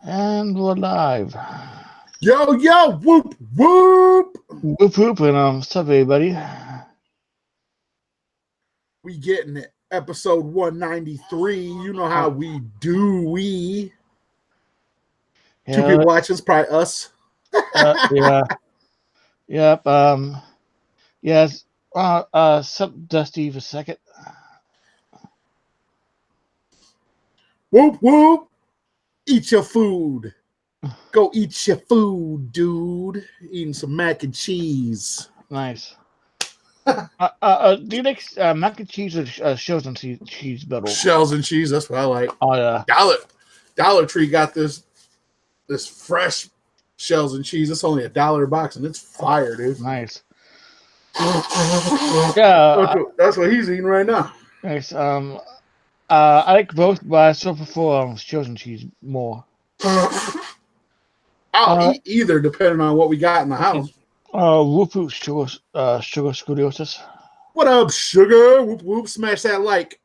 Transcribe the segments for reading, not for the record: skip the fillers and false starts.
And we're live. Yo, whoop, whoop. Whoop, whoop, and what's up, everybody? We getting it. Episode 193. You know how we do. Yeah, 2 people watching, it's probably us. yeah. Yep. Yes. Sup, Dusty, for a second. Whoop, whoop. Eat your food. Go eat your food, dude. Eating some mac and cheese. Nice. Do you like mac and cheese or shells and cheese better? Shells and cheese, that's what I like. Oh, yeah. Dollar Tree got this fresh shells and cheese. It's only $1 a box, and it's fire, dude. Nice. Yeah. That's what he's eating right now. Nice. I like both, but I still prefer shells and cheese more. I'll eat either, depending on what we got in the house. Whoop whoop, sugar scoliosis. What up, sugar? Whoop whoop, smash that like.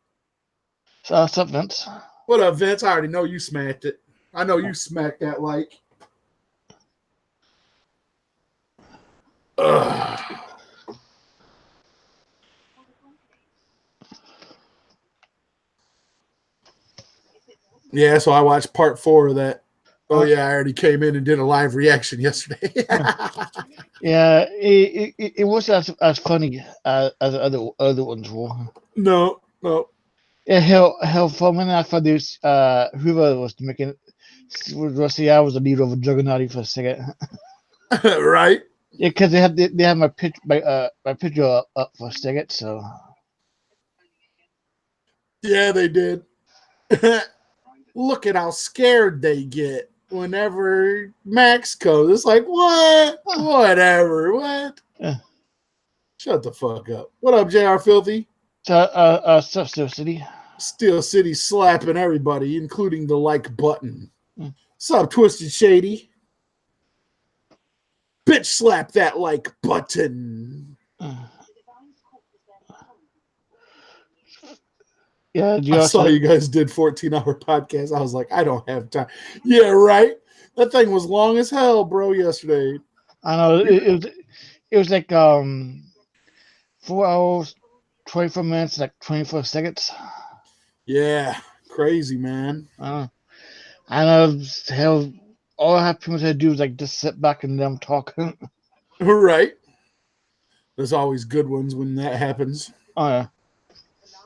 What's up, Vince? What up, Vince? I already know you smacked it. I know you smacked that like. Yeah, so I watched part 4 of that. Oh yeah, I already came in and did a live reaction yesterday. Yeah, it wasn't as funny as the other ones were. No. Yeah, hell, for a minute I thought this whoever was making it I was the leader of a Jugganati for a second. Right? Yeah, because they had my picture up for a second, so. Yeah, they did. Look at how scared they get whenever Max goes. It's like, what? Whatever. What? Yeah. Shut the fuck up. What up, JR Filthy? Stuff Steel City. Steel City slapping everybody, including the like button. What's up, Twisted Shady? Bitch, slap that like button. Yeah, I saw you guys did 14-hour podcast. I was like, I don't have time. Yeah, right. That thing was long as hell, bro. Yesterday, I know it was like 4 hours, 24 minutes, like 24 seconds. Yeah, crazy, man. I know. Hell, all I have pretty much to do is like just sit back and them talk. Right. There's always good ones when that happens. Oh yeah.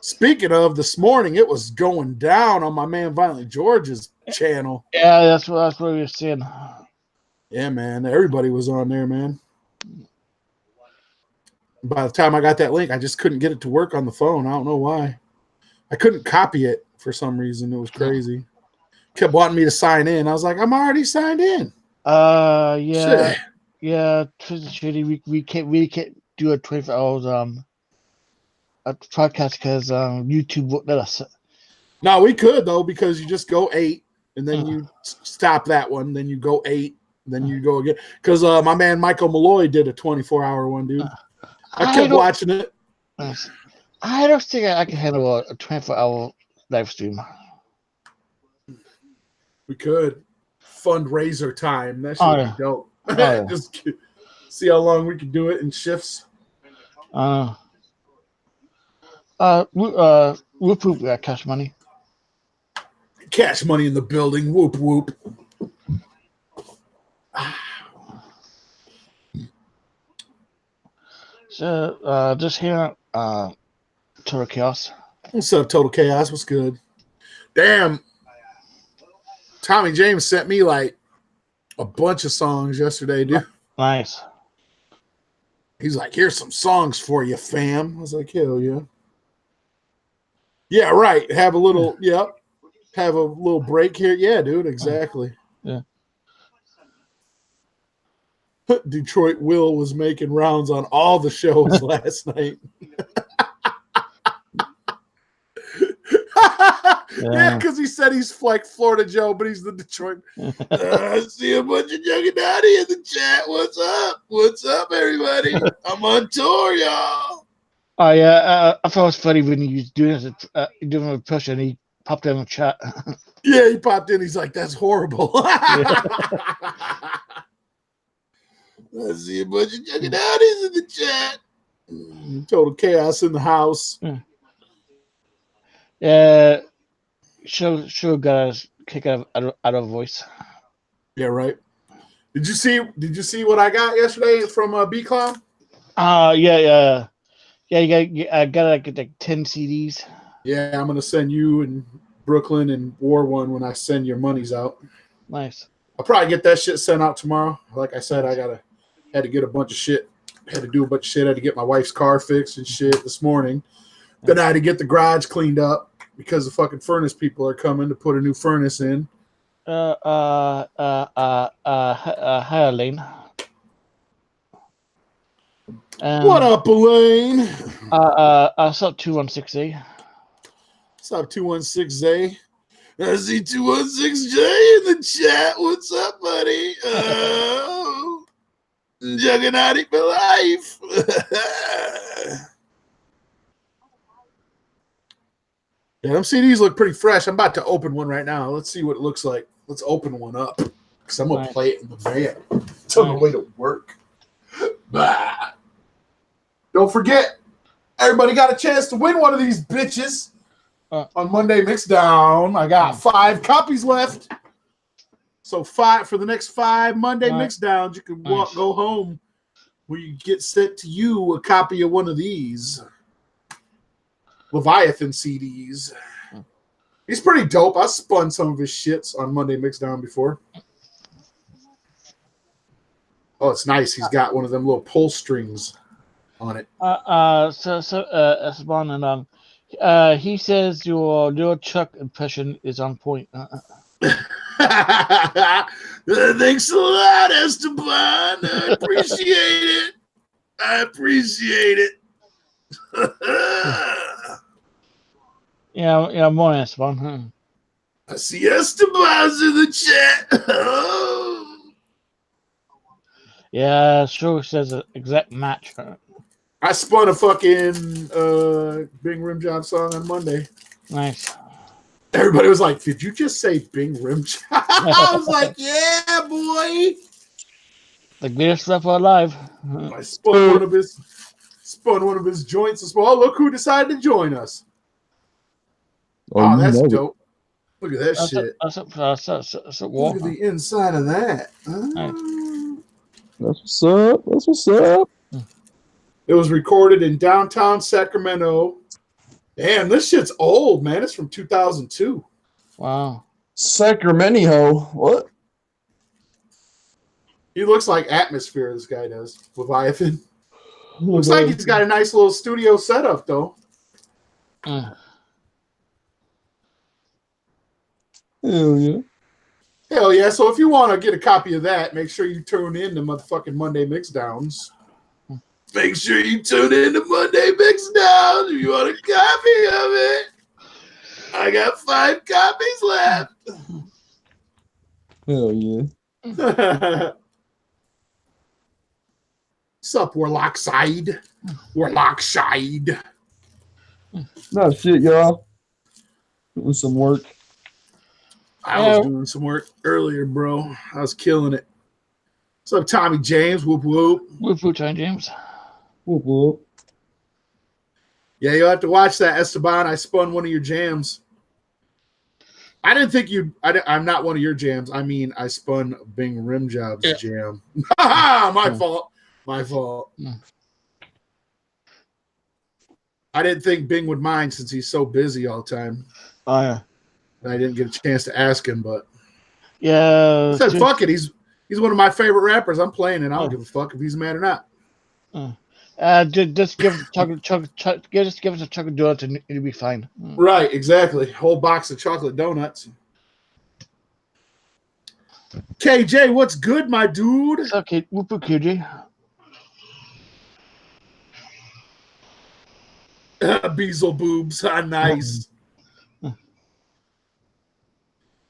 Speaking of, this morning it was going down on my man Violent George's channel. Yeah, that's what we were saying. Yeah, man. Everybody was on there, man. By the time I got that link, I just couldn't get it to work on the phone. I don't know why. I couldn't copy it for some reason. It was crazy. Kept wanting me to sign in. I was like, I'm already signed in. Yeah. Shit. Yeah, we can't do a 24 hours a podcast because YouTube won't let us. No, we could though, because you just go 8 and then you stop that one, then you go 8, then you go again. Because my man Michael Malloy did a 24-hour one, dude. I kept watching it. I don't think I can handle a 24-hour live stream. We could fundraiser time. That should be dope. Just see how long we can do it in shifts. Whoop whoop, cash money. Cash money in the building. Whoop whoop. So just here, Total Chaos. What's up, Total Chaos? What's good? Damn. Tommy James sent me like a bunch of songs yesterday, dude. Nice. He's like, here's some songs for you, fam. I was like, hell yeah. Yeah, right. Have a little, have a little break here. Yeah, dude, exactly. Yeah. Detroit Will was making rounds on all the shows last night. Yeah, because he said he's like Florida Joe, but he's the Detroit. I see a bunch of Jugganati in the chat. What's up? What's up, everybody? I'm on tour, y'all. Oh yeah, I thought it was funny when he was doing a push and he popped in the chat. Yeah, he popped in. He's like, "That's horrible." I see a bunch of Jugganatis in the chat. Total chaos in the house. Yeah, sure got a kick out of voice. Yeah, right. Did you see what I got yesterday from B Clown? Yeah. I got like 10 CDs. Yeah, I'm gonna send you and Brooklyn and War One when I send your monies out. Nice. I'll probably get that shit sent out tomorrow. Like I said, had to get a bunch of shit. Had to do a bunch of shit. I had to get my wife's car fixed and shit this morning. Then I had to get the garage cleaned up because the fucking furnace people are coming to put a new furnace in. Hi, Elaine. What up, Elaine? What's up, 216A? What's up, 216A? I see 216J in the chat. What's up, buddy? Oh, Jugganati for life. Yeah, them CDs look pretty fresh. I'm about to open one right now. Let's see what it looks like. Let's open one up because I'm going to play it in the van. It's on the way to work. Bah. Don't forget, everybody got a chance to win one of these bitches on Monday Mixdown. I got 5 copies left. So 5 for the next 5 Monday Mixdowns. You can go home where you get sent to you a copy of one of these Leviathan CDs. He's pretty dope. I spun some of his shits on Monday Mixdown before. Oh, it's nice. He's got one of them little pull strings on it. Esteban, and he says your Chuck impression is on point. Thanks a lot, Esteban. I appreciate it. Yeah, more Esteban. Huh? I see Esteban's in the chat. Yeah, sure says an exact match. I spun a fucking Bing Rim Job song on Monday. Nice. Everybody was like, "Did you just say Bing Rim Job?" I was like, "Yeah, boy." The greatest rapper alive. I spun one of his joints as well. Oh, look who decided to join us. Oh, that's dope. Look at that shit. That's Look at the inside of that. Nice. That's what's up. It was recorded in downtown Sacramento. Damn, this shit's old, man. It's from 2002. Wow. Sacramento. What? He looks like Atmosphere, this guy does. Leviathan. Looks like he's got a nice little studio setup, though. Hell yeah. Hell yeah. So if you want to get a copy of that, make sure you tune in to motherfucking Monday Mixdowns. Make sure you tune in to Monday Mixdowns if you want a copy of it. I got 5 copies left. Hell yeah. What's up, Warloxide? Warloxide. No shit, y'all. Doing some work. I was doing some work earlier, bro. I was killing it. What's up, Tommy James? Whoop whoop. Whoop whoop, Tommy James. Whoop whoop. Yeah, you'll have to watch that, Esteban. I spun one of your jams. I didn't think you. I'm not one of your jams. I mean, I spun Bing Rim Job's jam. My fault. My fault. Yeah. I didn't think Bing would mind since he's so busy all the time. Oh yeah. I didn't get a chance to ask him, but yeah. I said, "Fuck it." He's one of my favorite rappers. I'm playing, and I don't give a fuck if he's mad or not. Just give us a chocolate donut and it'll be fine. Right, exactly. Whole box of chocolate donuts. KJ, what's good, my dude? It's okay. Whoop whoop, KJ. Beezle boobs. Nice.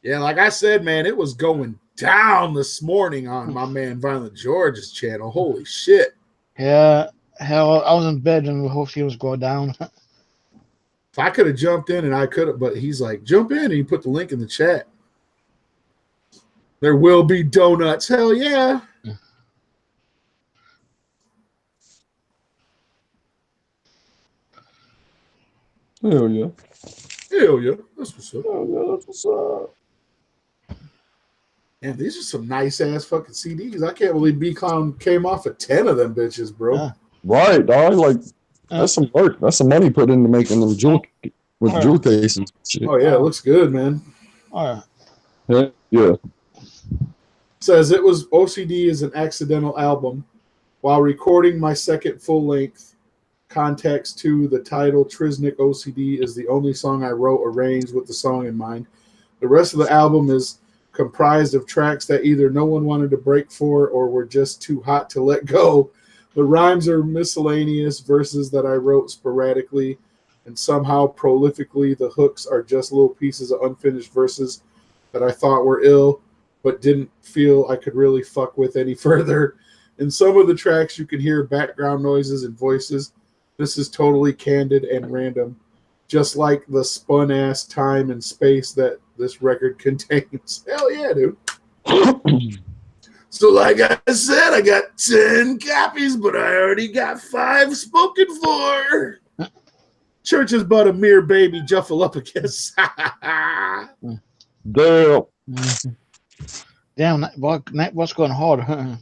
Yeah, like I said, man, it was going down this morning on my man Violent George's channel. Holy shit. Yeah. Hell, I was in bed and the whole thing was going down. If I could have jumped in and I could have, but he's like, jump in, and he put the link in the chat. There will be donuts. Hell yeah. Hell yeah. Hell yeah. That's what's up. Hell yeah, that's what's up. And these are some nice ass fucking CDs. I can't believe B Clown came off of 10 of them bitches, bro. Right, dog. Like, that's some work. That's some money put into making them jewel cases and shit. Oh yeah, it looks good, man. All right. Yeah. Says it was OCD is an accidental album. While recording my second full length, Context 2, the title Trisnik OCD is the only song I wrote arranged with the song in mind. The rest of the album is comprised of tracks that either no one wanted to break for or were just too hot to let go. The rhymes are miscellaneous verses that I wrote sporadically and somehow prolifically. The hooks are just little pieces of unfinished verses that I thought were ill, but didn't feel I could really fuck with any further. In some of the tracks, you can hear background noises and voices. This is totally candid and random, just like the spun-ass time and space that this record contains. Hell yeah, dude. So like I said, I got 10 copies, but I already got 5 spoken for. Church is but a mere baby, Juffalupicus. Damn. Damn, what's going hard? Huh?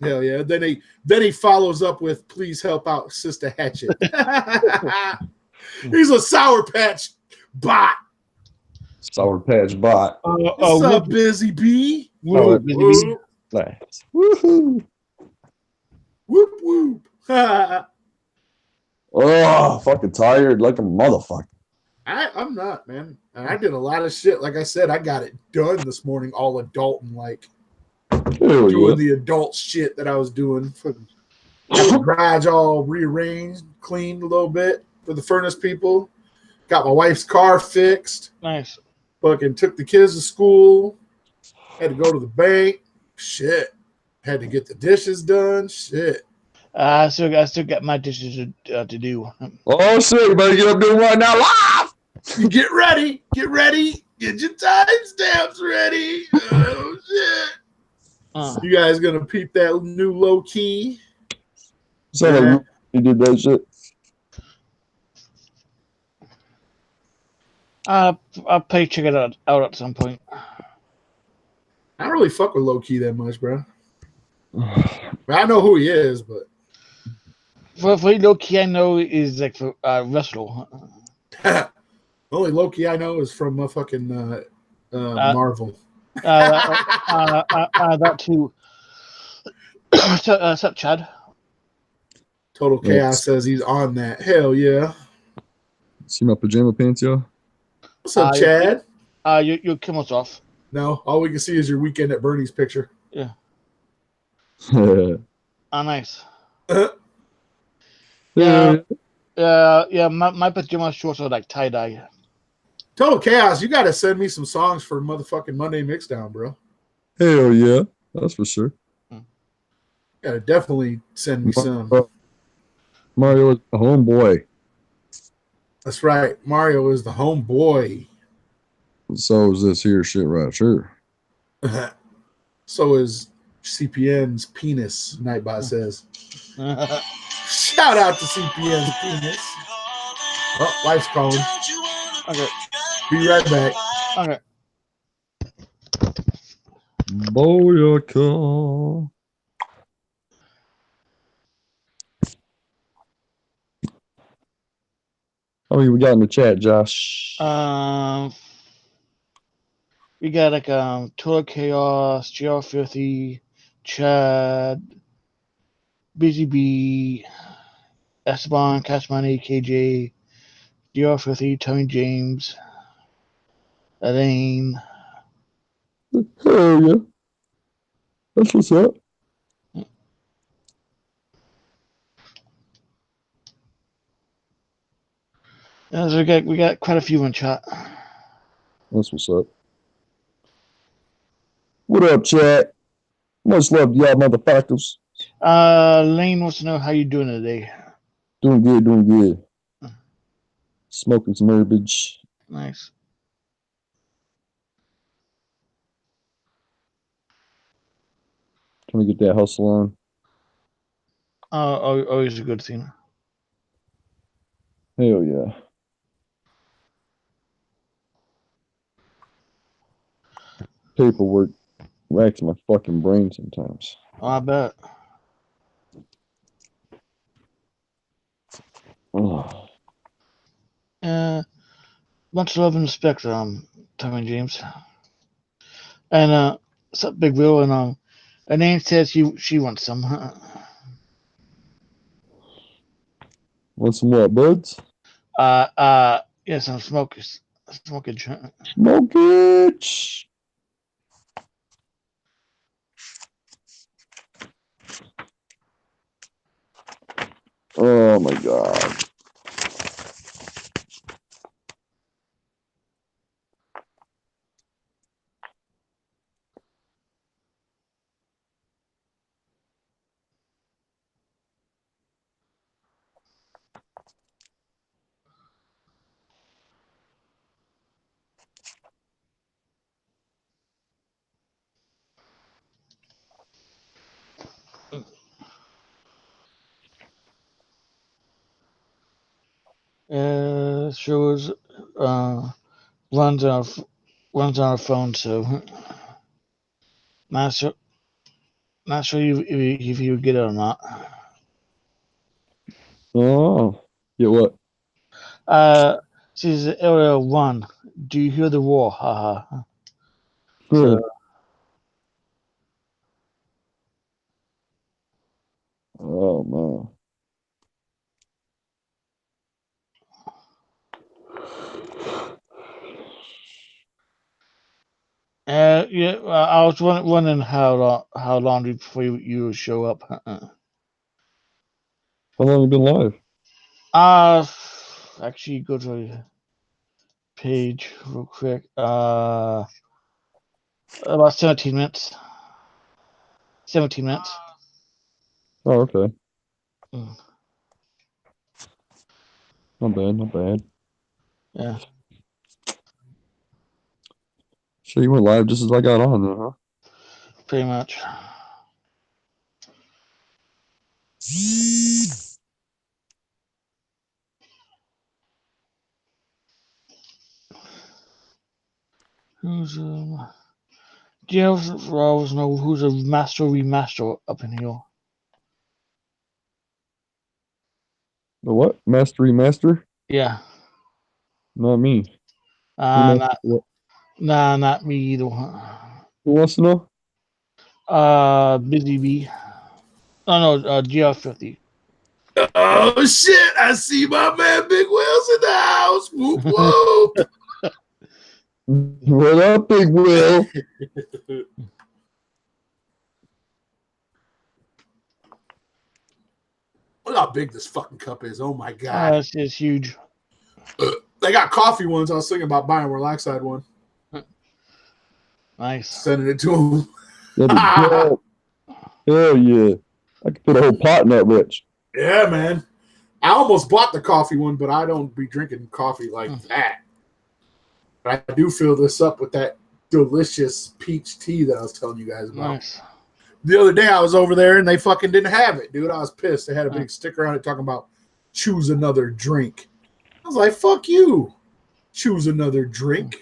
Hell yeah. Then he follows up with please help out Sister Hatchet. He's a Sour Patch bot. Sour Patch bot. What's up, Busy Bee? Whoop, Whoop. Nice. Woohoo. Whoop whoop. Oh, fucking tired like a motherfucker. I'm not, man. I did a lot of shit. Like I said, I got it done this morning, all adult and like doing the adult shit that I was doing. Got the garage all rearranged, cleaned a little bit for the furnace people. Got my wife's car fixed. Nice. Fucking took the kids to school. Had to go to the bank. Shit. Had to get the dishes done. Shit. I still got my dishes to do. Oh shit! You better get up doing right now live. You get ready. Get ready. Get your timestamps ready. Oh shit. You guys gonna peep that new low key? So you did that shit. I'll probably check it out at some point. I don't really fuck with low key that much, bro. I know who he is, but For low key, I know is like for wrestle. only low key I know is from fucking Marvel. That too. What's up, Chad? Total Chaos says he's on that. Hell yeah. See my pajama pants, y'all? What's up, Chad? Your Kimmel's off. No, all we can see is your Weekend at Bernie's picture. Yeah. Nice. Yeah. My pajama shorts are like tie dye. Total Chaos, you got to send me some songs for motherfucking Monday Mixdown, bro. Hell yeah, that's for sure. You got to definitely send me some. Mario is the homeboy. That's right. Mario is the homeboy. So is this here shit right here. So is CPN's penis, Nightbot says. Shout out to CPN's penis. Oh, wife's calling. Okay. Be right back. Okay. Boyaka. How many we got in the chat, Josh? We got like Total Chaos, GR Filthy, Chad, Busy Bee, Esteban, Cash Money, KJ, GR Filthy, Tony James, Elaine. Hell yeah. That's what's up. Yeah, so we got quite a few in chat. That's what's up. What up, chat? Much love to y'all motherfuckers. Lane wants to know how you doing today. Doing good. Smoking some herbage. Nice. Trying to get that hustle on. Always a good thing. Hell yeah. Paperwork racks my fucking brain sometimes. Oh, I bet. Oh. Much love and respect, Tommy James. And what's up, Big Will? And Anane says she wants some. Want some what, buds? Yeah, some smokage. Smokage. Oh my god. Shows runs on our phone, so not sure if you get it or not. Oh. Yeah, what? Says area 1. Do you hear the roar? Haha. So, oh man. yeah, I was wondering how long before you show up. How long have you been live? Actually, go to the page real quick. About 17 minutes. 17 minutes. Oh, okay. Mm. Not bad, not bad. Yeah. So you went live just as I got on there, huh? Pretty much. Who's do you always know who's a remaster up in here? The what? Master? Yeah. Not me. Not What? not me either. Who wants to know? Busy Bee. Oh no, GR50. Oh shit! I see my man Big Will's in the house. Whoop whoop. What up, Big Will? Look how big this fucking cup is. Oh my god. It's huge. They got coffee ones. I was thinking about buying Warloxide one. Nice. Sending it to him. That'd be dope. Hell yeah. I could put a whole pot in that bitch. Yeah, man. I almost bought the coffee one, but I don't be drinking coffee like that. But I do fill this up with that delicious peach tea that I was telling you guys about. Nice. The other day I was over there and they fucking didn't have it, dude. I was pissed. They had a big sticker on it talking about choose another drink. I was like, fuck you. Choose another drink.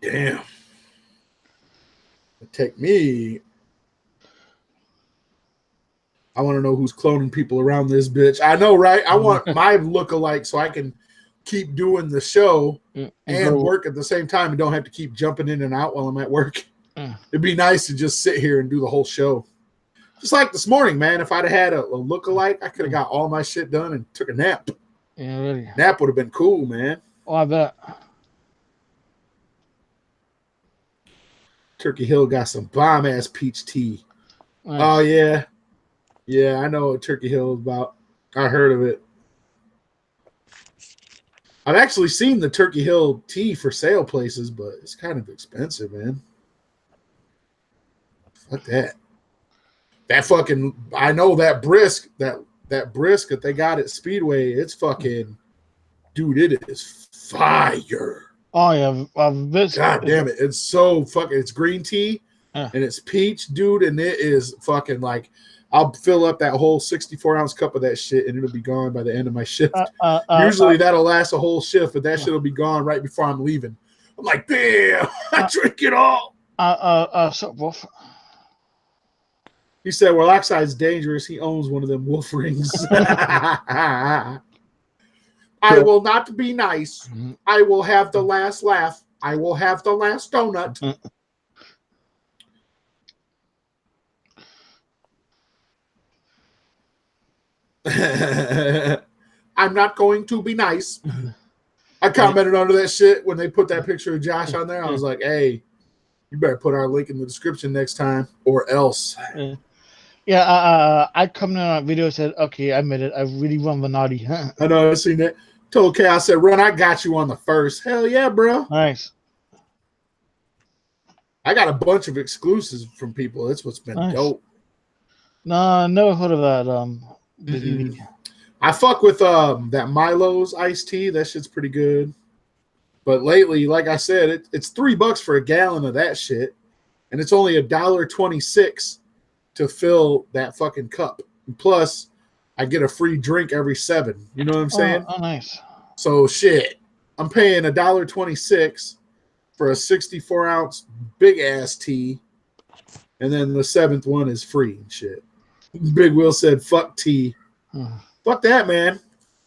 Damn. It'd take me. I want to know who's cloning people around this bitch. I know, right? I want my lookalike so I can keep doing the show and work at the same time and don't have to keep jumping in and out while I'm at work. It'd be nice to just sit here and do the whole show. Just like this morning, man. If I'd have had a lookalike, I could have got all my shit done and took a nap. Yeah, really. Nap would have been cool, man. Oh, I bet. Turkey Hill got some bomb-ass peach tea. Nice. Oh, yeah. Yeah, I know what Turkey Hill is about. I heard of it. I've actually seen the Turkey Hill tea for sale places, but it's kind of expensive, man. Fuck that. That fucking, I know that brisk, that brisk that they got at Speedway, it's fucking, dude, it is fire. Oh yeah, God damn it. It's so fucking, it's green tea and it's peach, dude, and it is fucking like, I'll fill up that whole 64-ounce cup of that shit, and it'll be gone by the end of my shift. Usually that'll last a whole shift, but that shit will be gone right before I'm leaving. I'm like, damn, I drink it all. Wolf. He said, Warloxide's dangerous. He owns one of them wolf rings. I will not be nice. I will have the last laugh. I will have the last donut. I'm not going to be nice. I commented under that shit when they put that picture of Josh on there. I was like, hey, you better put our link in the description next time or else. Yeah, I commented on a video and said, okay, I admit it. I really run the naughty. I know, I seen that. Told Kay, I said, Run, I got you on the first. Hell yeah, bro. Nice. I got a bunch of exclusives from people. That's what's been dope. No, never heard of that. I fuck with that Milo's iced tea. That shit's pretty good. But lately, like I said, it's $3 for a gallon of that shit, and it's only $1.26 to fill that fucking cup. And plus, I get a free drink every 7. You know what I'm saying? Oh, nice. So shit, I'm paying $1.26 for a 64-ounce big ass tea, and then the 7th one is free and shit. Big Will said, "Fuck tea." Fuck that, man.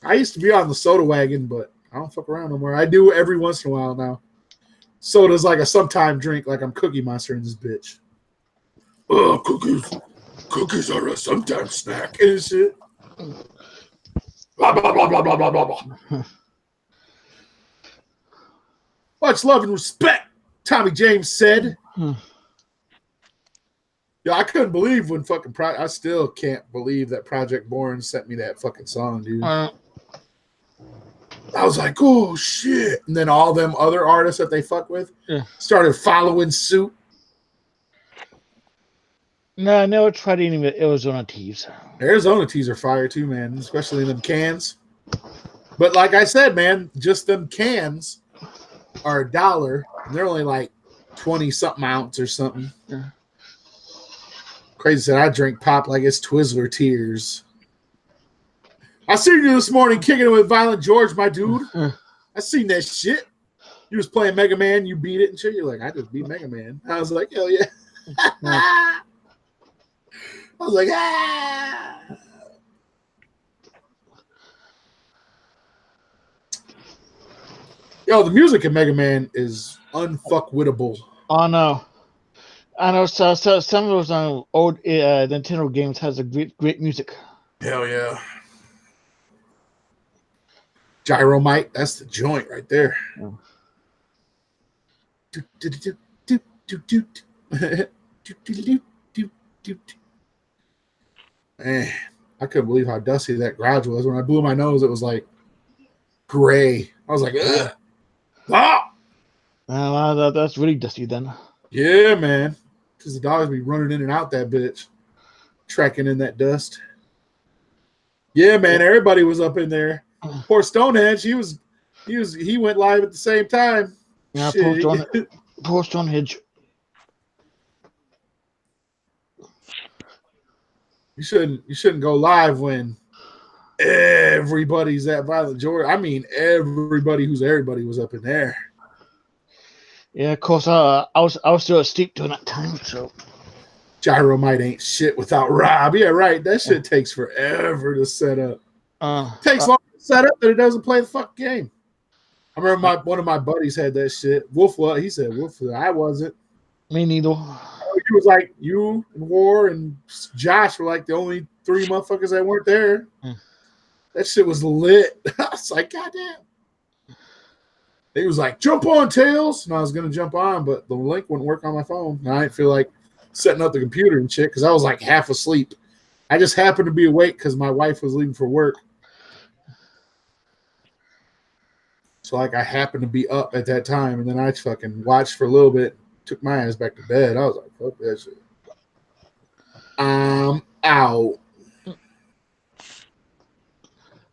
I used to be on the soda wagon, but I don't fuck around no more. I do every once in a while now. Soda's like a sometime drink, like I'm Cookie Monster in this bitch. Oh, cookies are a sometime snack and shit. Blah, blah, blah, blah, blah, blah, blah, blah. Much love and respect, Tommy James said. Yeah, I couldn't believe when fucking I still can't believe that Project Born sent me that fucking song, dude. I was like, oh shit. And then all them other artists that they fuck with started following suit. No, I never tried any of the Arizona teas. Arizona teas are fire too, man, especially in them cans. But like I said, man, just them cans are $1, and they're only like 20-something ounce or something. Yeah. Crazy said, I drink pop like it's Twizzler tears. I seen you this morning kicking it with Violent George, my dude. I seen that shit. You was playing Mega Man, you beat it and shit. You're like, I just beat Mega Man. I was like, hell yeah. I was like, ah. Yo, the music in Mega Man is unfuckwittable. Oh, no. I know some of those old Nintendo games has a great music. Hell yeah. Gyromite, that's the joint right there. Man, I couldn't believe how dusty that garage was. When I blew my nose, it was like gray. I was like, ugh. Ah! That's really dusty then. Yeah, man. Because the dogs be running in and out that bitch, tracking in that dust. Yeah, man. Everybody was up in there. Poor Stonehenge, he went live at the same time. Yeah, poor Stonehenge. You shouldn't go live when everybody's at Violent George. I mean, everybody was up in there. Yeah, of course. I was still asleep during that time, so. Gyromite ain't shit without Rob. Yeah, right. That shit takes forever to set up. Takes longer to set up than it doesn't play the fucking game. I remember one of my buddies had that shit. Wolf, he said, Wolf, I wasn't. Me neither. He was like, you and War and Josh were like the only 3 motherfuckers that weren't there. That shit was lit. I was like, goddamn. He was like, jump on, Tails. And I was going to jump on, but the link wouldn't work on my phone. And I didn't feel like setting up the computer and shit because I was like half asleep. I just happened to be awake because my wife was leaving for work. So like I happened to be up at that time, and then I fucking watched for a little bit, took my ass back to bed. I was like, fuck that shit. I'm out.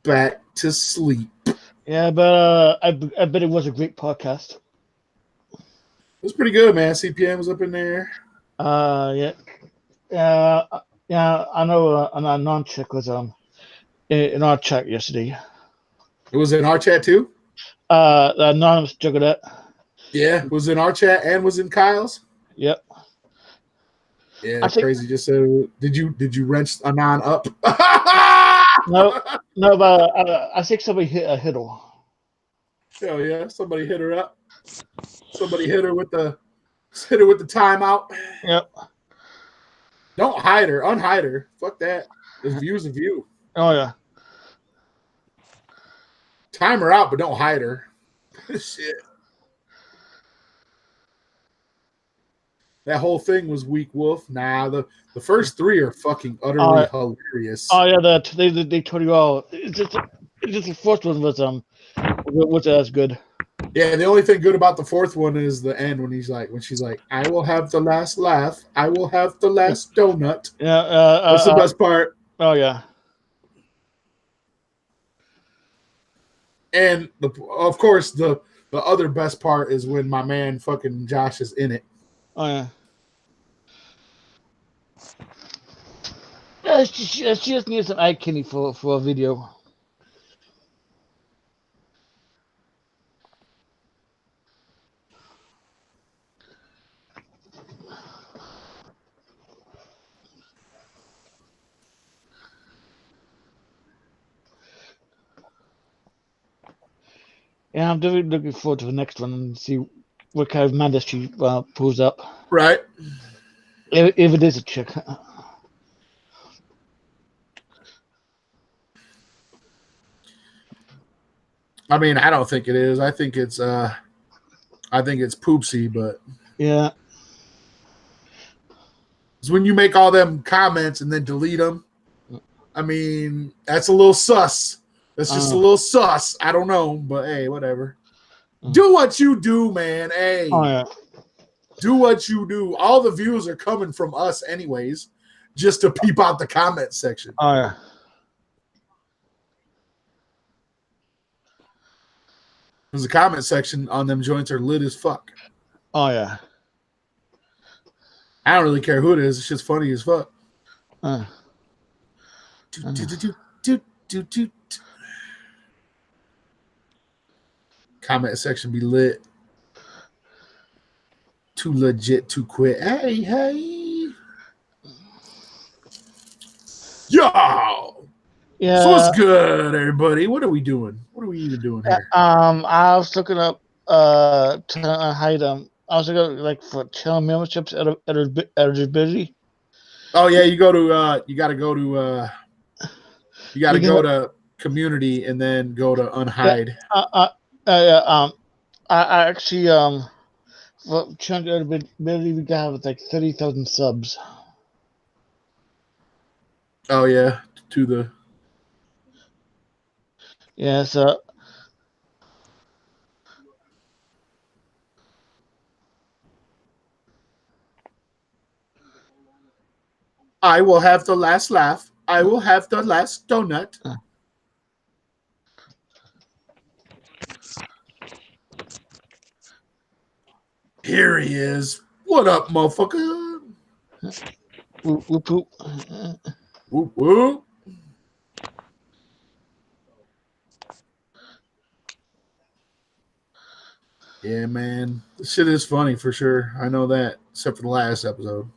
Back to sleep. Yeah, but I bet it was a great podcast. It was pretty good, man. CPM was up in there. Yeah. Yeah, I know a non-chick was in our chat yesterday. It was in our chat too? The anonymous Jugganati. Yeah, was in our chat and was in Kyle's. Yep. Yeah, crazy. Just said, did you wrench Anon up? No, but I think somebody hit her. Hell yeah, somebody hit her up. Somebody hit her with the timeout. Yep. Don't hide her, unhide her. Fuck that. The view's a view. Oh yeah. Time her out, but don't hide her. Shit. That whole thing was weak, Wolf. Nah, the first three are fucking utterly hilarious. Oh yeah, they told you all. It's just the fourth one was as good. Yeah, the only thing good about the fourth one is the end when she's like, I will have the last laugh. I will have the last donut. Yeah, that's the best part. Oh yeah. And of course the other best part is when my man fucking Josh is in it. Oh yeah. Yeah, she just needs some eye candy for a video. Yeah, I'm really looking forward to the next one and see what kind of madness she pulls up. Right. If it is a chick. I mean, I don't think it is. I think it's Poopsie, but yeah. It's when you make all them comments and then delete them. I mean, that's a little sus. That's just a little sus. I don't know, but hey, whatever. Do what you do, man. Hey, do what you do. All the views are coming from us anyways, just to peep out the comment section. Oh, yeah. Because the comment section on them joints are lit as fuck. Oh, yeah. I don't really care who it is. It's just funny as fuck. Comment section be lit. Too legit to quit. Hey. Yo. Yeah. So what's good, everybody? What are we doing? What are we even doing here? I was looking up I was looking for channel memberships eligibility. Oh yeah, you gotta go to community and then go to unhide. I actually for channel eligibility we got like 30,000 subs. Oh yeah, to the so I will have the last laugh. I will have the last donut. Here he is. What up, motherfucker? Whoop, whoop, whoop. Whoop, whoop. Yeah, man. This shit is funny for sure. I know that, except for the last episode.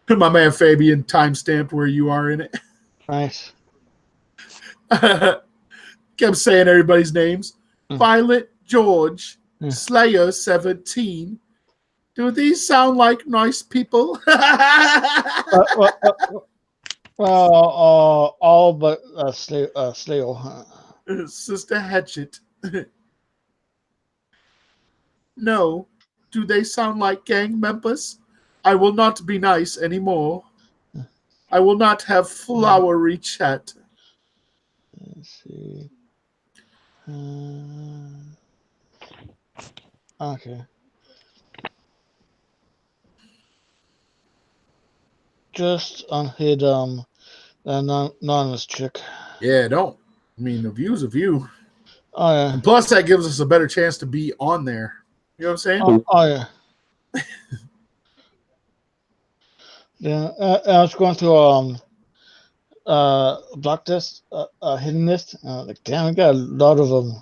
My man Fabian timestamped where you are in it. Nice. Kept saying everybody's names. Violet, George, Slayer 17. Do these sound like nice people? All but Slayer. Sister Hatchet. No. Do they sound like gang members? I will not be nice anymore. I will not have flowery chat. Let's see. Okay. Just unhid the anonymous chick. Yeah, don't. I mean, a view's a view. Oh yeah. And plus, that gives us a better chance to be on there. You know what I'm saying? Oh yeah. Yeah. I was going through block list, hidden list. Like, damn, we got a lot of them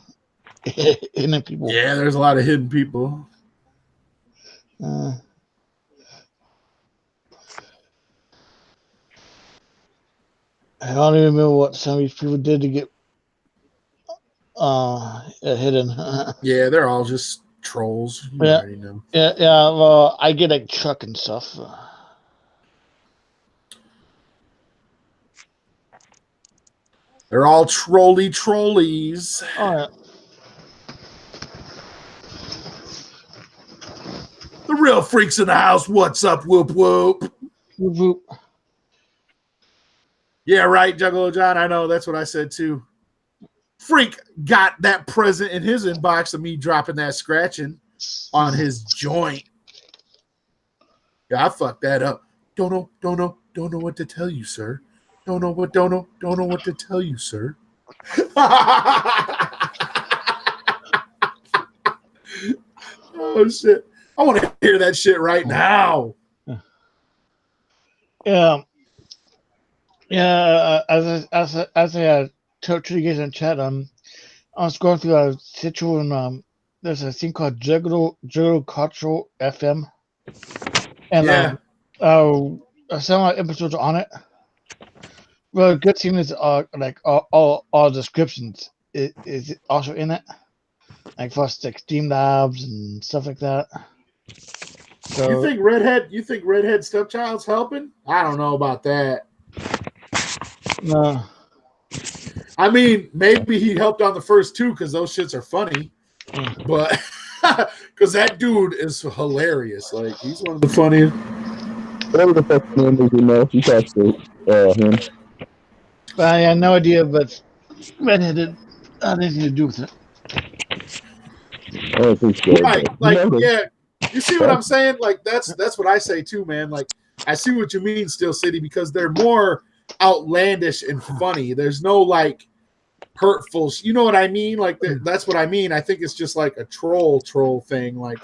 hidden people. Yeah, there's a lot of hidden people. I don't even remember what some of these people did to get hidden. Yeah, they're all just trolls. You already know. Yeah. Well, I get like truck and stuff. They're all trollies. Oh yeah. The real freaks in the house. What's up? Whoop whoop. Whoop, whoop. Yeah, right, Juggalo John. I know. That's what I said too. Freak got that present in his inbox of me dropping that scratching on his joint. Yeah, I fucked that up. Don't know what to tell you, sir. Don't know what to tell you, sir. Oh shit. I want to hear that shit right now. Yeah. Yeah, as I told you guys in chat, I was going through a situation. There's a thing called Juggalo Cultural FM, and some of the episodes on it. Well, good thing is like all descriptions is also in it, like for like Steam Labs and stuff like that. So You think Redhead Stepchild's helping? I don't know about that. no. I mean, maybe he helped on the first two because those shits are funny, but because that dude is hilarious. Like, he's one of the funniest. Whatever the fuck name is, you know, if you talk to him. I had no idea, but Redheaded had anything to do with it. I don't think so. Right, but, like, you know, yeah. You see what I'm saying? Like, that's what I say too, man. Like, I see what you mean, Steel City, because they're more outlandish and funny. There's no like hurtful. You know what I mean? Like, that's what I mean. I think it's just like a troll thing, like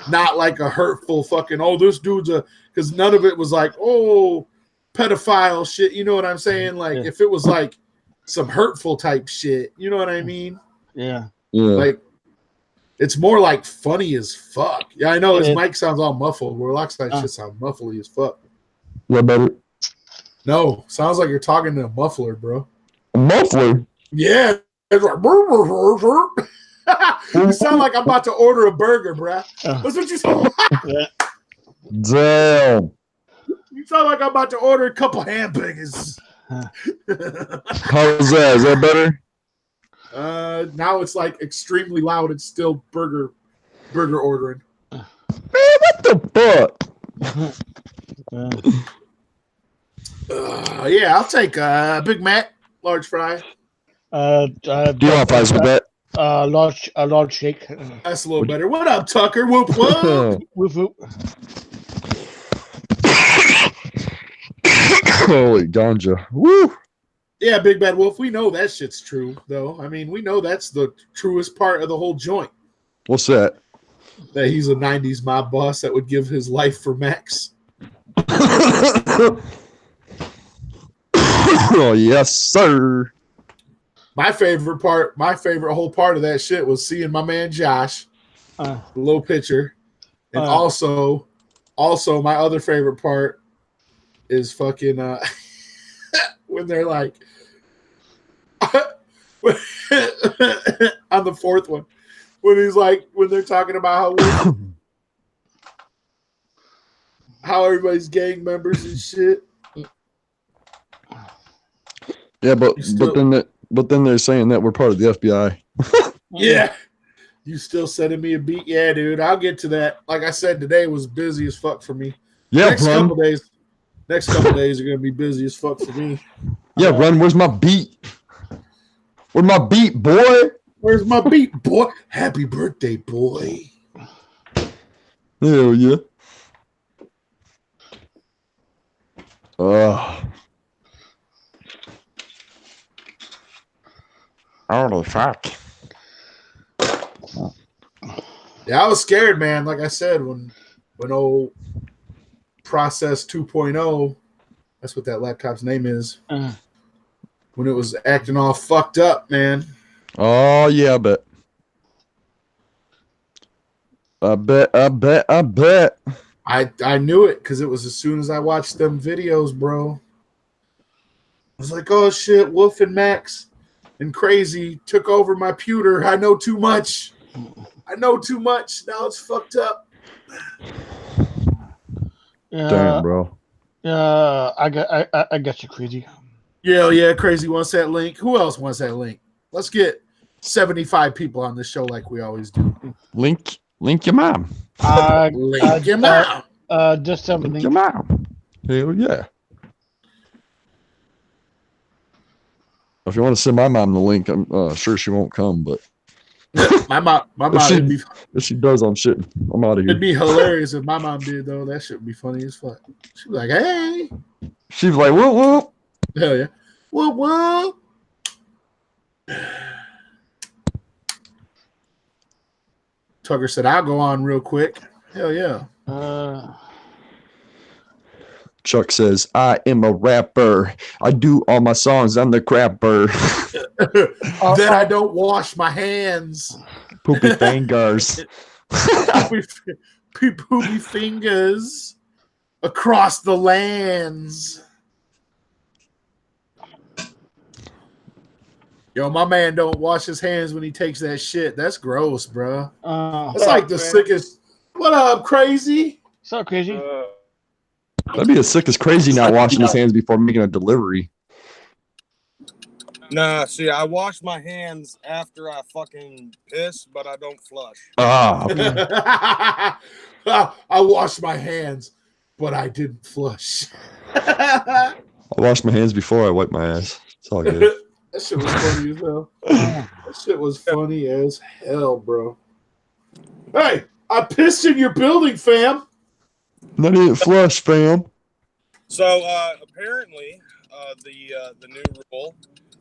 not like a hurtful fucking. Oh, this dude's a, because none of it was like, oh, pedophile shit. You know what I'm saying? Like, if it was like some hurtful type shit, you know what I mean? Yeah. Like, it's more like funny as fuck. Yeah, I know his mic sounds all muffled. Warloxide shit sounds muffly as fuck. What better? No, sounds like you're talking to a muffler, bro. A muffler? Yeah. It's like, you sound like I'm about to order a burger, bro. That's what you sound like. Damn. You sound like I'm about to order a couple hamburgers. How's that? Is that better? Now it's like extremely loud. It's still burger ordering. Man, what the fuck? Yeah, I'll take a Big Mac, large fry. Do you want fries with that? Large shake. That's a little better. What up, Tucker? Whoop whoop. Whoop whoop. Holy ganja. Woo! Yeah, Big Bad Wolf. We know that shit's true, though. I mean, we know that's the truest part of the whole joint. What's that? That he's a 90s mob boss that would give his life for Max. Oh, yes, sir. My favorite whole part of that shit was seeing my man Josh, the little picture. And also my other favorite part is fucking when they're like on the fourth one, when he's like, when they're talking about how everybody's gang members and shit. Yeah, but then they're saying that we're part of the FBI. Yeah. You still sending me a beat? Yeah, dude. I'll get to that. Like I said, today was busy as fuck for me. Yeah, next couple days are gonna be busy as fuck for me. Yeah, Run, where's my beat? Where's my beat, boy? Where's my beat, boy? Happy birthday, boy. Hell yeah. Holy fuck. Yeah, I was scared, man. Like I said, when old Process 2.0, that's what that laptop's name is, when it was acting all fucked up, man. Oh, yeah, I bet. I bet. I knew it because it was as soon as I watched them videos, bro. I was like, oh shit, Wolf and Max and Crazy took over my pewter. I know too much. Now it's fucked up. Damn, bro. I got you, Crazy. Yeah, Crazy wants that link. Who else wants that link? Let's get 75 people on this show like we always do. Link your mom. Link your mom. Just some Link your mom. Hell yeah. If you want to send my mom the link, I'm sure she won't come, but my mom if she does, I'm shitting. I'm out of here. It'd be hilarious if my mom did, though. That shit would be funny as fuck. She'd be like, hey. She's like, whoop, whoop. Hell yeah. Whoop, whoop. Tucker said, I'll go on real quick. Hell yeah. Chuck says, I am a rapper. I do all my songs on the crapper. Then I don't wash my hands. Poopy fingers. Poopy fingers across the lands. Yo, my man don't wash his hands when he takes that shit. That's gross, bro. That's like the sickest. What up, Crazy? What's up, Crazy? That'd be as sick as Crazy not washing his hands before making a delivery. Nah, see, I wash my hands after I fucking piss, but I don't flush. I washed my hands, but I didn't flush. I wash my hands before I wipe my ass. It's all good. That shit was funny as hell. That shit was funny as hell, bro. Hey, I pissed in your building, fam. I didn't flush, fam. So apparently, the new rule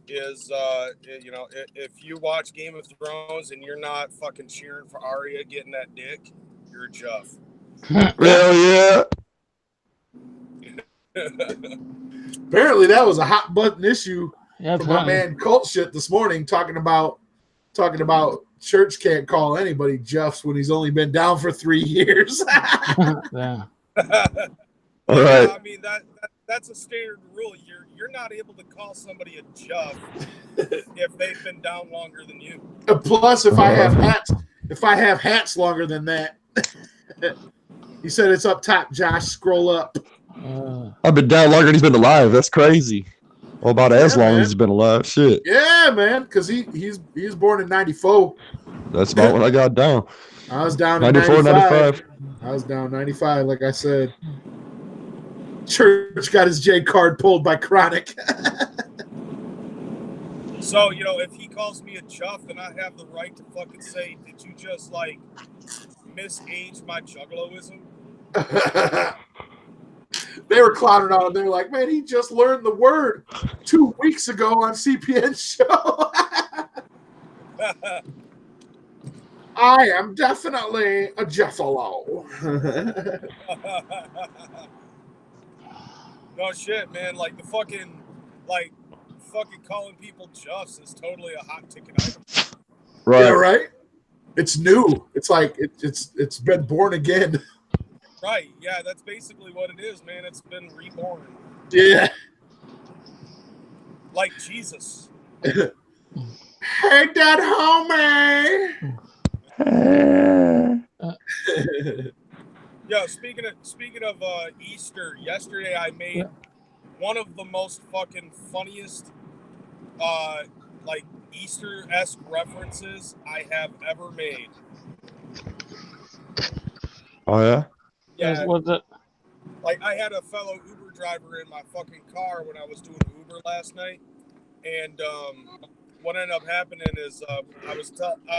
is, if you watch Game of Thrones and you're not fucking cheering for Arya getting that dick, you're a Juff. Hell yeah. Apparently, that was a hot button issue Yeah, for my man Cult Shit this morning, talking about church can't call anybody Juffs when he's only been down for 3 years. Yeah. All right. I mean that's a standard rule. You're not able to call somebody a Juff if they've been down longer than you. Plus, if I have hats longer than that, he said it's up top. Josh, scroll up. I've been down longer than he's been alive. That's crazy. Well, about as long as he's been alive. Shit. Yeah, man, because he was born in 94. That's about what I got down. I was down 94, in 95. 95. I was down 95, like I said. Church got his J card pulled by Chronic. So, if he calls me a Juff, then I have the right to fucking say, did you just, misage my Juggaloism? They were clowning on him. They were like, man, he just learned the word 2 weeks ago on CPN's show. I am definitely a Juffalo. No shit, man. Fucking calling people Juffs is totally a hot ticket item. Right. Yeah, right? It's new. It's like it's been born again. Right, yeah, that's basically what it is, man. It's been reborn. Yeah. Like Jesus. Hey, Dad, homie. Yeah, speaking of Easter, yesterday I made one of the most fucking funniest Easter-esque references I have ever made. Oh yeah? Yeah. What's it? I had a fellow Uber driver in my fucking car when I was doing Uber last night, and what ended up happening is I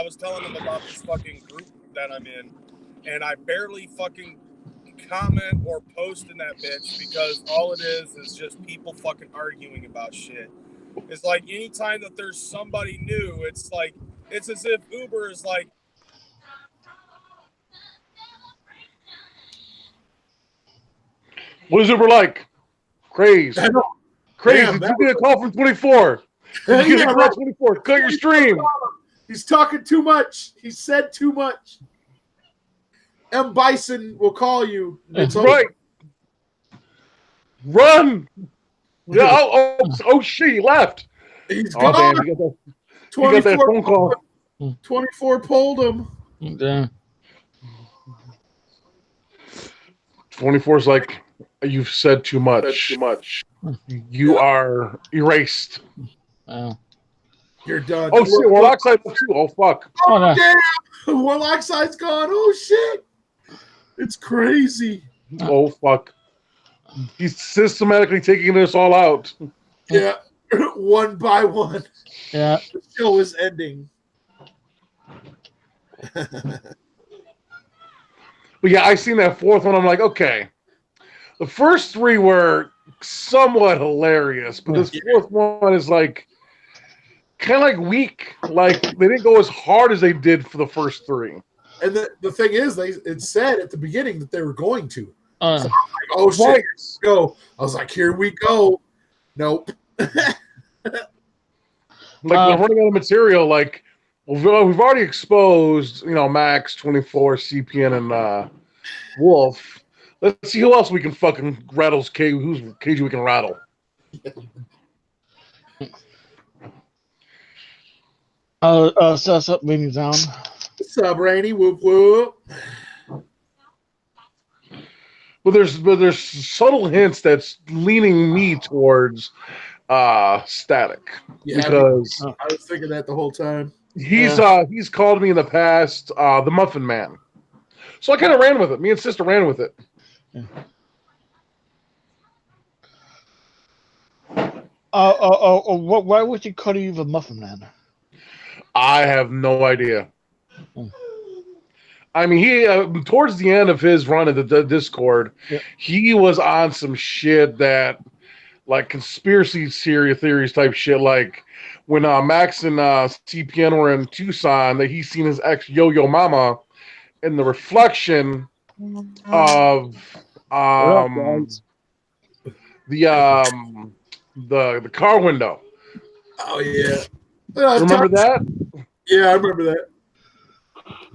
was telling him about this fucking group that I'm in, and I barely fucking comment or post in that bitch because all it is just people fucking arguing about shit. It's like anytime that there's somebody new, it's like it's as if Uber is like, what is Uber like? Crazy. Crazy. Damn, You get a call from 24. You get a call from 24. Cut your stream. He's talking too much. He said too much. M. Bison will call you. That's right. Run. Yeah. Oh, shit. He left. He's gone. Damn, he got that phone call. 24 pulled him. Yeah. 24's like, you've said too much. You are erased. Wow. You're done. Oh, shit. Warloxide too. Oh, fuck. Oh, damn. Warloxide's gone. Oh, shit. It's crazy. Oh, fuck. He's systematically taking this all out. Yeah. One by one. Yeah. The show is ending. But yeah, I seen that fourth one. I'm like, okay. The first three were somewhat hilarious, but this fourth one is like kind of like weak. Like they didn't go as hard as they did for the first three. And the thing is, it said at the beginning that they were going to. So I'm like, oh shit, Right. here we go. I was like, here we go. Nope. Like they're running out of material. Like we've already exposed, Max, 24, CPN, and Wolf. Let's see who else we can fucking whose cage we can rattle. What's up, ladies down? What's up, Rainy? Whoop whoop. But there's subtle hints that's leaning me towards Static, because I was thinking that the whole time. he's called me in the past the Muffin Man, so I kind of ran with it. Me and Sister ran with it. Why would you call you the Muffin Man? I have no idea. I mean, he towards the end of his run at the Discord, he was on some shit that, like conspiracy theories type shit. Like when Max and CPN were in Tucson, that he's seen his ex Yo-Yo Mama in the reflection of the car window. Oh yeah. Remember that? Yeah, I remember that.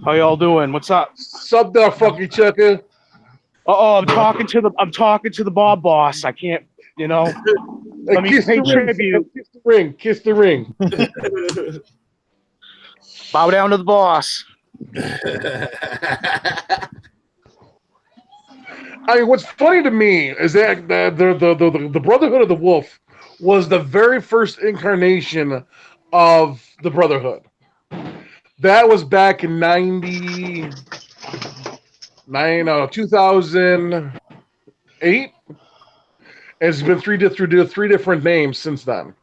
How y'all doing? What's up? Sup there, fucking chucker. I'm talking to the Bob boss. I can't, let me pay tribute. Kiss the ring. Bow down to the boss. I mean, what's funny to me is that the Brotherhood of the Wolf was the very first incarnation of the Brotherhood. That was back in 2008. It's been three different names since then.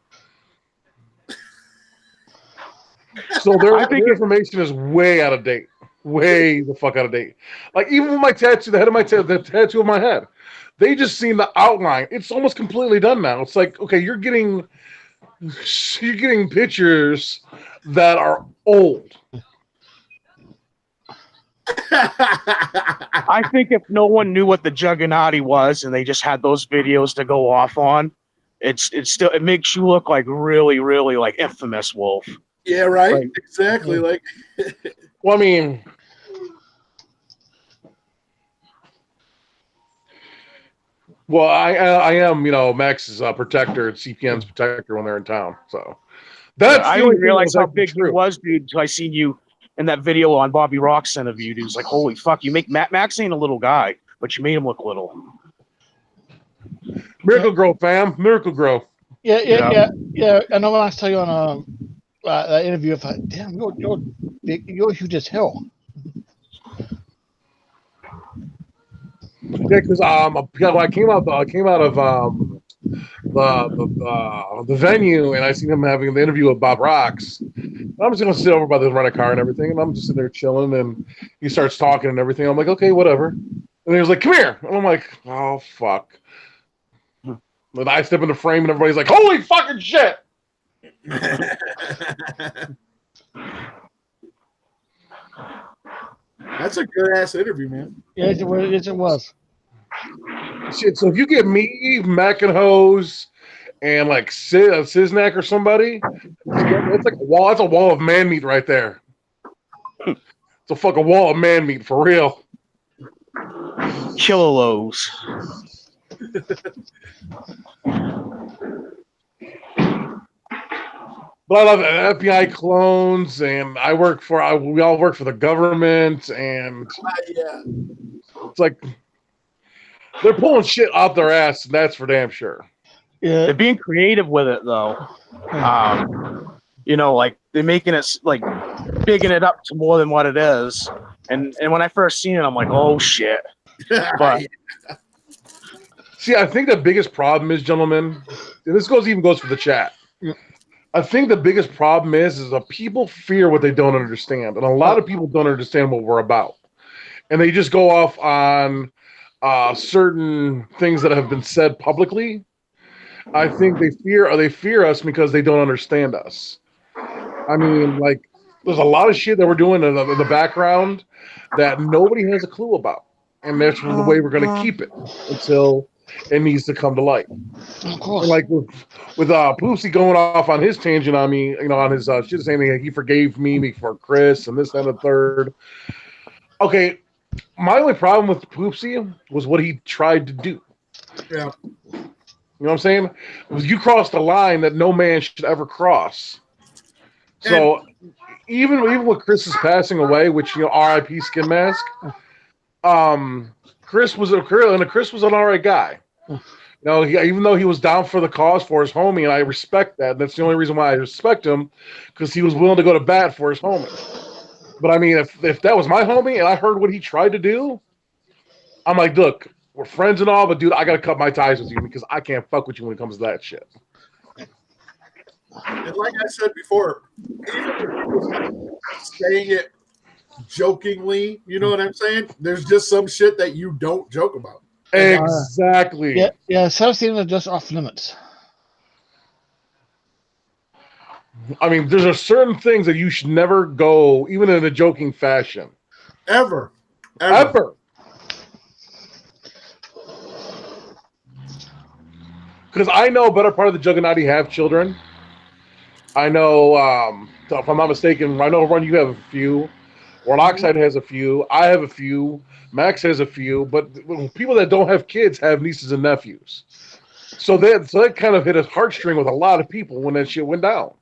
So their information is way out of date. Way the fuck out of date. Like even with my tattoo, the tattoo of my head, they just seen the outline. It's almost completely done now. It's like, okay, you're getting pictures that are old. I think if no one knew what the Jugganati was and they just had those videos to go off on, it makes you look like really, really like infamous Wolf. Yeah, right. Exactly. Like, well, I mean, I am, Max's protector and CPN's protector when they're in town. So that's I didn't realize how big you was, dude, until I seen you in that video on Bobby Rock's interview. Dude, was like, holy fuck, you make Max ain't a little guy, but you made him look little. Miracle Grow, fam. Miracle Grow. Yeah. I know when I saw you on that interview, I thought, damn, you're huge as hell. Yeah, because I came out of the venue, and I seen him having the interview with Bob Rocks. I'm just gonna sit over by the rent a car and everything, and I'm just sitting there chilling, and he starts talking and everything. I'm like, okay, whatever. And he was like, come here, and I'm like, oh fuck. But I step in the frame, and everybody's like, holy fucking shit. That's a good ass interview, man. Yes, it was. Shit, so if you get me, Mac and Hose, and like Siznak or somebody, it's like a wall. That's a wall of man meat right there. It's a fucking wall of man meat for real. Kilos. But I love FBI clones, and we all work for the government, and Yeah. it's like they're pulling shit out their ass, and that's for damn sure. Yeah. They're being creative with it, though. You know, like they're making it like bigging it up to more than what it is. And when I first seen it, I'm like, oh shit. But see, I think the biggest problem is, gentlemen, and this even goes for the chat. Yeah. I think the biggest problem is that people fear what they don't understand, and a lot of people don't understand what we're about, and they just go off on certain things that have been said publicly. I think they fear us because they don't understand us. I mean, like, there's a lot of shit that we're doing in the background that nobody has a clue about, and that's the way we're going to keep it until it needs to come to light. Of course. And like with Poopsie going off on his tangent on me, you know, on his shit saying he forgave me for Chris and this and the third. Okay, my only problem with Poopsie was what he tried to do. Yeah. You know what I'm saying? It was you crossed a line that no man should ever cross. So even with Chris's passing away, which, you know, R.I.P. Skin Mask, Chris was an alright guy. You know, even though he was down for the cause for his homie, and I respect that. That's the only reason why I respect him, because he was willing to go to bat for his homie. But I mean, if that was my homie and I heard what he tried to do, I'm like, look, we're friends and all, but dude, I gotta cut my ties with you because I can't fuck with you when it comes to that shit. And like I said before, even if he was saying it jokingly, you know what I'm saying? There's just some shit that you don't joke about. Exactly. Yeah. Some things are just off limits. I mean, there's certain things that you should never go, even in a joking fashion. Ever. Because I know a better part of the Jugganati have children. I know, if I'm not mistaken, I know, Ron, you have a few. Warloxide has a few. I have a few. Max has a few. But people that don't have kids have nieces and nephews. So that kind of hit a heartstring with a lot of people when that shit went down.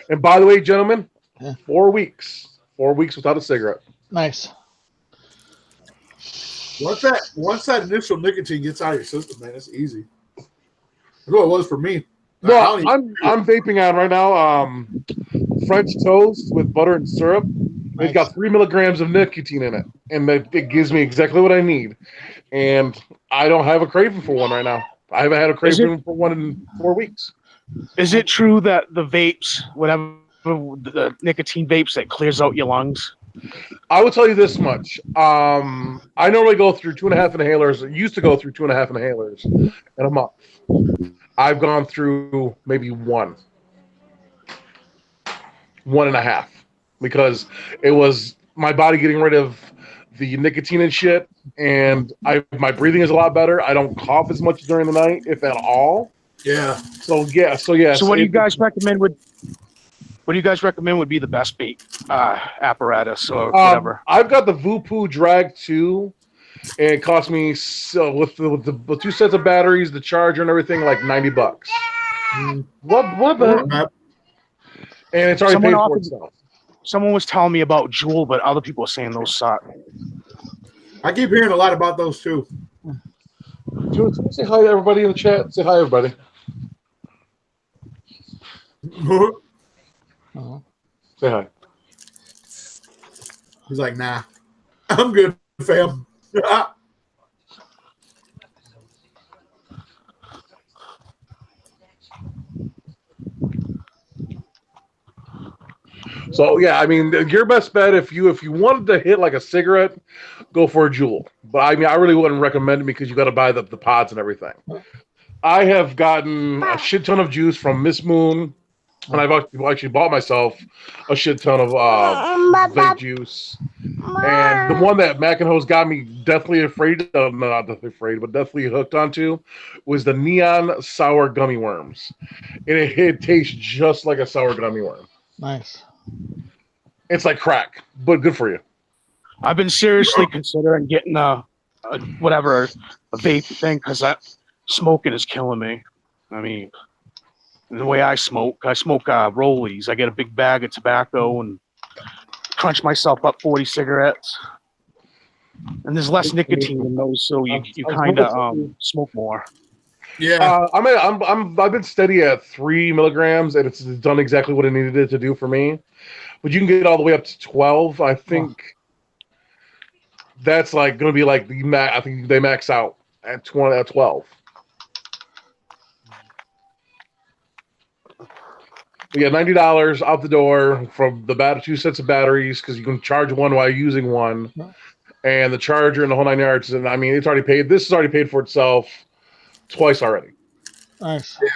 And by the way, gentlemen, 4 weeks. 4 weeks without a cigarette. Nice. Once that initial nicotine gets out of your system, man, it's easy. That's what it was for me. No, I'm vaping on right now. French toast with butter and syrup. Nice. It's got 3 milligrams of nicotine in it, and it gives me exactly what I need. And I don't have a craving for one right now. I haven't had a craving for one in 4 weeks. Is it true that the vapes, whatever the nicotine vapes, that clears out your lungs? I will tell you this much. I normally go through 2.5 inhalers. I used to go through 2.5 inhalers in a month. I've gone through maybe 1.5, because it was my body getting rid of the nicotine and shit, and my breathing is a lot better. I don't cough as much during the night, if at all. Yeah. So yeah. So what do you guys recommend would be the best vape apparatus or whatever? I've got the Voopoo Drag 2, and it cost me, with the 2 sets of batteries, the charger, and everything, like $90. What the? And it's already paid for itself. Someone was telling me about Juul, but other people are saying those suck. I keep hearing a lot about those too. Do you want to say hi to everybody in the chat? Say hi, everybody. Say hi. He's like, nah, I'm good, fam. So yeah, I mean, your best bet if you wanted to hit like a cigarette, go for a Juul. But I mean, I really wouldn't recommend it because you got to buy the pods and everything. I have gotten a shit ton of juice from Miss Moon, and I've actually bought myself a shit ton of vape juice. And the one that Mac and Hose got me definitely afraid of, not definitely afraid, but definitely hooked onto, was the Neon Sour Gummy Worms. And it tastes just like a sour gummy worm. Nice. It's like crack, but good for you. I've been seriously considering getting a vape thing because that smoking is killing me. I mean, the way I smoke rollies. I get a big bag of tobacco and crunch myself up 40 cigarettes. And there's less nicotine in those, so you kind of smoke more. Yeah, I've been steady at 3 milligrams, and it's done exactly what it needed it to do for me. But you can get all the way up to 12. I think that's like going to be like the max. I think they max out at 12. But yeah, $90 out the door from the 2 sets of batteries because you can charge one while using one, and the charger and the whole 9 yards. And I mean, it's already paid. This is already paid for itself twice already. Nice. Yeah,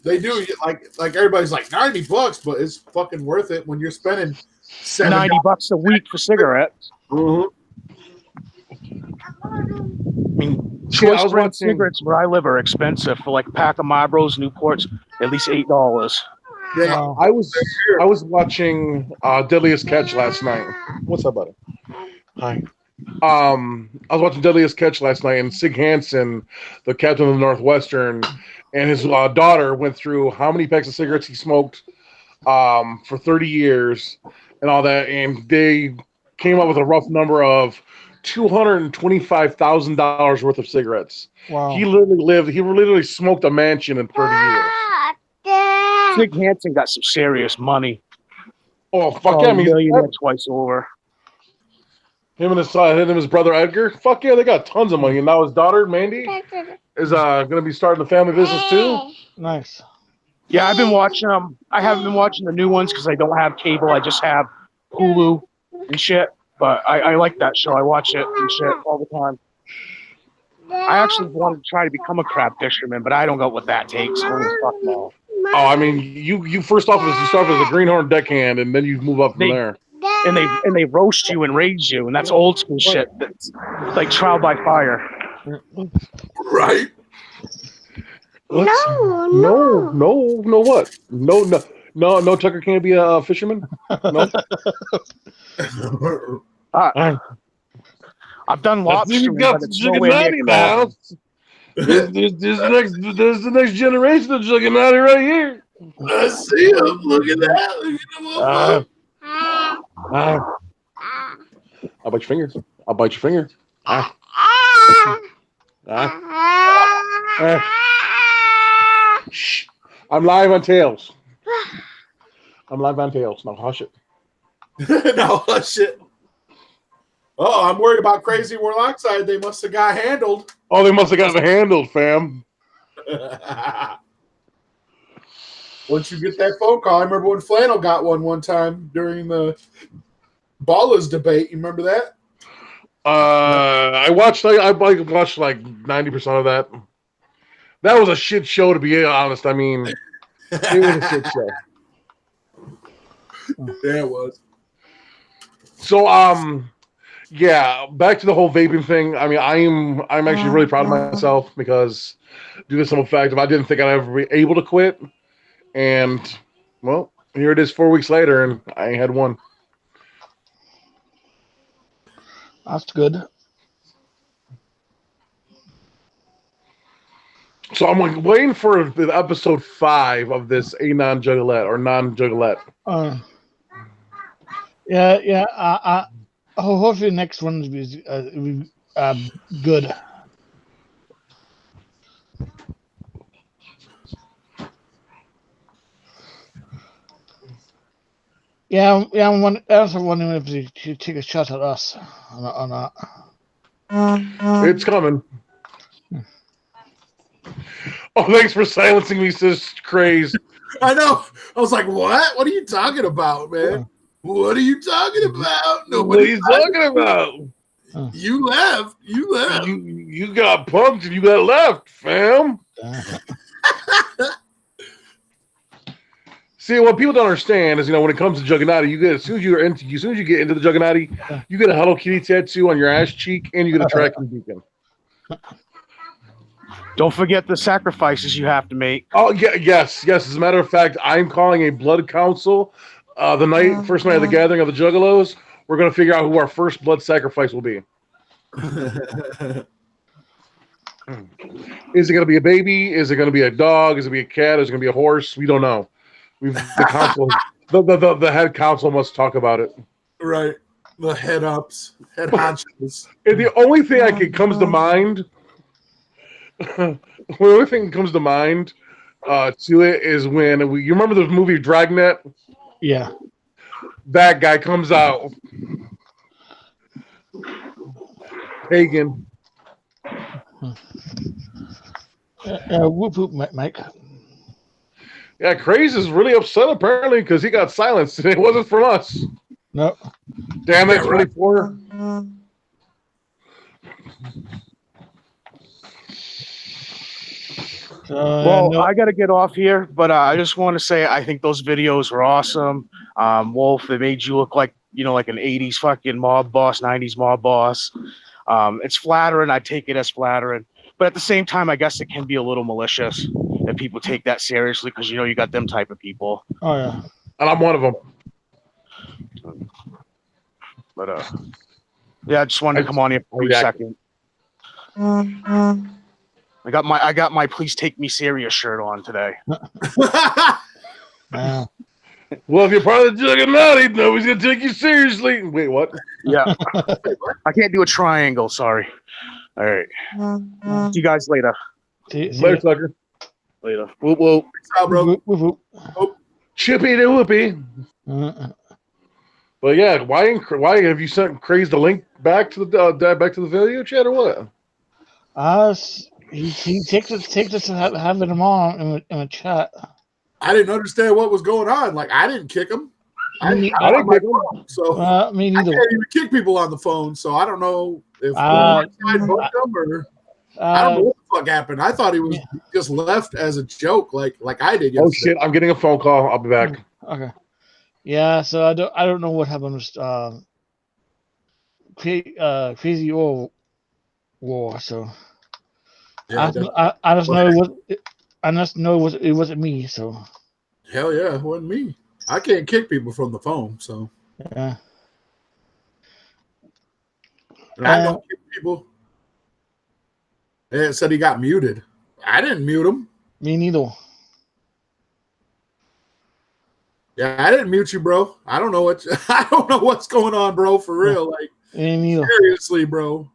they do. Like everybody's like $90, but it's fucking worth it when you're spending $90 a week for cigarettes. Mm-hmm. I mean, choice brand cigarettes where I live are expensive. For like a pack of Marlboros, Newports, at least $8. Yeah, I was watching Deadliest Catch last night. What's up, buddy? Hi. I was watching Deadliest Catch last night, and Sig Hansen, the captain of the Northwestern, and his daughter went through how many packs of cigarettes he smoked for 30 years and all that, and they came up with a rough number of $225,000 worth of cigarettes. Wow. He literally smoked a mansion in 30 years. Sig Hansen got some serious money. Oh, fuck yeah. Millionaire twice over. Him and his brother Edgar. Fuck yeah, they got tons of money. And now his daughter Mandy is going to be starting the family business too. Nice. Yeah, I've been watching them. I haven't been watching the new ones because I don't have cable. I just have Hulu and shit. But I like that show. I watch it and shit all the time. I actually wanted to try to become a crab fisherman, but I don't know what that takes. Holy fuck no. Oh, I mean, you first off you start as a greenhorn deckhand, and then you move up from there. And they roast you and raise you, and that's old school shit. That's like trial by fire. right. What? No, what? No, Tucker can't be a fisherman? No? I've done lobstering, but it's nowhere near now. There's the next generation of Jugganati right here. I see him. Look at that. Look at him. I'll bite your fingers. I'll bite your finger. Shh. I'm live on Tails. Now hush it. Now hush it. Oh, I'm worried about Crazy Warloxide. They must have got handled. Oh, they must have got handled, fam. Once you get that phone call, I remember when Flannel got one time during the Ballers debate. You remember that? I watched like 90% of that. That was a shit show, to be honest. I mean, it was a shit show. Yeah, it was. So, yeah, back to the whole vaping thing. I mean, I'm actually really proud of myself because due to some fact, I didn't think I'd ever be able to quit, and well, here it is 4 weeks later, and I had one. That's good. So I'm like waiting for the episode 5 of this non-juggalette or non-juggalette. Yeah. Hopefully the next one will be good. Yeah. I'm also wondering if you should take a shot at us or not. It's coming. Oh, thanks for silencing me, sis. Craze. I know. I was like, what? What are you talking about, man? What are you talking about? What are you talking about? You left. You got punked and you got left, fam. See, what people don't understand is, when it comes to Jugganati, you get as soon as you get into the Jugganati, you get a Hello Kitty tattoo on your ass cheek, and you get a tracking beacon. Don't forget the sacrifices you have to make. Oh yeah, yes. As a matter of fact, I'm calling a blood council. The first night of the gathering of the Juggalos, we're going to figure out who our first blood sacrifice will be. Is it going to be a baby? Is it going to be a dog? Is it going to be a cat? Is it going to be a horse? We don't know. The head council must talk about it. Right. The head honchos. The only thing comes to mind, to it is when you remember the movie Dragnet? Yeah. That guy comes out. Pagan. Whoop whoop, Mike. Yeah, Craze is really upset apparently because he got silenced. It wasn't from us. No. Damn it, 24. I got to get off here, but I just want to say I think those videos were awesome. Wolf, they made you look like, like an 80s fucking mob boss, 90s mob boss. It's flattering. I take it as flattering. But at the same time, I guess it can be a little malicious if people take that seriously because, you got them type of people. Oh, yeah. And I'm one of them. But, I just wanted to come on here for a second. I got my Please Take Me Serious shirt on today. Wow. Well, if you're part of the Jugganati, nobody's going to take you seriously. Wait, what? Yeah. I can't do a triangle, sorry. All right. See you guys later. Later, Tucker. Later. Whoop, whoop. Ciao, bro. Whoop, whoop, whoop. Chippy to whoopee. But yeah, why have you sent Craze the link back to the video chat or what? He takes us to having him on in a chat. I didn't understand what was going on. Like, I didn't kick him. I didn't kick him. So me neither. I can't even kick people on the phone. So I don't know if I booked him or I don't know what the fuck happened. I thought he was just left as a joke, like I did yesterday. Oh shit! I'm getting a phone call. I'll be back. Okay. Yeah. So I don't know what happened with Crazy War. So yeah, I just know it wasn't me. So hell yeah, it wasn't me. I can't kick people from the phone. So yeah. And I don't kick people. And it said he got muted. I didn't mute him. Me neither. Yeah, I didn't mute you, bro. I don't know what's going on, bro. For real, like Me neither. seriously, bro.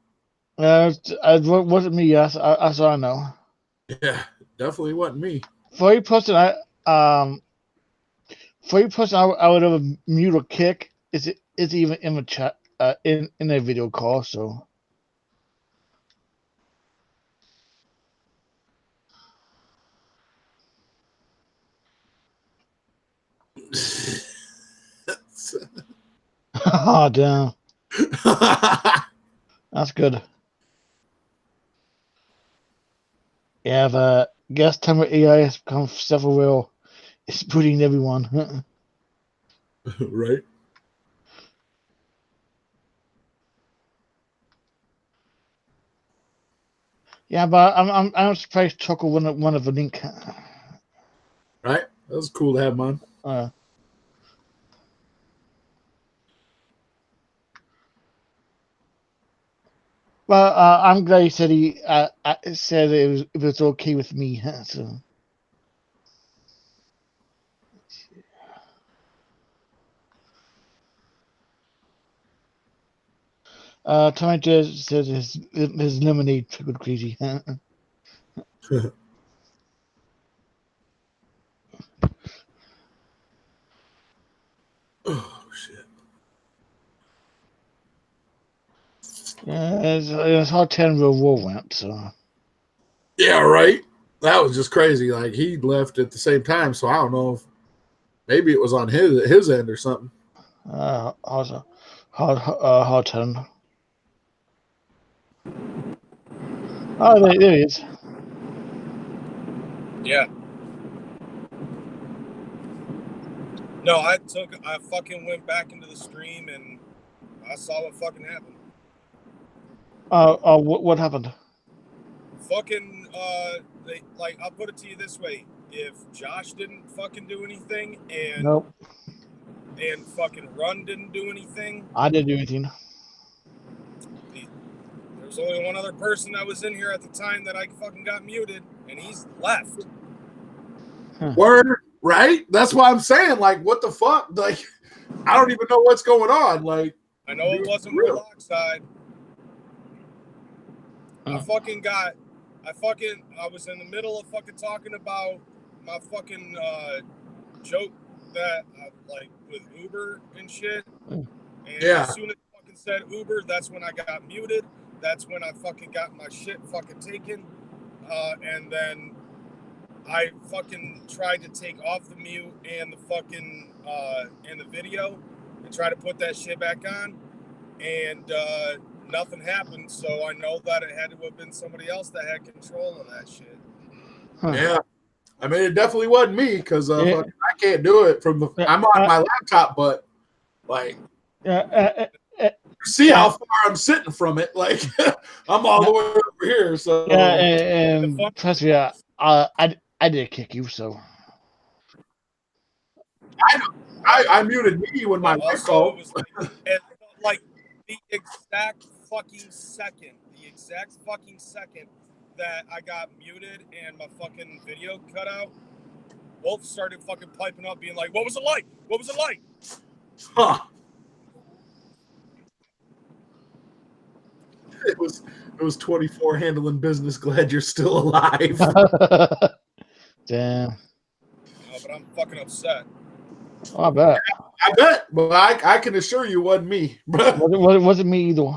It wasn't me. Yes, I know. Yeah, definitely wasn't me. For every person I would have mute or kick is even in the chat in a video call. So oh damn, that's good. Yeah, the guest timer AI has become several. It's booting everyone. Right. Yeah, but I'm surprised Choco one of the link. Right. That was cool to have him on. Well, I'm glad he said said it was okay with me. So. Tommy just said his lemonade triggered crazy. Oh shit! Yeah, it's how 10 Real War went. So. Yeah, right. That was just crazy. Like he left at the same time, so I don't know if maybe it was on his end or something. How's how 10? Oh, there he is. Yeah. No, I fucking went back into the stream and I saw what fucking happened. What happened? Fucking, I'll put it to you this way. If Josh didn't fucking do anything and Nope. And fucking Run didn't do anything. I didn't do anything. There was only one other person that was in here at the time that I fucking got muted, and he's left. Word, right? That's why I'm saying, like, what the fuck? Like, I don't even know what's going on. Like, I know it wasn't Warloxide. I was in the middle of fucking talking about my fucking joke that like with Uber and shit. And as soon as I fucking said Uber, that's when I got muted. That's when I fucking got my shit fucking taken. And then I fucking tried to take off the mute and the fucking and the video and try to put that shit back on. And nothing happened, so I know that it had to have been somebody else that had control of that shit. Yeah. I mean, it definitely wasn't me because I can't do it from the. I'm on my laptop, but like, see how far I'm sitting from it. Like, I'm all the way over here. So and trust me, I did kick you. So I muted me when my mic called. Like the exact fucking second that I got muted and my fucking video cut out, both started fucking piping up, being like, "What was it like? What was it like?" Huh. It was 24 handling business. Glad you're still alive. Damn. But I'm fucking upset. Oh, I bet. I bet, but I can assure you it wasn't me. Wasn't me either.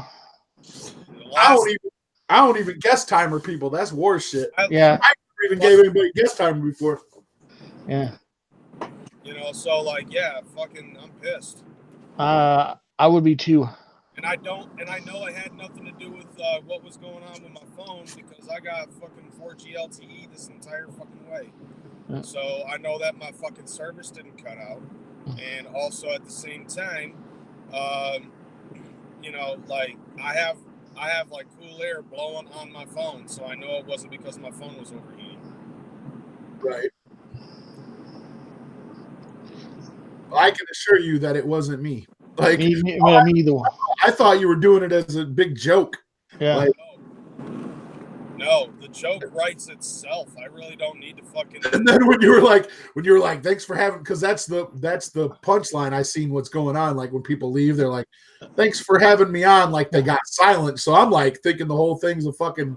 I don't even guest timer people. That's war shit. Yeah. I never even gave anybody guest timer before. Yeah. You know, so like, yeah, fucking, I'm pissed. I would be too. And I know it had nothing to do with what was going on with my phone because I got fucking 4G LTE this entire fucking way. Yeah. So I know that my fucking service didn't cut out. And also at the same time, you know, like I have like cool air blowing on my phone, so I know it wasn't because my phone was overheating. Right. I can assure you that it wasn't me. Like me either. I thought you were doing it as a big joke. Yeah. Like, no, the joke writes itself. I really don't need to fucking. And then when you were like, thanks for having, because that's the punchline. I seen what's going on. Like when people leave, they're like, thanks for having me on. Like they got silent. So I'm like thinking the whole thing's a fucking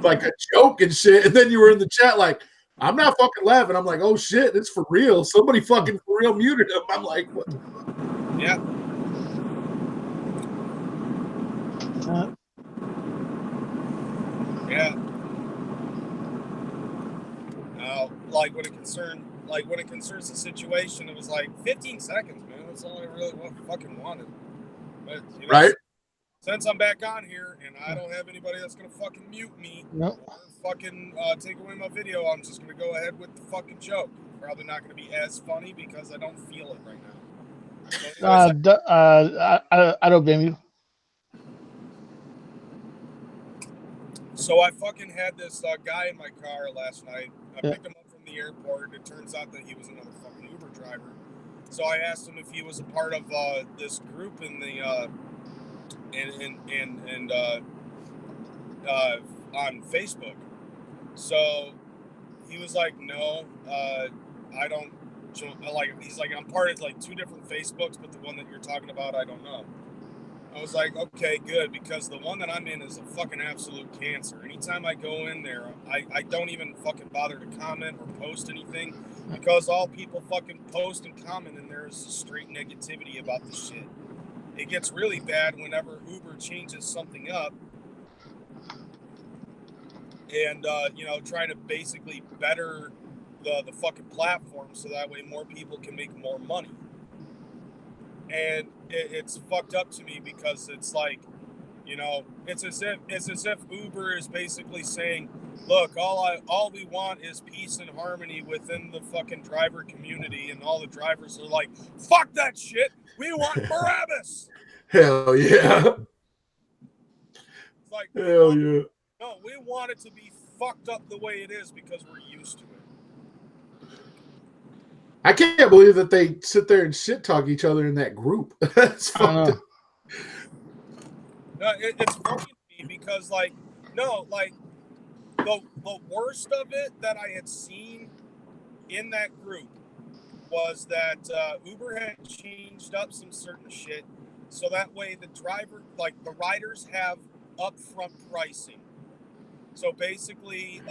like a joke and shit. And then you were in the chat like, I'm not fucking laughing. I'm like, oh shit, it's for real. Somebody fucking for real muted him. I'm like, what the fuck? Yeah. Yeah. Like when it concerns the situation, it was like 15 seconds, man. That's all I really fucking wanted. But you know, right. Since I'm back on here and I don't have anybody that's gonna fucking mute me, nope. or fucking take away my video, I'm just gonna go ahead with the fucking joke. Probably not gonna be as funny because I don't feel it right now. So anyways, I don't blame you. So I fucking had this guy in my car last night. I picked him up from the airport, and it turns out that he was another fucking Uber driver. So I asked him if he was a part of this group in the on Facebook. So he was like, "No, I don't." Like he's like, "I'm part of like 2 different Facebooks, but the one that you're talking about, I don't know." I was like, okay, good, because the one that I'm in is a fucking absolute cancer. Anytime I go in there, I don't even fucking bother to comment or post anything because all people fucking post and comment in there is straight negativity about the shit. It gets really bad whenever Uber changes something up and, you know, trying to basically better the fucking platform so that way more people can make more money. and it's fucked up to me because it's like, you know, it's as if Uber is basically saying, look, all we want is peace and harmony within the fucking driver community, and all the drivers are like, fuck that shit, we want Barabbas. Hell yeah. It's like, hell yeah. No, we want it to be fucked up the way it is because we're used to it. I can't believe that they sit there and shit talk each other in that group. That's fucked up. It's funny to me because, like, no, like, the worst of it that I had seen in that group was that Uber had changed up some certain shit so that way the riders have upfront pricing. So basically,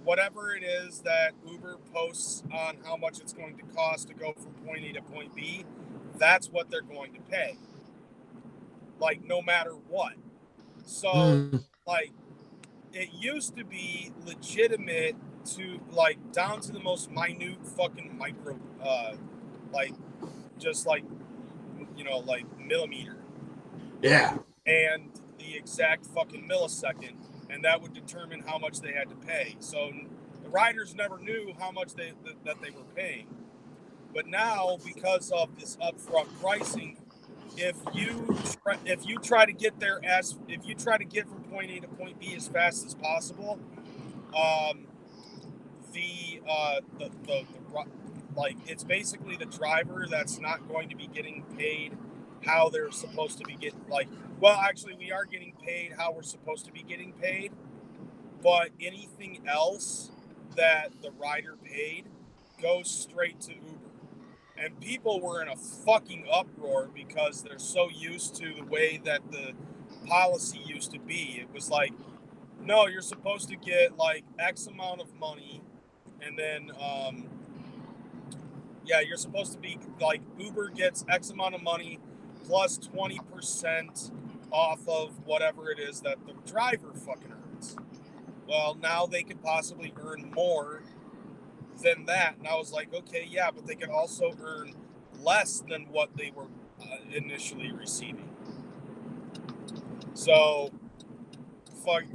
whatever it is that Uber posts on how much it's going to cost to go from point A to point B, that's what they're going to pay. Like, no matter what. So, like, it used to be legitimate to, like, down to the most minute fucking micro, like, just like, you know, like millimeter. Yeah. And the exact fucking millisecond. And that would determine how much they had to pay. So the riders never knew how much that they were paying. But now, because of this upfront pricing, if you try to get from point A to point B as fast as possible, like, it's basically the driver that's not going to be getting paid how they're supposed to be getting, like, well, actually, we are getting paid how we're supposed to be getting paid, but anything else that the rider paid goes straight to Uber. And people were in a fucking uproar because they're so used to the way that the policy used to be. It was like, no, you're supposed to get, like, X amount of money, and then, you're supposed to be, like, Uber gets X amount of money plus 20% off of whatever it is that the driver fucking earns. Well, now they could possibly earn more than that. And I was like, okay, yeah, but they could also earn less than what they were initially receiving. So, like,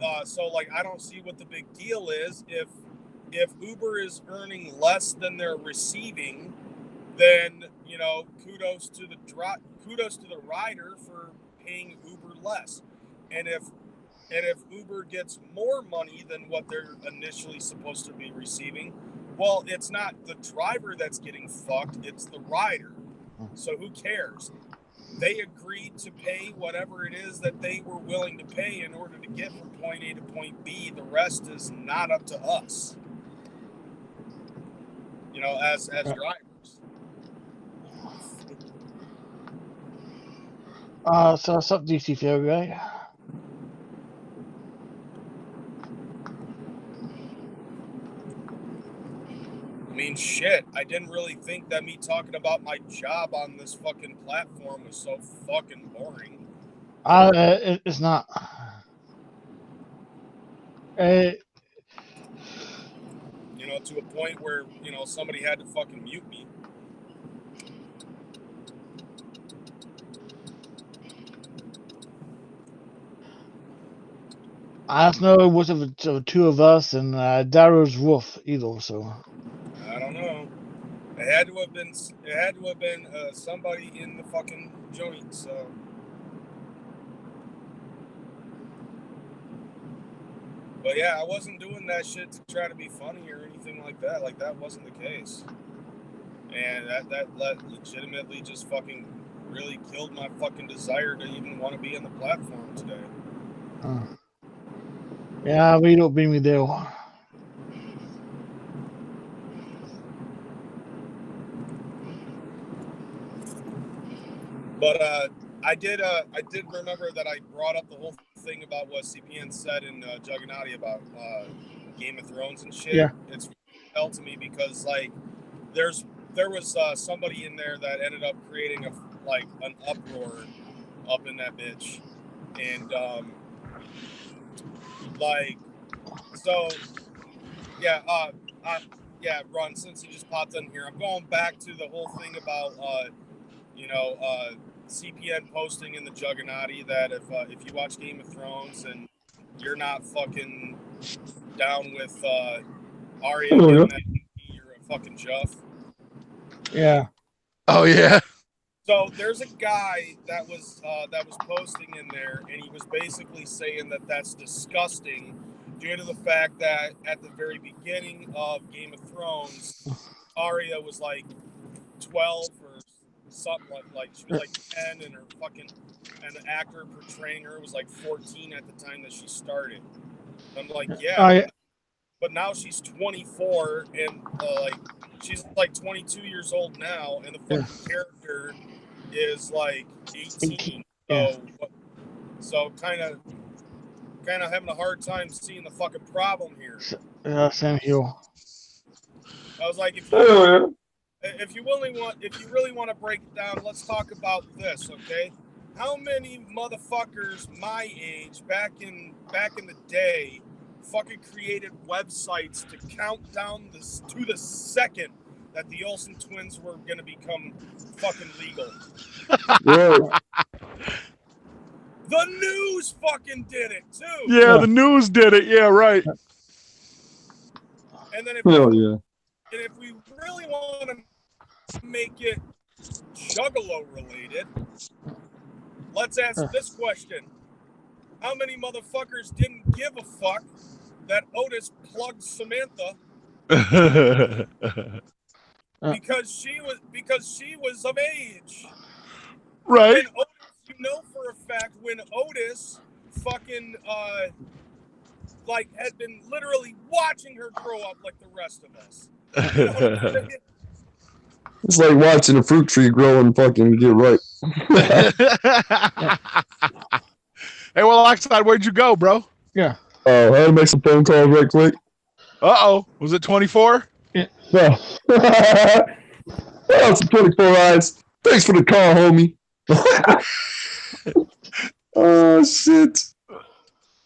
I don't see what the big deal is. If Uber is earning less than they're receiving, then, you know, kudos to the rider for paying Uber less. And if Uber gets more money than what they're initially supposed to be receiving, well, it's not the driver that's getting fucked, it's the rider. So who cares? They agreed to pay whatever it is that they were willing to pay in order to get from point A to point B. The rest is not up to us, you know, as drivers. So what's up, DC Fair guy? I mean, shit, I didn't really think that me talking about my job on this fucking platform was so fucking boring. It's not. You know, to a point where, you know, somebody had to fucking mute me. I don't know which of the two of us, and Darrow's Wolf either. So I don't know. It had to have been somebody in the fucking joint. So, but yeah, I wasn't doing that shit to try to be funny or anything like that. Like, that wasn't the case. And that legitimately just fucking really killed my fucking desire to even want to be on the platform today. yeah, we don't bring me there. But I did remember that I brought up the whole thing about what CPN said in Jugganati about Game of Thrones and shit. Yeah. It's felt to me because, like, there was somebody in there that ended up creating an uproar up in that bitch, and Ron, since you just popped in here, I'm going back to the whole thing about CPN posting in the Jugganati that if you watch Game of Thrones and you're not fucking down with Arya getting that, you're a fucking Juff. Yeah. Oh yeah. So there's a guy that was posting in there, and he was basically saying that that's disgusting due to the fact that at the very beginning of Game of Thrones, Arya was like 12 or something like she was like 10, and the actor portraying her was like 14 at the time that she started. I'm like, yeah, but now she's 24, and like she's like 22 years old now, and the fucking character is like 18. So kind of having a hard time seeing the fucking problem here. Same here. I was like, if you really want to break it down, let's talk about this, okay? How many motherfuckers my age back in the day fucking created websites to count down to the second that the Olsen twins were gonna become fucking legal? The news fucking did it too. Yeah, the news did it. Yeah, right. And then if we really want to make it Juggalo related, let's ask this question: how many motherfuckers didn't give a fuck that Otis plugged Samantha because she was of age? Right. And Otis, you know for a fact, when Otis fucking like had been literally watching her grow up like the rest of us. You know what I'm saying? It's like watching a fruit tree grow and fucking get right. Hey, Warloxide, where'd you go, bro? Yeah. I had to make some phone calls right quick. Was it 24? Yeah. No. It's 24 eyes. Thanks for the call, homie. Oh shit!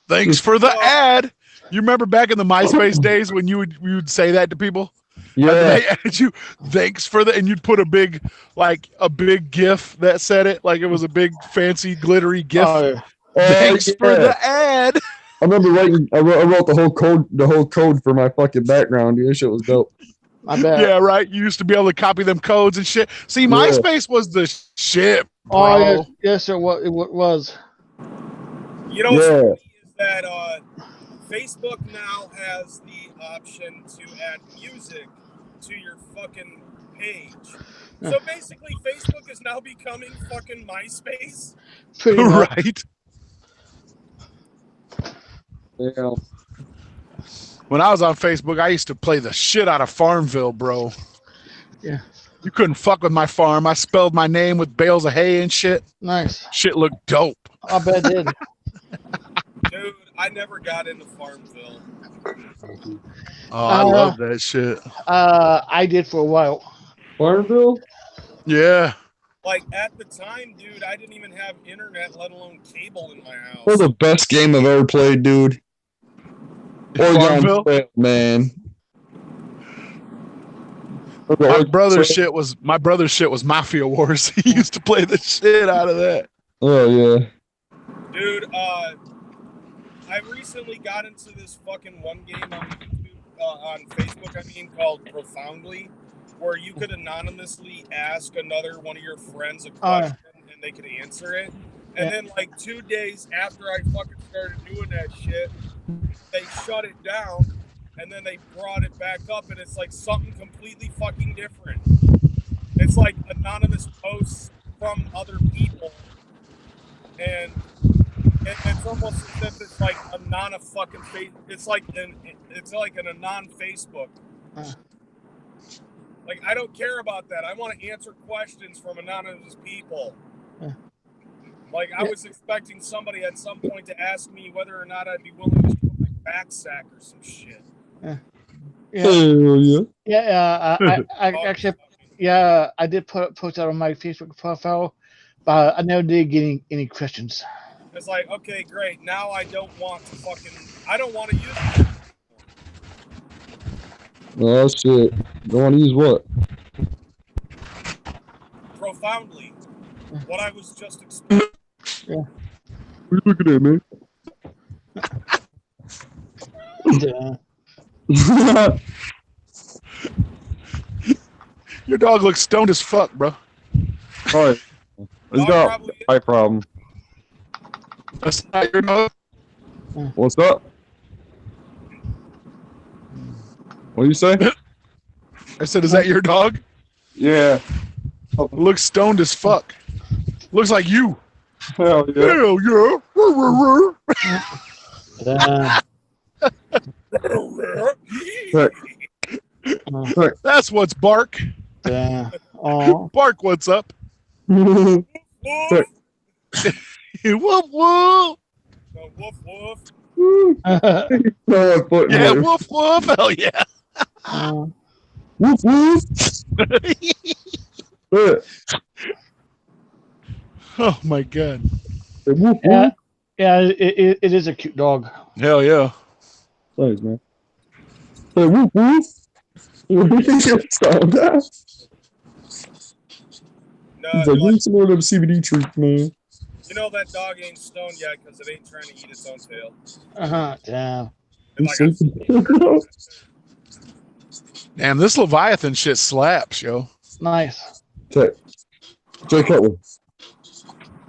Thanks for the ad. You remember back in the MySpace days when you would say that to people? Yeah. They added you. Thanks for the, and you'd put a big GIF that said it, like it was a big fancy glittery GIF. Thanks for the ad. I remember writing. I wrote the whole code for my fucking background. Dude, that shit was dope. I bet. Yeah, right. You used to be able to copy them codes and shit. See, MySpace was the shit, bro. Oh yes, it was. You know what's funny is that Facebook now has the option to add music to your fucking page. So basically, Facebook is now becoming fucking MySpace. Pretty much. Right. Yeah. When I was on Facebook, I used to play the shit out of Farmville, bro. Yeah. You couldn't fuck with my farm. I spelled my name with bales of hay and shit. Nice. Shit looked dope. I bet it did. Dude, I never got into Farmville. Oh, I love that shit. I did for a while. Farmville? Yeah. Like, at the time, dude, I didn't even have internet, let alone cable in my house. That was the best game I've ever played, dude. Farmville? Man. My brother's shit was Mafia Wars. He used to play the shit out of that. Oh yeah. Dude, I recently got into this fucking one game on YouTube, on Facebook, called Profoundly, where you could anonymously ask another one of your friends a question and they could answer it. And then like 2 days after I fucking started doing that shit, they shut it down, and then they brought it back up, and it's like something completely fucking different. It's like anonymous posts from other people, and it's almost as if it's like a non-fucking face. It's like an anon Facebook. Like, I don't care about that. I want to answer questions from anonymous people. Like, I was expecting somebody at some point to ask me whether or not I'd be willing to do my back sack or some shit. I actually, I did post that on my Facebook profile, but I never did get any questions. It's like, okay, great. Now I don't want to use it. Oh shit. Don't want to use what? Profoundly. what I was just explaining. Yeah. What are you looking at, man? Yeah. Your dog looks stoned as fuck, bro. All right. He's got an eye problem. That's not your dog. What's up? What do you say? I said, is that your dog? Yeah. Looks stoned as fuck. Looks like you. Hell yeah. Hell yeah. That's what's bark. Yeah. Oh. Bark, what's up? Woof, Woof, woof. woof, woof. Yeah, woof, woof. Hell yeah. Woof, woof. Oh, my God. Woof, Yeah. woof. Yeah, it is a cute dog. Hell yeah. Thanks, man. Hey, woof, woof. Stop that. No, He's like, like, need some more of them CBD treats, man. you know that dog ain't stoned yet because it ain't trying to eat its own tail. Damn. And He's like, sleeping. Damn, this Leviathan shit slaps, yo. Nice. Jay Cutler.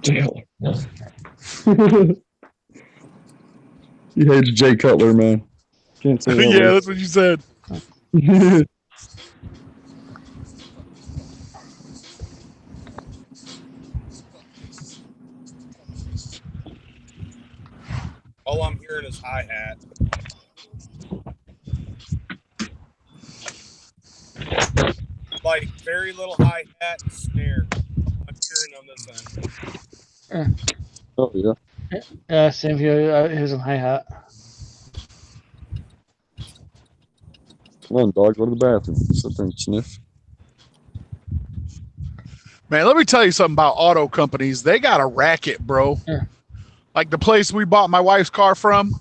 Jay Cutler. He hates Jay Cutler, man. Can't say that. Yeah, that's what you said. all I'm hearing is hi-hat. Like, very little hi-hat and snare. I'm hearing on this end. Oh, yeah. Yeah, same here. Here's a hi-hat. Come on, dog. Go to the bathroom. Sit there and sniff. Man, let me tell you something about auto companies. They got a racket, bro. Yeah. Like the place we bought my wife's car from,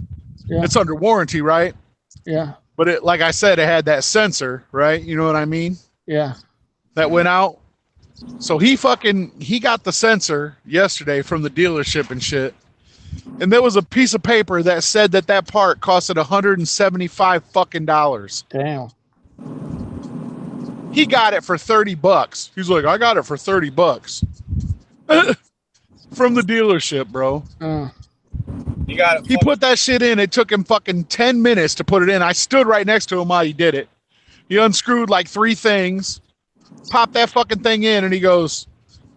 Yeah. it's under warranty, right? Yeah. But it, like I said, it had that sensor, right? You know what I mean? Yeah. That went out. So he got the sensor yesterday from the dealership and shit. And there was a piece of paper that said that part costed $175 fucking dollars. Damn. He got it for $30. He's like, I got it for $30 from the dealership, bro. You got it. He put that shit in. It took him fucking 10 minutes to put it in. I stood right next to him while he did it. He unscrewed like 3 things, popped that fucking thing in, and he goes,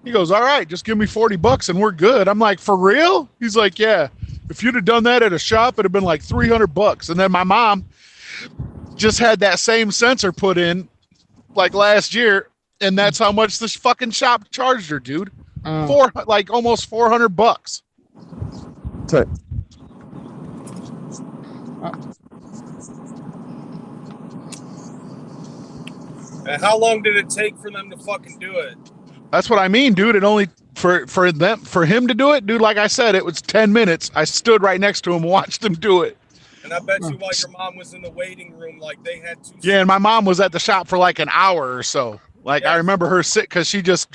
all right, just give me $40 and we're good. I'm like, for real? He's like, yeah. If you'd have done that at a shop, it'd have been like $300. And then my mom just had that same sensor put in like last year, and that's how much this fucking shop charged her, dude. Almost $400. Tight. And how long did it take for them to fucking do it? That's what I mean, dude. It only for him to do it, dude. Like I said, it was 10 minutes. I stood right next to him, and watched him do it. And I bet you while your mom was in the waiting room, like they had 2. Yeah, and my mom was at the shop for like an hour or so. Like I remember her sit because she just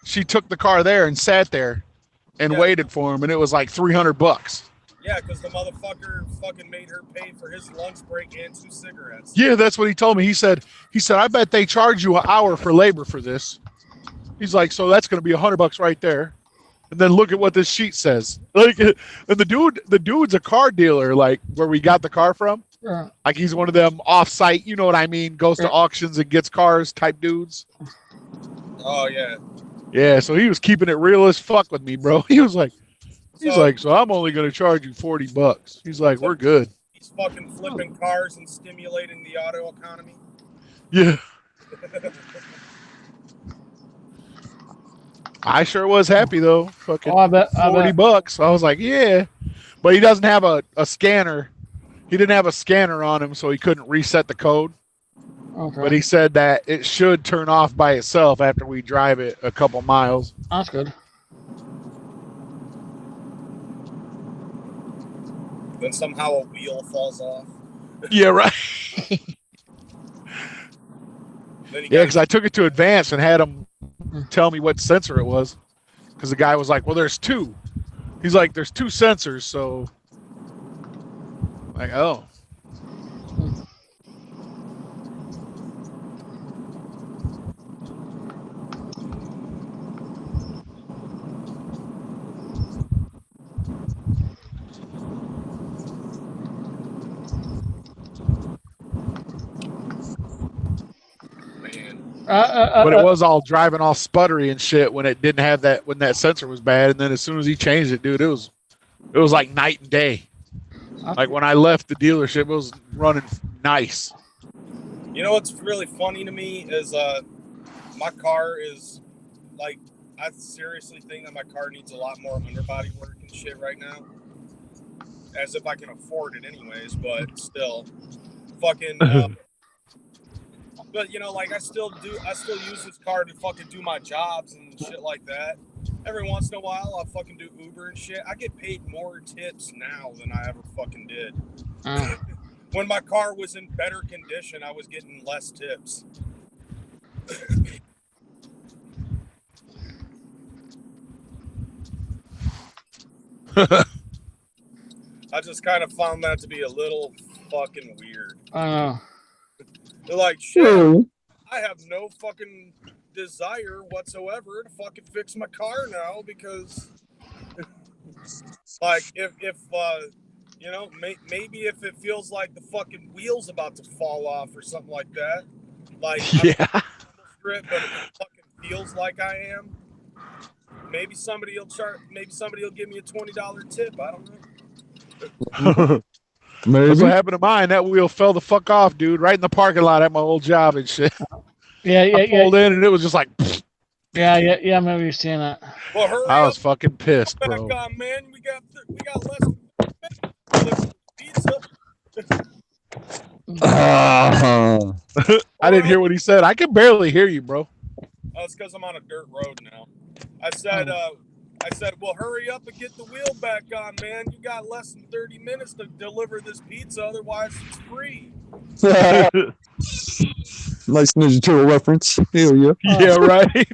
she took the car there and sat there and waited for him, and it was like $300. Yeah, because the motherfucker fucking made her pay for his lunch break and 2 cigarettes. Yeah, that's what he told me. He said, I bet they charge you an hour for labor for this. He's like, so that's going to be $100 right there. And then look at what this sheet says. Like, and the dude's a car dealer, like where we got the car from. Yeah. Like he's one of them off-site, you know what I mean? Goes to auctions and gets cars type dudes. Oh yeah. Yeah, so he was keeping it real as fuck with me, bro. He was like, so I'm only going to charge you $40. He's like, we're good. He's fucking flipping cars and stimulating the auto economy. Yeah. I sure was happy though. Fucking $40. I was like, yeah. But he doesn't have a scanner. He didn't have a scanner on him, so he couldn't reset the code. Okay. But he said that it should turn off by itself after we drive it a couple miles. That's good. Then somehow a wheel falls off. Yeah, right. Yeah, because I took it to Advance and had him tell me what sensor it was. because the guy was like, well, there's two. He's like, there's two sensors, so like, oh. But it was all driving all sputtery and shit when it didn't have that, when that sensor was bad. And then as soon as he changed it, dude, it was like night and day. Like when I left the dealership, it was running nice. You know what's really funny to me is my car is like, I seriously think that my car needs a lot more underbody work and shit right now. As if I can afford it anyways, but still. Fucking but you know, like I still use this car to fucking do my jobs and shit like that. Every once in a while I'll fucking do Uber and shit. I get paid more tips now than I ever fucking did. When my car was in better condition, I was getting less tips. I just kind of found that to be a little fucking weird. They're like, shit, I have no fucking desire whatsoever to fucking fix my car now because, like, if you know, maybe if it feels like the fucking wheel's about to fall off or something like that, like, yeah, strip, but it fucking feels like I am. Maybe somebody will give me a $20 tip. I don't know. Maybe. That's what happened to mine. That wheel fell the fuck off, dude, right in the parking lot at my old job and shit. I pulled in and it was just like, yeah. I remember you saying that. Well, hurry I was up. fucking pissed, bro. God, man, we got less than pizza. I didn't hear what he said. I can barely hear you, bro. Oh, it's because I'm on a dirt road now. I said, well, hurry up and get the wheel back on, man. You got less than 30 minutes to deliver this pizza, otherwise it's free. Nice Ninja Turtle reference. Hell yeah. Yeah, right.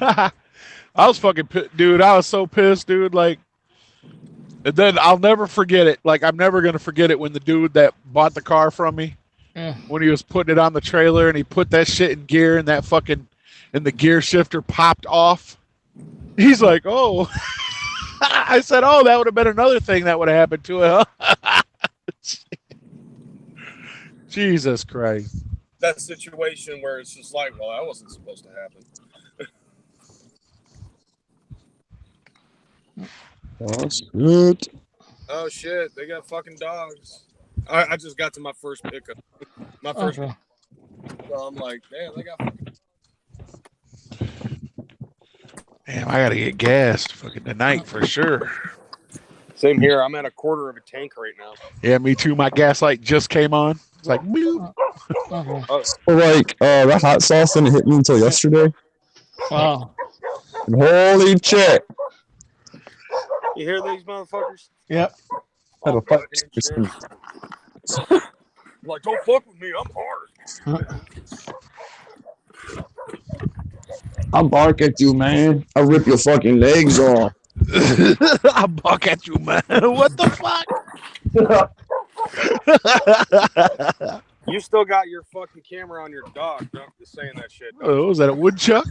I was fucking pissed, dude. I was so pissed, dude. Like, and then I'll never forget it. Like, I'm never going to forget it when the dude that bought the car from me, when he was putting it on the trailer and he put that shit in gear and that fucking, and the gear shifter popped off. He's like, oh. I said, oh, that would have been another thing that would have happened to it, huh? Jesus Christ. That situation where it's just like, well, that wasn't supposed to happen. Oh, shit. Oh, shit. They got fucking dogs. I just got to my first pickup. My first pickup. So I'm like, damn, they got fucking dogs. Damn, I gotta get gas fucking tonight for sure. Same here. I'm at a quarter of a tank right now. Yeah, me too. My gas light just came on. It's like, bloop. Like, that hot sauce didn't hit me until yesterday. Wow. And holy shit. You hear these motherfuckers? Yep. I have a fuck. Like, don't fuck with me. I'm hard. I'll bark at you, man. I'll rip your fucking legs off. I'll bark at you, man. What the fuck? You still got your fucking camera on your dog. Don't be saying that shit. Oh, was that a woodchuck?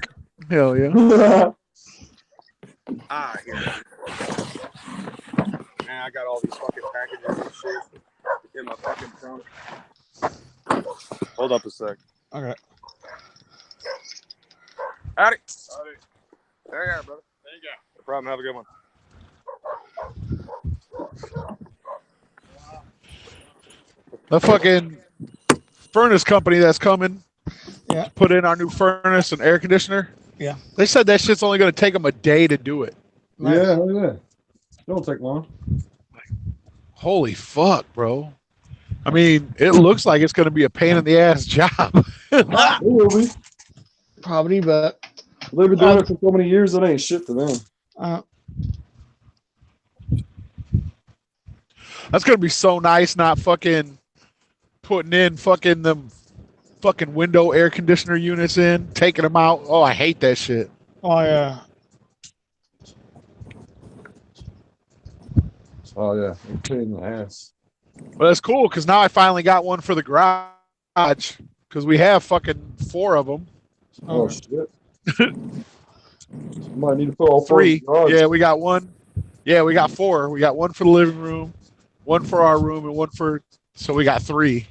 Hell yeah. Here. Man, I got all these fucking packages and shit in my fucking trunk. Hold up a sec. Okay. Howdy. There you are, brother. There you go. No problem. Have a good one. The fucking furnace company that's coming, put in our new furnace and air conditioner. Yeah. They said that shit's only going to take them a day to do it. Yeah. Don't take long. Holy fuck, bro. I mean, it looks like it's going to be a pain in the ass job. It will be. Probably, but they've been doing it for so many years, it ain't shit to them. That's going to be so nice not fucking putting in fucking the fucking window air conditioner units in, taking them out. Oh, I hate that shit. Oh, yeah. Oh yeah, pain in the ass. But that's cool because now I finally got one for the garage because we have fucking 4 of them. Oh shit. Might need to put all 3. 4 in the garage. Yeah, we got one. Yeah, we got 4. We got one for the living room, one for our room, and one for. So we got 3.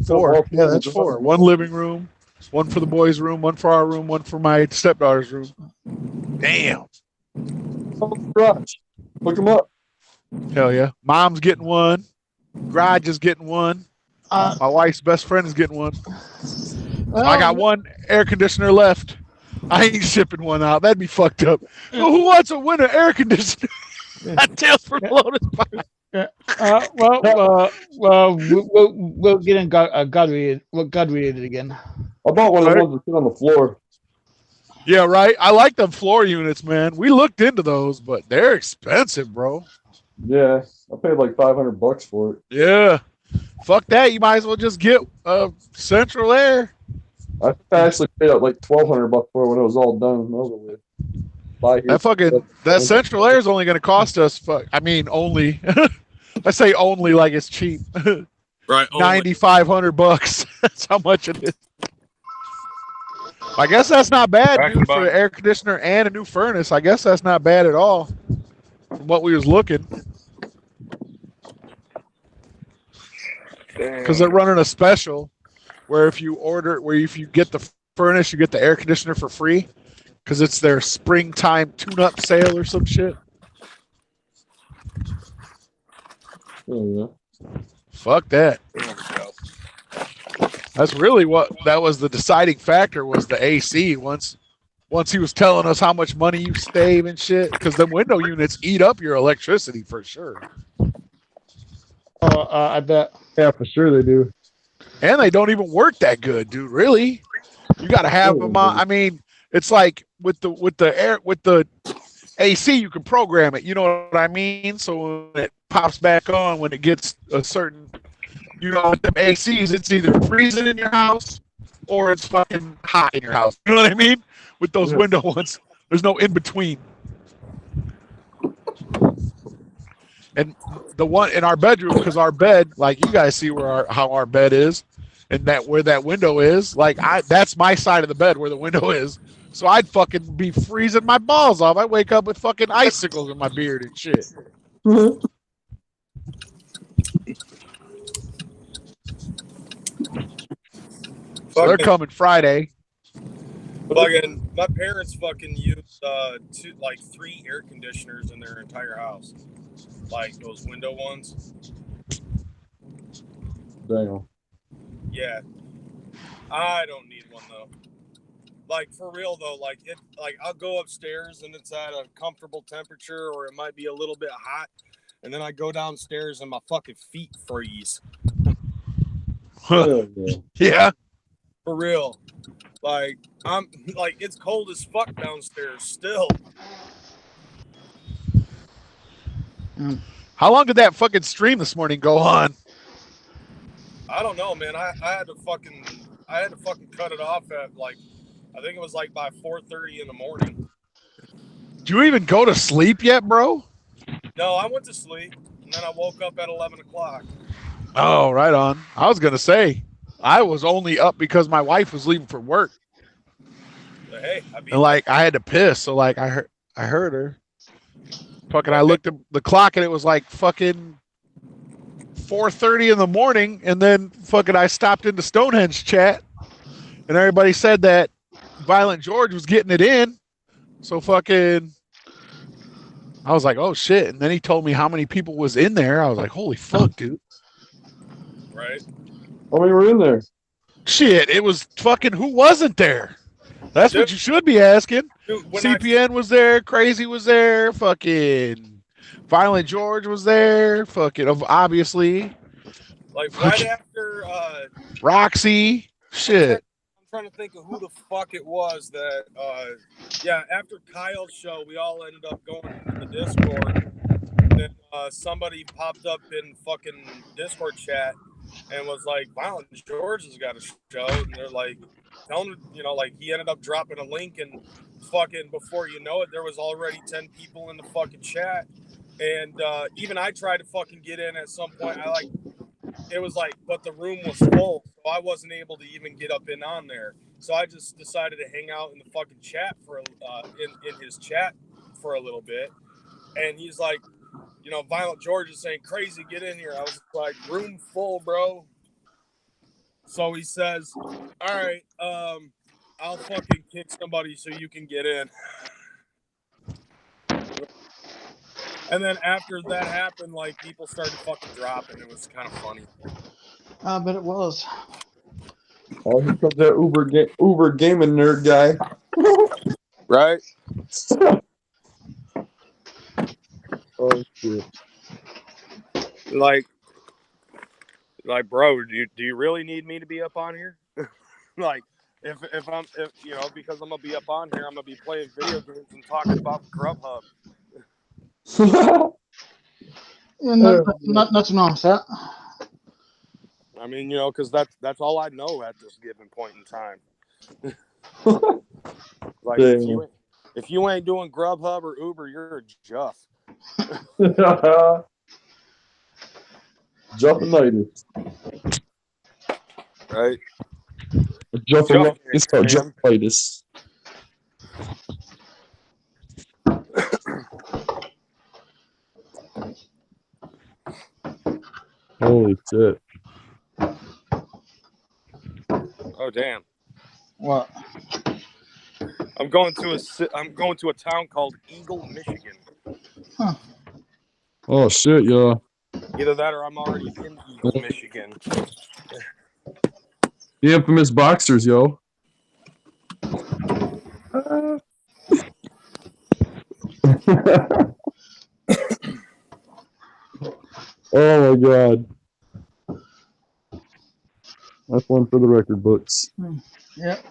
4. Yeah, that's 4. One living room, one for the boys' room, one for our room, one for my stepdaughter's room. Damn. Garage. Look them up. Hell yeah. Mom's getting one. Garage is getting one. My wife's best friend is getting one. So I got one air conditioner left. I ain't shipping one out. That'd be fucked up. Well, who wants a winter air conditioner? That Tales from Lotus. We'll get in God related again. I bought one of the ones that sit on the floor. Yeah, right. I like them floor units, man. We looked into those, but they're expensive, bro. Yeah, I paid like $500 for it. Yeah. Fuck that. You might as well just get Central Air. I actually paid like $1,200 for it when it was all done and over with. That Central Air is only going to cost us. Only. I say only like it's cheap. Right. $9,500. That's how much it is. I guess that's not bad, dude, for an air conditioner and a new furnace. I guess that's not bad at all from what we was looking. Because they're running a special where if you get the furnace, you get the air conditioner for free because it's their springtime tune-up sale or some shit. Oh, yeah. Fuck that. That's really that was the deciding factor was the AC. Once he was telling us how much money you save and shit, because the window units eat up your electricity for sure. I bet. Yeah, for sure they do. And they don't even work that good, dude. Really, you got to have them on. I mean, it's like with the AC, you can program it. You know what I mean? So when it pops back on, when it gets a certain, with them ACs, it's either freezing in your house or it's fucking hot in your house. You know what I mean? With those window ones, there's no in between. And the one in our bedroom, because our bed, like you guys see how our bed is, and where that window is, like that's my side of the bed where the window is. So I'd fucking be freezing my balls off. I wake up with fucking icicles in my beard and shit. So they're coming Friday. Fucking, my parents fucking used 3 air conditioners in their entire house, like those window ones. Damn. Yeah, I don't need one though. Like for real though, like I'll go upstairs and it's at a comfortable temperature, or it might be a little bit hot, and then I go downstairs and my fucking feet freeze. Yeah. For real. Like I'm like it's cold as fuck downstairs still. How long did that fucking stream this morning go on? I don't know, man. I had to fucking cut it off at I think it was by 4:30 in the morning. Did you even go to sleep yet, bro? No, I went to sleep and then I woke up at 11 o'clock. Oh, right on. I was gonna say I was only up because my wife was leaving for work. But hey, and I had to piss, so I heard her. Fucking, I looked at the clock and it was fucking 4:30 in the morning, and then fucking I stopped into Stonehenge chat, and everybody said that Violent George was getting it in. So fucking, I was like, oh shit, and then he told me how many people was in there. I was like, holy fuck, dude. Right. How many were in there? Shit, it was fucking who wasn't there? That's what you should be asking. Dude, CPN was there, Crazy was there, fucking Violent George was there, fucking obviously. Right after Roxy. Shit. I'm trying to think of who the fuck it was that after Kyle's show we all ended up going to the Discord. And then somebody popped up in fucking Discord chat and was like, Violent George has got a show, and they're like telling him, he ended up dropping a link and fucking before you know it, there was already 10 people in the fucking chat, and even I tried to fucking get in at some point. It was like, but the room was full, so I wasn't able to even get up and on there. So I just decided to hang out in the fucking chat for in his chat for a little bit, and he's like, you know, Violent George is saying, crazy, get in here. I was like, room full, bro. So he says, all right, I'll fucking kick somebody so you can get in. And then after that happened, like, people started fucking dropping. It was kind of funny. I bet it was. Oh, here comes that Uber gaming nerd guy. Right? Oh shit. Like, bro, do you really need me to be up on here? Like, if you know, because I'm gonna be up on here, I'm gonna be playing video games and talking about Grubhub. Yeah, nothing wrong with that. I mean, you know, because that's all I know at this given point in time. Like, if you ain't doing Grubhub or Uber, you're a Juff. Juffinitis. Right? It's called Juffinitis. Holy shit. Oh damn. What? I'm going to a town called Eagle, Michigan. Huh. Oh shit, yeah. Either that or I'm already in Eagle, Michigan. The infamous boxers, yo. Oh my god. That's one for the record books. Yep.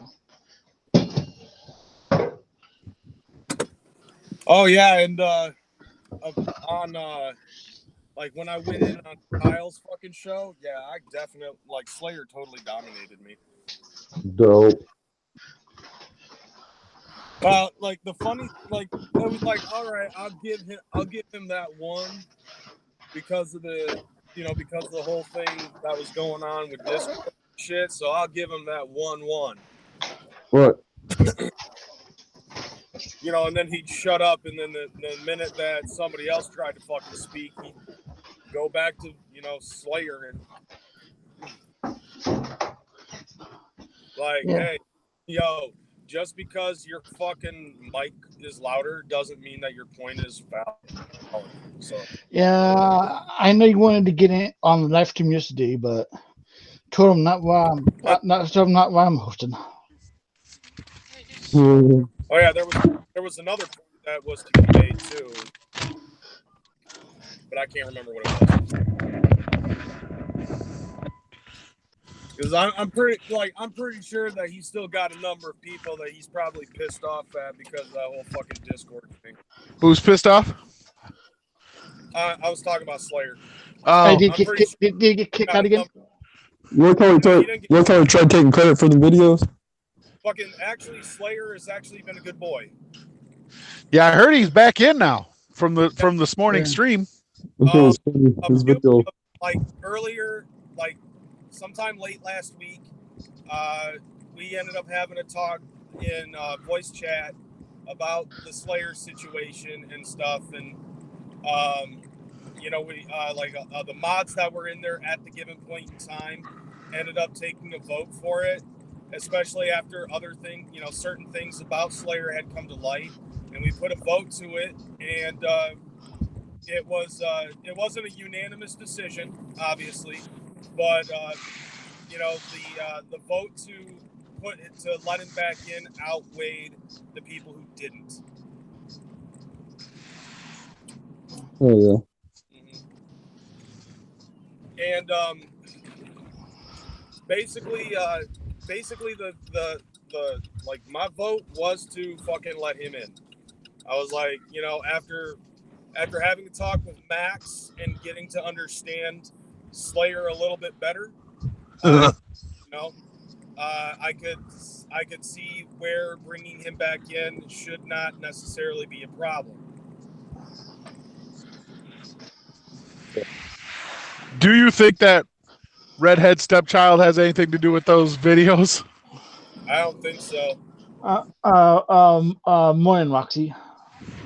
Oh yeah, and on like when I went in on Kyle's fucking show, yeah, I definitely, like, Slayer totally dominated me. Dope. Like the funny, like, I was like, all right, I'll give him that one because of the, you know, because of the whole thing that was going on with this shit. So I'll give him that 1-1. What? You know, and then he'd shut up, and then the minute that somebody else tried to fucking speak, he'd go back to, you know, Slayer and like, hey, yo, just because your fucking mic is louder doesn't mean that your point is valid. So Yeah, I know you wanted to get in on the live stream yesterday, but told him not while I'm hosting. Oh yeah, there was another point that was to be made too, but I can't remember what it was. Because I'm pretty sure that he's still got a number of people that he's probably pissed off at because of that whole fucking Discord thing. Who's pissed off? I was talking about Slayer. Oh, did he get kicked out again? You're probably tried taking credit for the videos. Fucking actually, Slayer has actually been a good boy. Yeah, I heard he's back in now from this morning's stream. His video. Like earlier, like sometime late last week, we ended up having a talk in voice chat about the Slayer situation and stuff, and you know, we the mods that were in there at the given point in time ended up taking a vote for it, especially after other things, you know, certain things about Slayer had come to light, and we put a vote to it, and it wasn't a unanimous decision, obviously, but you know, the vote to let him back in outweighed the people who didn't. Oh yeah. And basically the like my vote was to fucking let him in. I was like, you know, after having a talk with Max and getting to understand Slayer a little bit better, you know, I could see where bringing him back in should not necessarily be a problem. Do you think that redhead stepchild has anything to do with those videos? I don't think so. Morning, Roxy.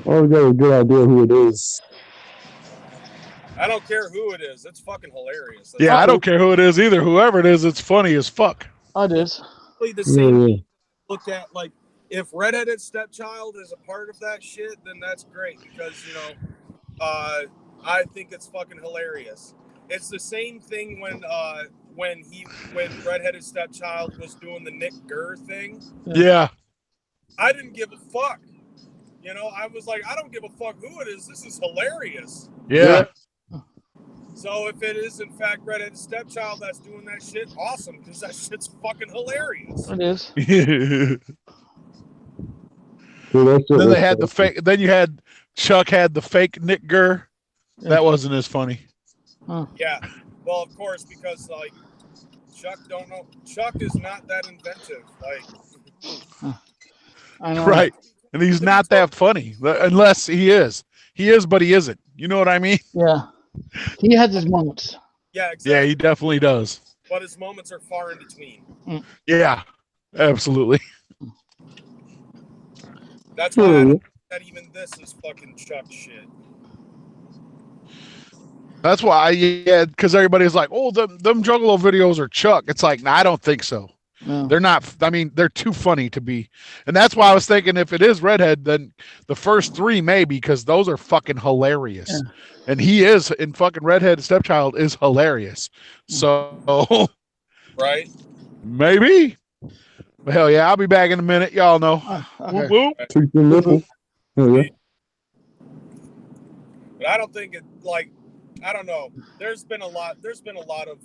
Oh, we got a good idea who it is. I don't care who it is. It's fucking hilarious. Yeah, I don't care who it is either. Whoever it is, it's funny as fuck. Oh, it is. The same look at, like, if redheaded stepchild is a part of that shit, then that's great because, you know, I think it's fucking hilarious. It's the same thing when redheaded stepchild was doing the Nick Gurr thing. Yeah. I didn't give a fuck. You know, I was like, I don't give a fuck who it is. This is hilarious. Yeah. So if it is in fact redheaded stepchild that's doing that shit, awesome, because that shit's fucking hilarious. It is. Then they had the fake. Then you had Chuck had the fake Nick Gurr. That wasn't as funny. Huh. Yeah. Well, of course, because like Chuck is not that inventive. Like, I know. Right. And he's not that funny unless he is. He is, but he isn't. You know what I mean? Yeah. He has his moments. Yeah, exactly. Yeah, he definitely does. But his moments are far in between. Yeah, absolutely. That's why I don't think that even this is fucking Chuck shit. That's why, because everybody's like, oh, them Juggalo videos are Chuck. It's like, nah, I don't think so. No. They're not. I mean, they're too funny to be. And that's why I was thinking if it is Redhead, then the first three maybe, because those are fucking hilarious. Yeah. And he is in fucking Redhead Stepchild is hilarious. So, right? Maybe. But hell yeah, I'll be back in a minute. Y'all know. Okay. Whoop, Tweak your nipple. Oh, yeah. But I don't think it, like, I don't know. There's been a lot of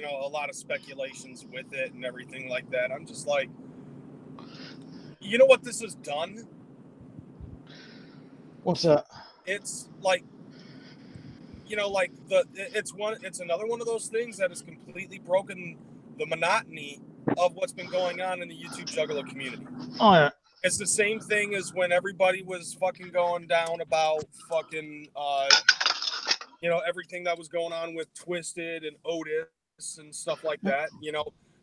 a lot of speculations with it and everything like that. I'm just like, you know what this has done? What's that? It's like, it's another one of those things that has completely broken the monotony of what's been going on in the YouTube Juggalo community. Oh yeah. It's the same thing as when everybody was fucking going down about fucking everything that was going on with Twisted and Otis and stuff like that.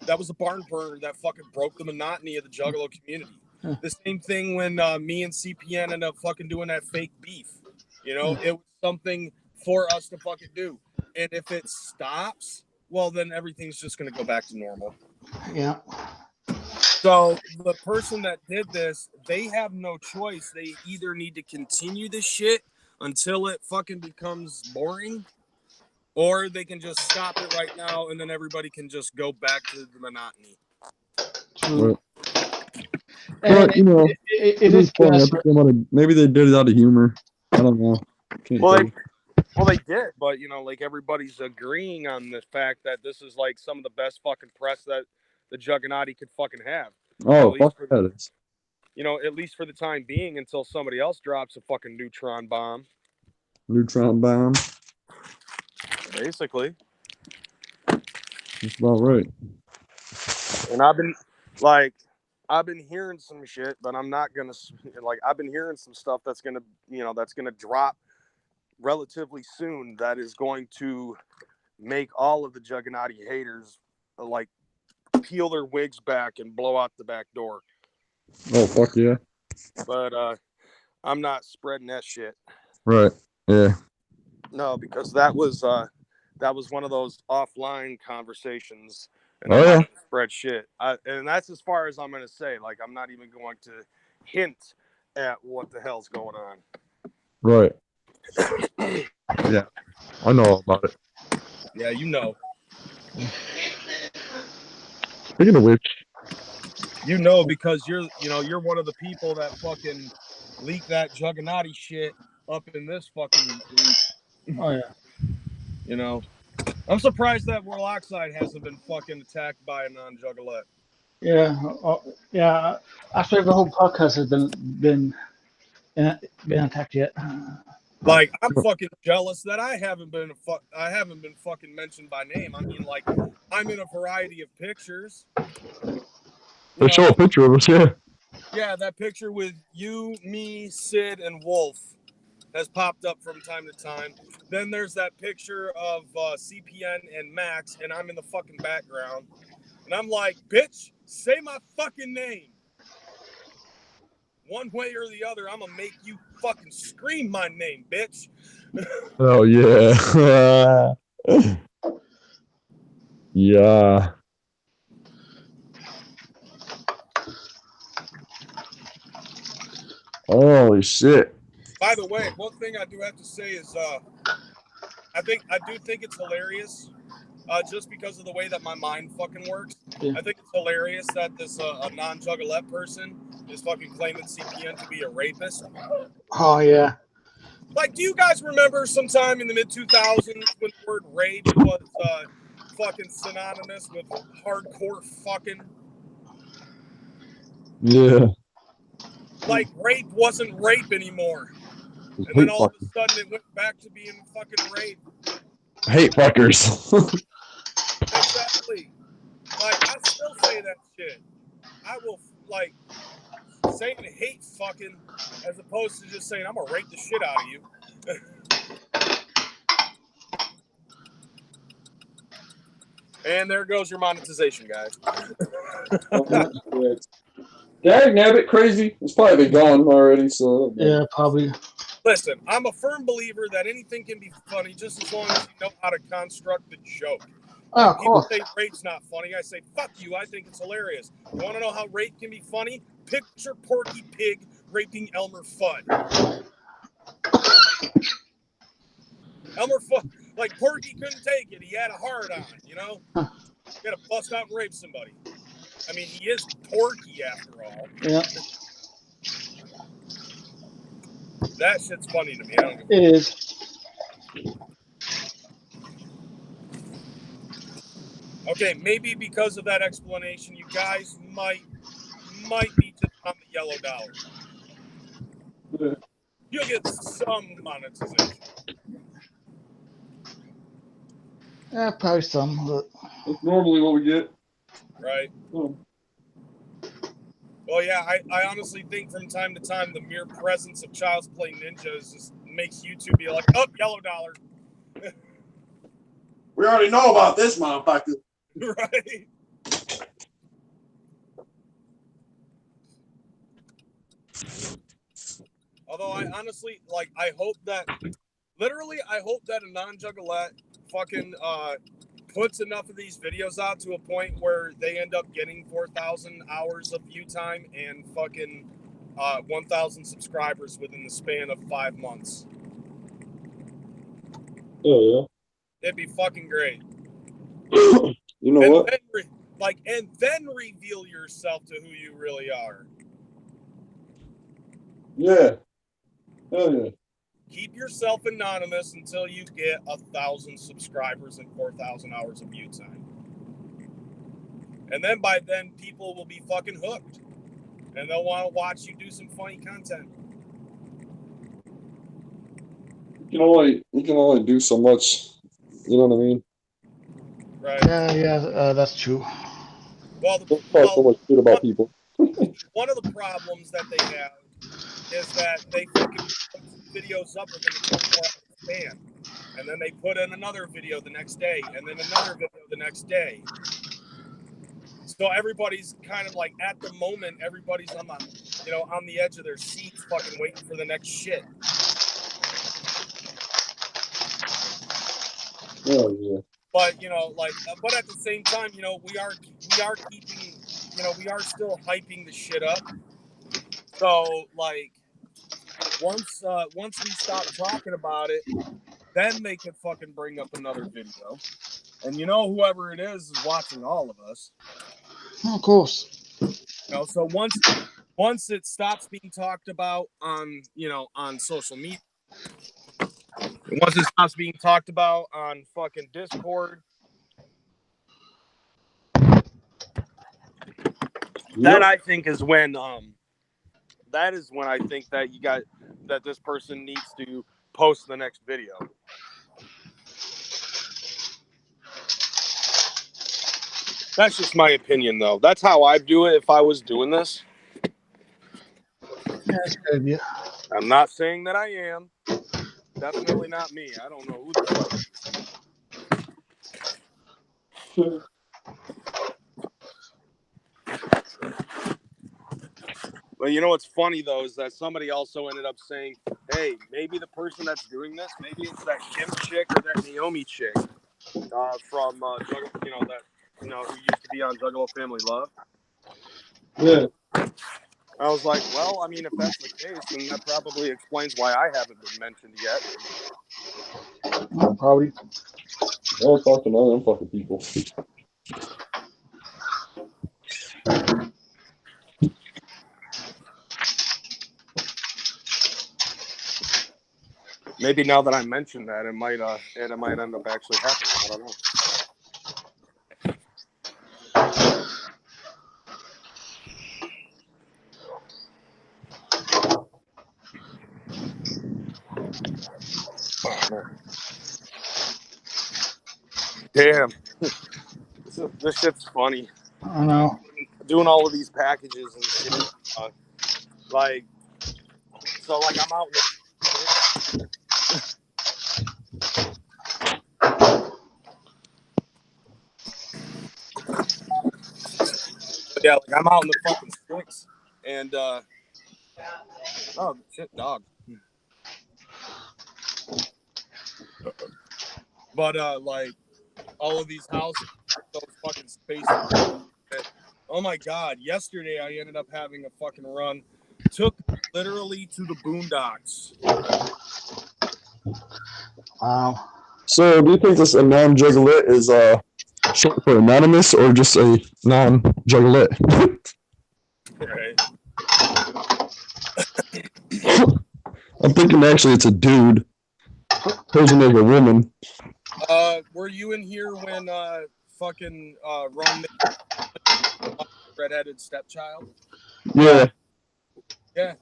That was a barn burner that fucking broke the monotony of the Juggalo community. The same thing when me and CPN ended up fucking doing that fake beef. It was something for us to fucking do. And if it stops, well, then everything's just going to go back to normal. Yeah. So the person that did this, they have no choice. They either need to continue this shit until it fucking becomes boring, or they can just stop it right now and then everybody can just go back to the monotony. True. But, it is funny. Maybe they did it out of humor. I don't know. Well, they did, but everybody's agreeing on the fact that this is like some of the best fucking press that the Jugganati could fucking have. Oh, fuck that is. At least for the time being, until somebody else drops a fucking neutron bomb. Neutron bomb. Basically. That's about right. And I've been hearing some shit, but I'm not gonna I've been hearing some stuff that's gonna drop relatively soon that is going to make all of the Jugganati haters peel their wigs back and blow out the back door. Oh, fuck yeah. But I'm not spreading that shit. Right. Yeah. No, because that was one of those offline conversations, and I'm not gonna spread shit. And that's as far as I'm going to say. I'm not even going to hint at what the hell's going on. Right. Yeah, I know all about it. Yeah, you know. Speaking of which, because you're one of the people that fucking leaked that Jugganati shit up in this fucking group. Oh yeah. I'm surprised that Warloxide hasn't been fucking attacked by a non-Juggalette. Yeah. Yeah. I swear the whole podcast has been attacked yet. Like, I'm fucking jealous that I haven't been fucking mentioned by name. I mean, like, I'm in a variety of pictures. They show a picture of us, yeah. Yeah, that picture with you, me, Sid, and Wolf has popped up from time to time. Then there's that picture of CPN and Max, and I'm in the fucking background. And I'm like, bitch, say my fucking name. One way or the other, I'm gonna make you fucking scream my name, bitch. Oh, yeah. Yeah. Holy shit. By the way, one thing I do have to say is I do think it's hilarious just because of the way that my mind fucking works. Yeah. I think it's hilarious that this a non-Juggalette person is fucking claiming CPN to be a rapist. Oh, yeah. Like, do you guys remember sometime in the mid-2000s when the word rape was fucking synonymous with hardcore fucking? Yeah. Like, rape wasn't rape anymore. And then all of a sudden it went back to being fucking rape. Hate fuckers. Exactly. Like, I still say that shit. I will, like, saying hate fucking as opposed to just saying I'm gonna rape the shit out of you. And there goes your monetization, guys. Dang, nabbit, crazy. It's probably been gone already, so. Yeah, probably. Listen, I'm a firm believer that anything can be funny just as long as you know how to construct the joke. Oh, of People course. say rape's not funny. I say, fuck you. I think it's hilarious. You want to know how rape can be funny? Picture Porky Pig raping Elmer Fudd. Elmer Fudd, like, Porky couldn't take it. He had a hard on, you know? He had to bust out and rape somebody. I mean, he is Porky after all. Yeah. That shit's funny to me. It is. Okay, maybe because of that explanation, you guys might be just on the yellow dollar. Yeah. You'll get some monetization. Yeah, probably some. But... That's normally what we get. Right. Oh. Well, yeah, I honestly think from time to time the mere presence of Child's Play Ninjas just makes YouTube be like, oh, yellow dollar. We already know about this motherfucker. Right. Although I honestly, like, I hope that a non-Juggalette fucking puts enough of these videos out to a point where they end up getting 4,000 hours of view time and fucking 1,000 subscribers within the span of 5 months. Oh, yeah. It'd be fucking great. You know and what? Then reveal yourself to who you really are. Yeah. Hell yeah. Keep yourself anonymous until you get 1,000 subscribers and 4,000 hours of view time. And then by then, people will be fucking hooked. And they'll want to watch you do some funny content. You can only do so much. You know what I mean? Right. Yeah, that's true. Don't talk so much shit about people. One of the problems that they have is that they fucking put videos up within a 24-hour span. And then they put in another video the next day, and then another video the next day. So everybody's kind of like, at the moment, everybody's on the edge of their seats fucking waiting for the next shit. Oh, yeah. But, but at the same time, we are keeping, we are still hyping the shit up. So, like, once we stop talking about it, then they can fucking bring up another video. And whoever it is watching all of us. Of course. So once it stops being talked about on social media, once it stops being talked about on fucking Discord, that I think is when I think that that this person needs to post the next video. That's just my opinion, though. That's how I'd do it if I was doing this. Yeah, that's a good idea. I'm not saying that I am. Definitely not me. I don't know who the fuck. But you know what's funny, though, is that somebody also ended up saying, hey, maybe the person that's doing this, maybe it's that Kim chick or that Naomi chick from Juggalo, who used to be on Juggalo Family Love. Yeah. I was like, well, I mean, if that's the case, then that probably explains why I haven't been mentioned yet. Probably. I'll talk to other fucking people. Maybe now that I mentioned that, it might end up actually happening. I don't know. Oh, man. Damn. This shit's funny. I know. Doing all of these packages and shit. I'm out in the yeah, like I'm out in the fucking sticks, and oh shit, dog. But like all of these houses, those fucking spaces. Oh my god! Yesterday I ended up having a fucking run. Took literally to the boondocks. Wow. So, do you think this non-juggalette is short for anonymous or just a non-juggalette? Right. I'm thinking actually it's a dude posing as a woman. Were you in here when fucking Ron redheaded stepchild? Yeah. Yeah.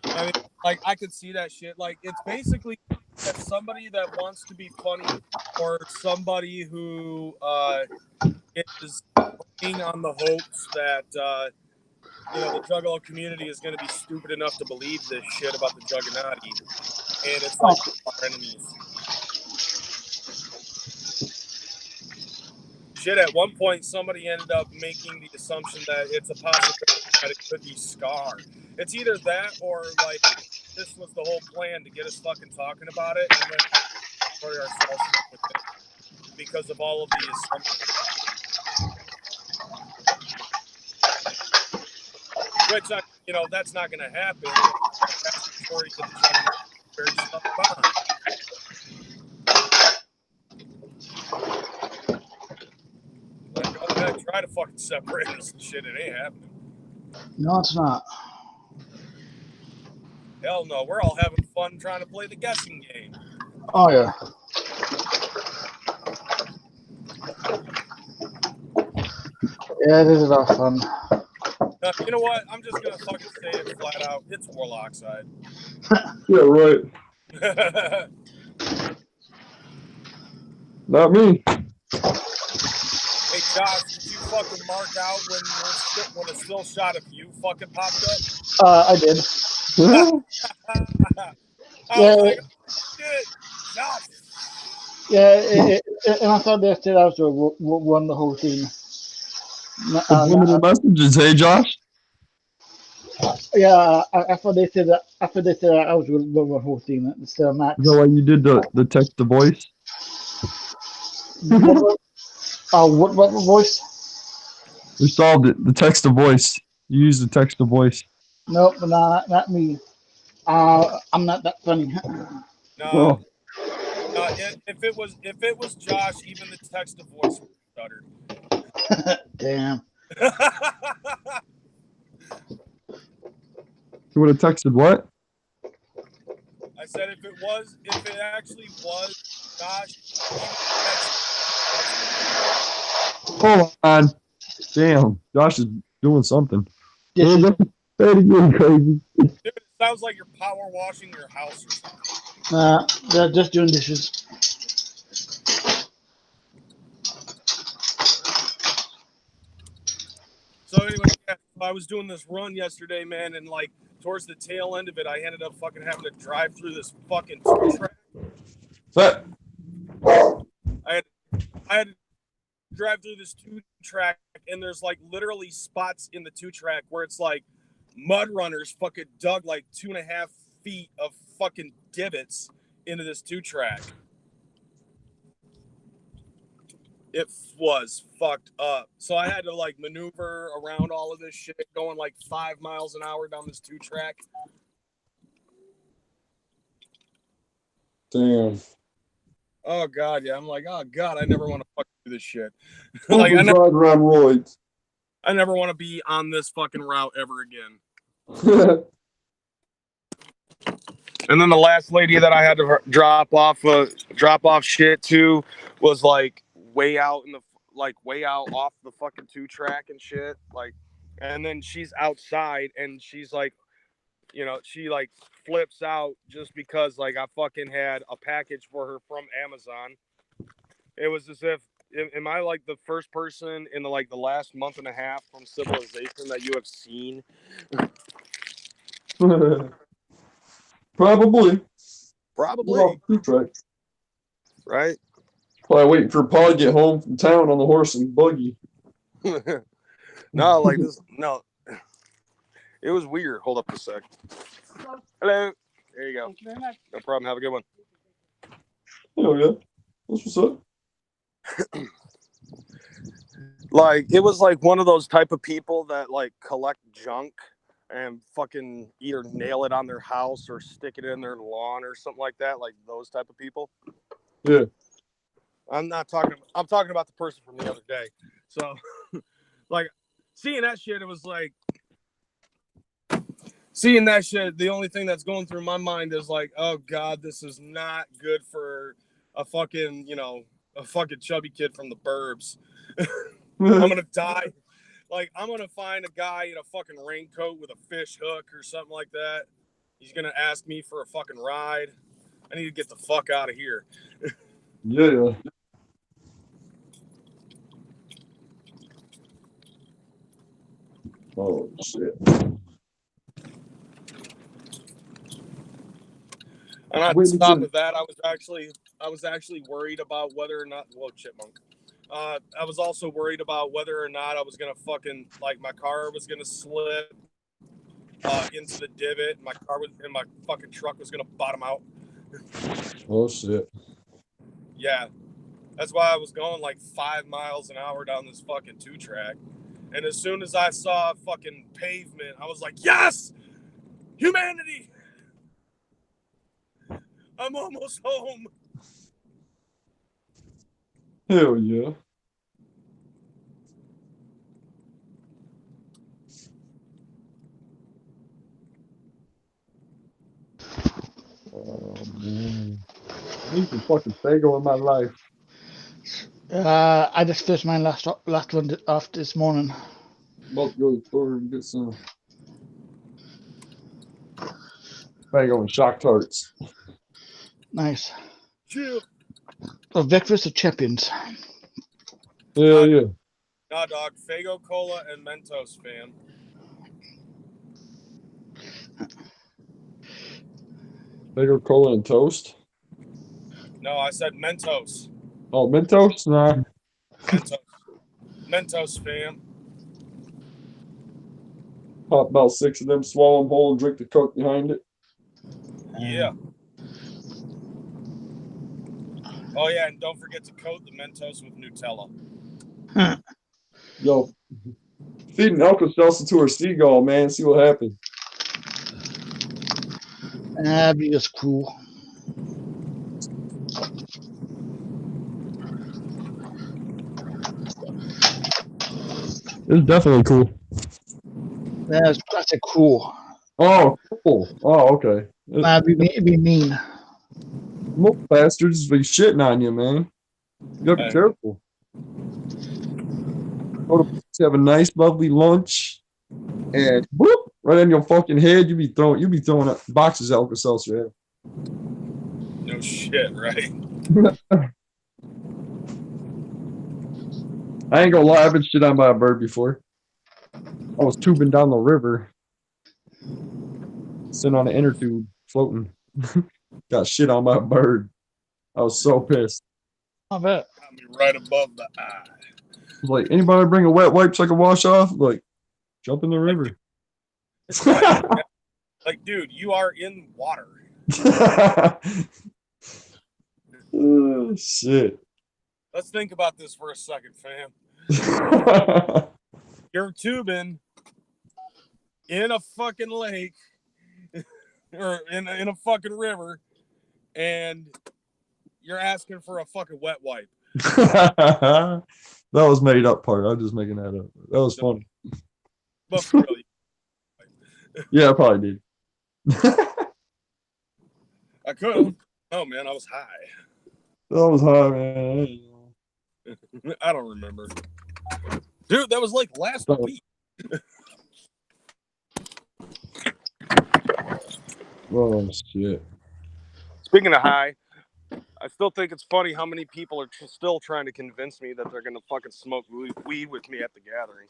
I mean, like, I could see that shit. Like, it's basically that somebody that wants to be funny or somebody who is playing on the hopes that, the Juggalo community is going to be stupid enough to believe this shit about the Jugganati. And it's like our enemies. Shit, at one point, somebody ended up making the assumption that it's a possibility that it could be Scar. It's either that or, like, this was the whole plan to get us fucking talking about it and then destroy ourselves with it because of all of the assumptions. Which, that's not going to happen. That's the story to the very stuff behind. Like, go ahead, try to fucking separate us and shit. It ain't happening. No, it's not. Hell no. We're all having fun trying to play the guessing game. Oh, yeah. Yeah, this is all fun. You know what? I'm just going to fucking say it flat out. It's Warloxide. Yeah, right. Not me. Hey, Josh, did you fucking mark out when a still shot of you fucking popped up? I did. I was like, oh, shit, Josh. Yeah, and I thought that I was won the whole thing. Subliminal messages, hey Josh? Yeah, after they said that, I was with the whole thing instead of Max. Is that why you did the text to voice? What voice? We solved it. The text to voice. You used the text to voice. Nope, not me. I'm not that funny. No. Oh. If it was Josh, even the text to voice would have stuttered. Damn. You would have texted what? I said if it actually was Josh. Hold on. Damn. Josh is doing something. Yes, Say it again, crazy. Dude, it sounds like you're power washing your house or something. They're just doing dishes. So anyway, yeah, I was doing this run yesterday, man, and like towards the tail end of it, I ended up fucking having to drive through this fucking two-track. That I had to drive through this two-track, and there's like literally spots in the two-track where it's like mud runners fucking dug like 2.5 feet of fucking divots into this two-track. It was fucked up. So I had to like maneuver around all of this shit, going like 5 miles an hour down this two-track. damn. Oh god, yeah. I'm like, oh god, I never want to fucking do this shit. Like I never around roids. I never want to be on this fucking route ever again. And then the last lady that I had to drop off shit to was like way out off the fucking two-track and shit. Like, and then she's outside and she's like, you know, she like flips out just because like I fucking had a package for her from Amazon. It was as if, am I like the first person in the last month and a half from Civilization that you have seen? Probably. Right? Probably waiting for Paul to get home from town on the horse and buggy. No, like this. No, it was weird. Hold up a sec. Hello. There you go. Thank you very much. No problem. Have a good one. Oh yeah, that's what's up. Like it was like one of those type of people that like collect junk and fucking either nail it on their house or stick it in their lawn or something like that. Like those type of people. Yeah. I'm talking about the person from the other day. So like seeing that shit, it was like seeing that shit. The only thing that's going through my mind is like, oh God, this is not good for a fucking, a fucking chubby kid from the burbs. I'm going to die. Like, I'm going to find a guy in a fucking raincoat with a fish hook or something like that. He's going to ask me for a fucking ride. I need to get the fuck out of here. Yeah. Oh, shit. And on top of that, I was actually worried about whether or not, chipmunk. I was also worried about whether or not I was gonna fucking my car was gonna slip into the divot. My fucking truck was gonna bottom out. Oh shit. Yeah, that's why I was going like 5 miles an hour down this fucking two-track. And as soon as I saw fucking pavement, I was like, yes, humanity. I'm almost home. Hell yeah. Oh man. I need some fucking Fago in my life. I just finished my last one off this morning. About to go to the store and get some Fago and Shock Tarts. Nice. Chill. So Victor's the champions. Hell yeah. Nah, dog. Fago Cola and Mentos, fam. Fago Cola and toast? No, I said Mentos. Oh, Mentos? Nah. Mentos, fam. Pop about 6 of them, swallow them whole, and drink the Coke behind it. Yeah. Oh, yeah, and don't forget to coat the Mentos with Nutella. Yo, feed an Alka-Seltzer to her seagull, man. See what happens. That'd be just cool. It's definitely cool. That's a cool. Oh, cool. Oh, okay. It'd be mean. Most bastards be shitting on you, man. You gotta be careful. Go to have a nice, lovely lunch, and whoop, right on your fucking head, you be throwing boxes of Alka-Seltzer. No shit, right? I ain't gonna lie, I've been shit on by a bird before. I was tubing down the river, sitting on an inner tube, floating. Got shit on by a bird. I was so pissed. I bet. Got me right above the eye. I was like, anybody bring a wet wipe so I can wash off? Like, jump in the river. Like, dude, you are in water. Oh, shit. Let's think about this for a second, fam. You're tubing in a fucking lake or in a fucking river, and you're asking for a fucking wet wipe. That was made up part. I'm just making that up. That was funny. But for real, Yeah, I probably did. I could have. Oh man, I was high. That was hard, man. I don't remember. Dude, that was like last week. Oh, shit. Speaking of high, I still think it's funny how many people are still trying to convince me that they're going to fucking smoke weed with me at the gathering.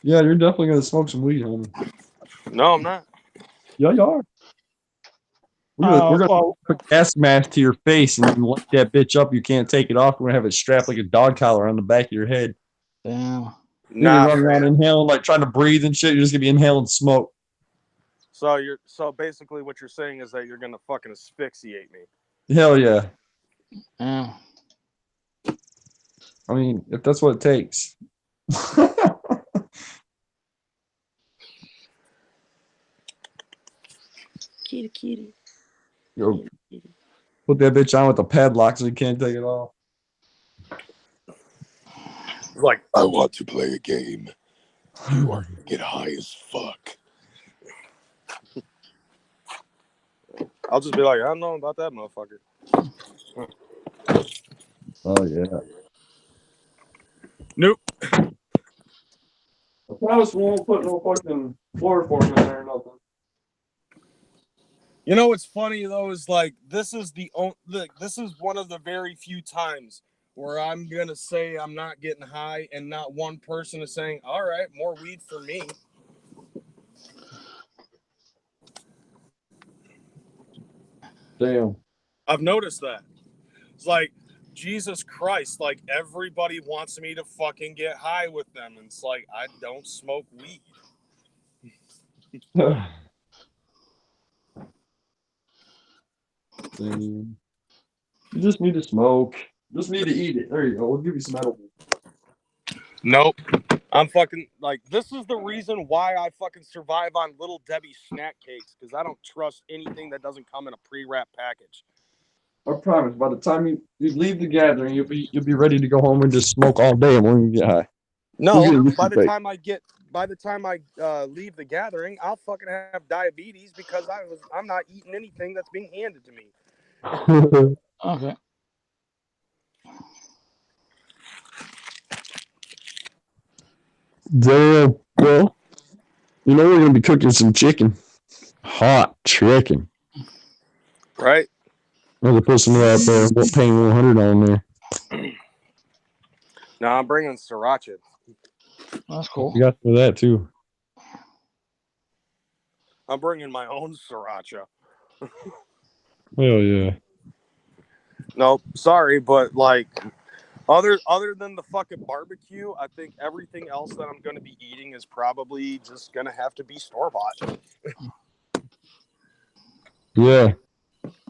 Yeah, you're definitely going to smoke some weed, homie. No, I'm not. Yeah, you are. We're gonna put a gas mask to your face and light that bitch up. You can't take it off. We're gonna have it strapped like a dog collar on the back of your head. Damn. You're gonna run around inhaling, like trying to breathe and shit. You're just gonna be inhaling smoke. So basically what you're saying is that you're gonna fucking asphyxiate me. Hell yeah. Yeah. I mean, if that's what it takes. Kitty. Yo, put that bitch on with a padlock so you can't take it off. Like, I want to play a game. You are gonna get high as fuck. I'll just be like, I don't know about that motherfucker. Oh yeah. Nope. I promise we won't put no fucking chloroform in there or nothing. You know what's funny though is like this is one of the very few times where I'm gonna say I'm not getting high, and not one person is saying, "All right, more weed for me." Damn. I've noticed that. It's like, Jesus Christ, like everybody wants me to fucking get high with them, and it's like I don't smoke weed. You just need to smoke. Just need to eat it. There you go. We'll give you some edible. Nope. I'm fucking like, this is the reason why I fucking survive on Little Debbie snack cakes, because I don't trust anything that doesn't come in a pre-wrapped package. I promise. By the time you leave the gathering, you'll be ready to go home and just smoke all day and won't get high. No, by the time I leave the gathering, I'll fucking have diabetes because I'm not eating anything that's being handed to me. Okay. Damn. Well, you know we're gonna be cooking some chicken. Hot chicken. Right. I'm gonna put some of that paying 100 on there. No, I'm bringing sriracha. That's cool. You got for that too. I'm bringing my own sriracha. Hell yeah. No, sorry, but like other than the fucking barbecue, I think everything else that I'm going to be eating is probably just going to have to be store-bought. Yeah.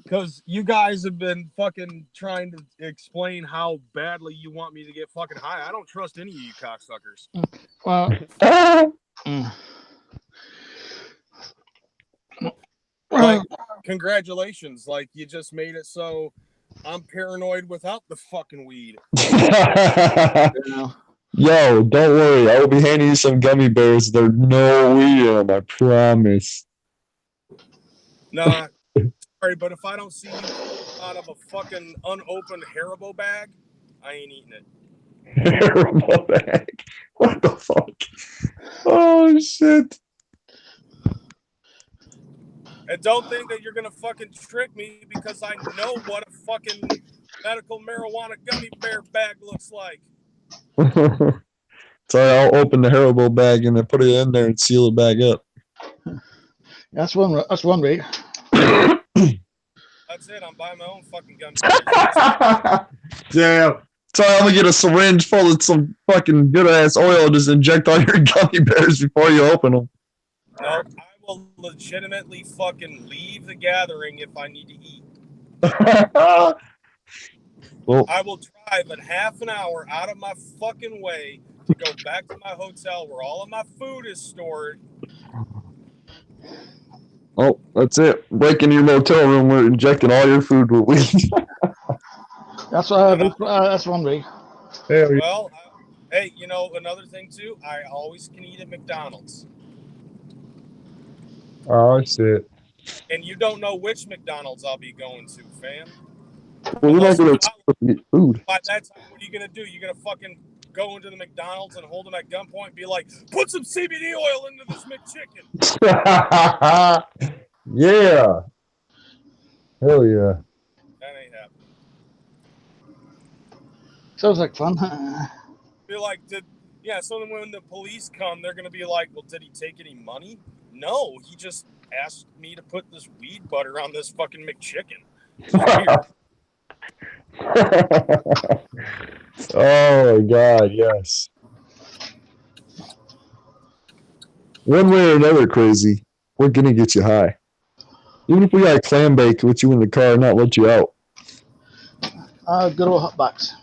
Because you guys have been fucking trying to explain how badly you want me to get fucking high. I don't trust any of you cocksuckers. Well, like, congratulations. Like, you just made it so I'm paranoid without the fucking weed. Yo, don't worry. I will be handing you some gummy bears. There's no weed in them, I promise. Nah, sorry, but if I don't see you out of a fucking unopened Haribo bag, I ain't eating it. Haribo bag. What the fuck? Oh shit. And don't think that you're gonna fucking trick me because I know what a fucking medical marijuana gummy bear bag looks like. Sorry, I'll open the Haribo bag and then put it in there and seal it back up. That's one way. That's it. I'm buying my own fucking gummy bears. Yeah. Sorry, I'm gonna get a syringe full of some fucking good ass oil and just inject all your gummy bears before you open them. No, I will legitimately fucking leave the gathering if I need to eat. Well, I will drive a half an hour out of my fucking way to go back to my hotel where all of my food is stored. oh, that's it. Break into your motel room. We're injecting all your food with weed. That's one way. Well, hey, you know, another thing too, I always can eat at McDonald's. Oh, shit. And you don't know which McDonald's I'll be going to, fam. Well, you're not going to get food. By that time, what are you going to do? You're going to fucking go into the McDonald's and hold them at gunpoint and be like, put some CBD oil into this McChicken. Yeah. Hell yeah. That ain't happening. Sounds like fun. Be like, so then when the police come, they're going to be like, well, did he take any money? No, he just asked me to put this weed butter on this fucking McChicken. Oh my god, yes. One way or another, crazy, we're gonna get you high. Even if we got a clam bake with you in the car and not let you out. Good old hot box.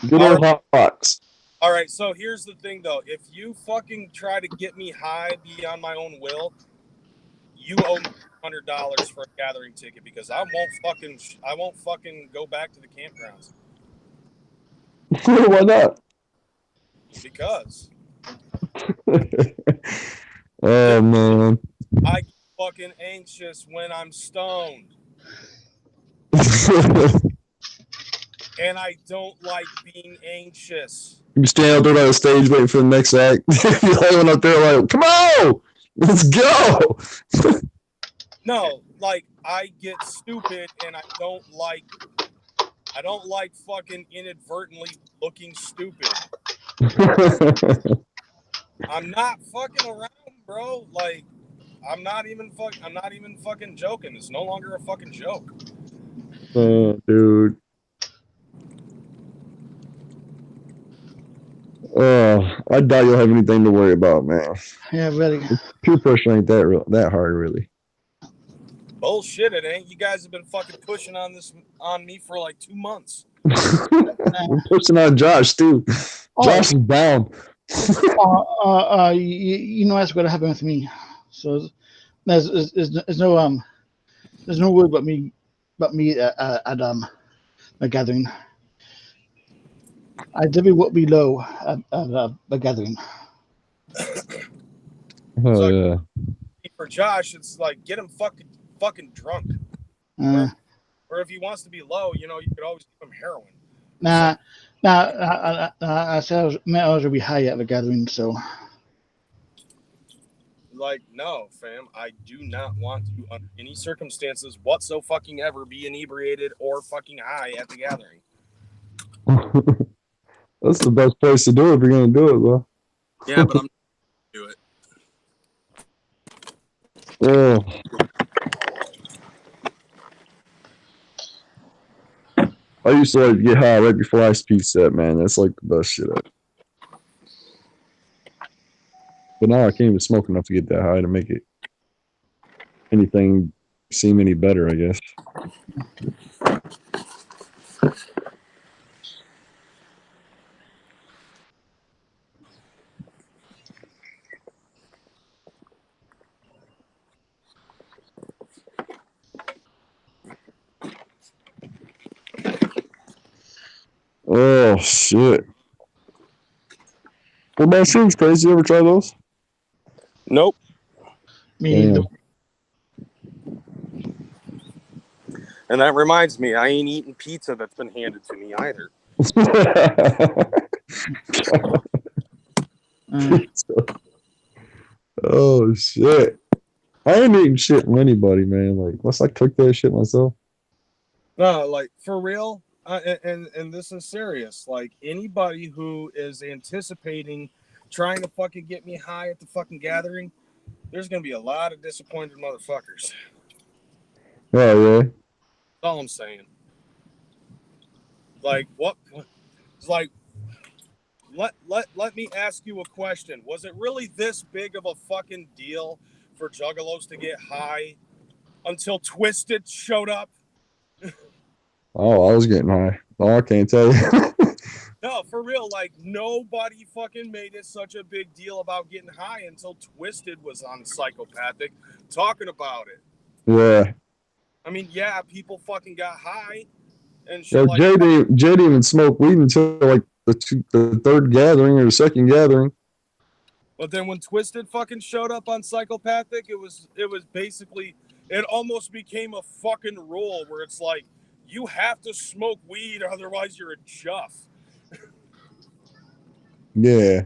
Good old hot box. All right, so here's the thing, though. If you fucking try to get me high beyond my own will, you owe me $100 for a gathering ticket because I won't fucking go back to the campgrounds. Why not? Because. Oh man. I get fucking anxious when I'm stoned. And I don't like being anxious. You stand out there on the stage waiting for the next act. You're holding up there like, come on, let's go. No, like I get stupid and I don't like fucking inadvertently looking stupid. I'm not fucking around, bro. Like I'm not even fucking joking. It's no longer a fucking joke. Oh, dude. Oh, I doubt you'll have anything to worry about, man. Yeah, really. Peer pressure ain't that hard, really. Bullshit, it ain't. You guys have been fucking pushing on me for like 2 months. We're pushing on Josh too. Josh is down. You know that's going to happen with me. So there's no word about me at a gathering. I definitely won't be low at a gathering. Oh yeah. For Josh, it's like get him fucking drunk. Or if he wants to be low, you know, you could always give him heroin. I said I was going to be high at the gathering, so. Like, no, fam, I do not want to, under any circumstances whatsoever, be inebriated or fucking high at the gathering. That's the best place to do it if you're going to do it, though. Yeah, but I'm not going to do it. Oh. I used to like to get high right before Ice Peak set, man. That's like the best shit ever. But now I can't even smoke enough to get that high to make it anything seem any better, I guess. Oh, shit. What about mushrooms, Crazy? You ever try those? Nope. Me either. And that reminds me, I ain't eating pizza that's been handed to me either. Oh shit! I ain't eating shit from anybody, man. Like, unless I cook that shit myself. No, like for real. And this is serious. Like anybody who is anticipating trying to fucking get me high at the fucking gathering, there's gonna be a lot of disappointed motherfuckers. Oh yeah. That's all I'm saying. Like what? It's like let me ask you a question. Was it really this big of a fucking deal for Juggalos to get high until Twisted showed up? Oh, I was getting high. Oh, I can't tell you. No, for real. Like nobody fucking made it such a big deal about getting high until Twisted was on Psychopathic talking about it. Yeah. I mean, yeah, people fucking got high and shit. Yo, Like Jay didn't even smoke weed until like the third gathering or the second gathering. But then when Twisted fucking showed up on Psychopathic, it was basically, it almost became a fucking rule where it's like, you have to smoke weed, otherwise you're a juff. Yeah.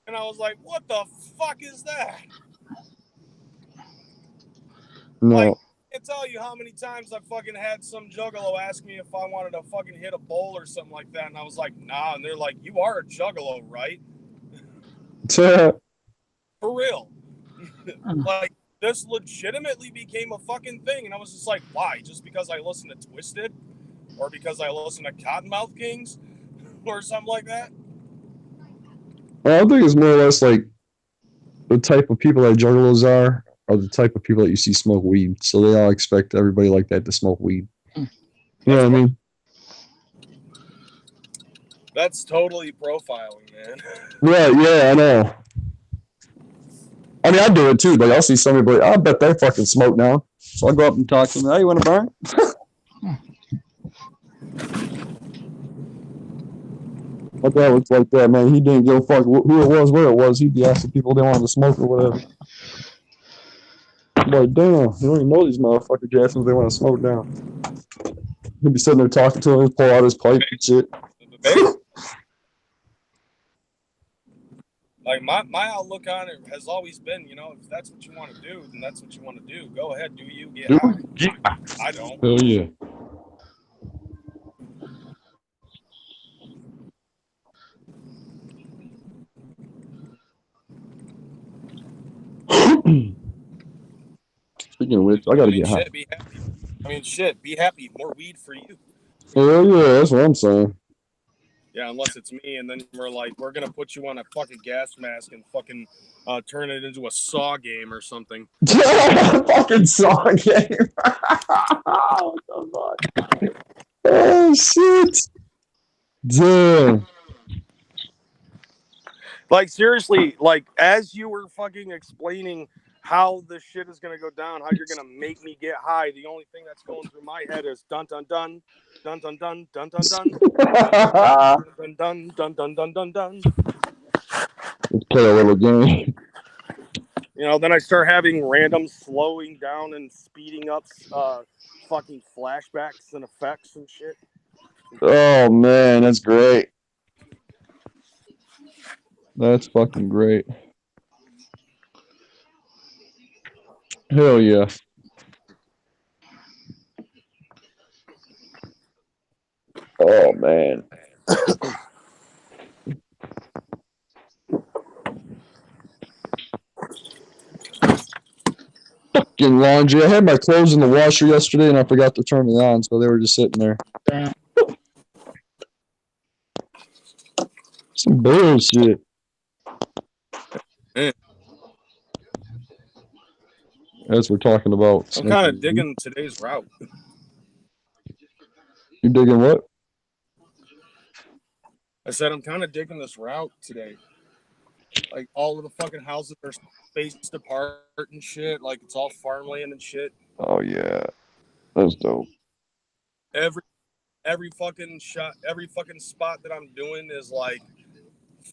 And I was like, what the fuck is that? No. Like, I can't tell you how many times I fucking had some Juggalo ask me if I wanted to fucking hit a bowl or something like that. And I was like, nah. And they're like, you are a Juggalo, right? For real. Like, this legitimately became a fucking thing. And I was just like, why? Just because I listen to Twisted? Or because I listen to Cottonmouth Kings? Or something like that? Well, I think it's more or less like the type of people that Juggalos are the type of people that you see smoke weed. So they all expect everybody like that to smoke weed. You know what I mean? That's totally profiling, man. Right, yeah, I know. I mean, I do it too. Like, I'll see somebody, but I bet they fucking smoke now. So I'll go up and talk to them. Hey, you want to burn? My dad was like that, man. He didn't give a fuck who it was, where it was. He'd be asking people if they wanted to smoke or whatever. I'm like, damn, you don't even know these motherfuckers asking if they want to smoke now. He'd be sitting there talking to him, he'd pull out his pipe and shit. Like my outlook on it has always been, you know, if that's what you want to do, then that's what you want to do. Go ahead, do you get high? Yeah. I don't. Hell yeah. Speaking of which, I gotta get high. Be happy. Be happy. More weed for you. Hell yeah, that's what I'm saying. Yeah, unless it's me, and then we're gonna put you on a fucking gas mask and fucking turn it into a Saw game or something. Fucking Saw game. Oh, oh shit. Damn. Like seriously, like as you were fucking explaining how this shit is gonna go down, how you're gonna make me get high, the only thing that's going through my head is dun dun dun, dun dun dun, dun dun dun, dun dun dun dun dun dun dun. Let's play a little game. You know, then I start having random slowing down and speeding up, fucking flashbacks and effects and shit. Oh man, that's great. That's fucking great. Hell yeah. Oh man. Fucking laundry. I had my clothes in the washer yesterday and I forgot to turn it on, so they were just sitting there. Some bullshit. As we're talking about. I'm kind of digging today's route. You digging what? I said I'm kind of digging this route today. Like all of the fucking houses are spaced apart and shit. Like it's all farmland and shit. Oh yeah, that's dope. Every fucking spot that I'm doing is like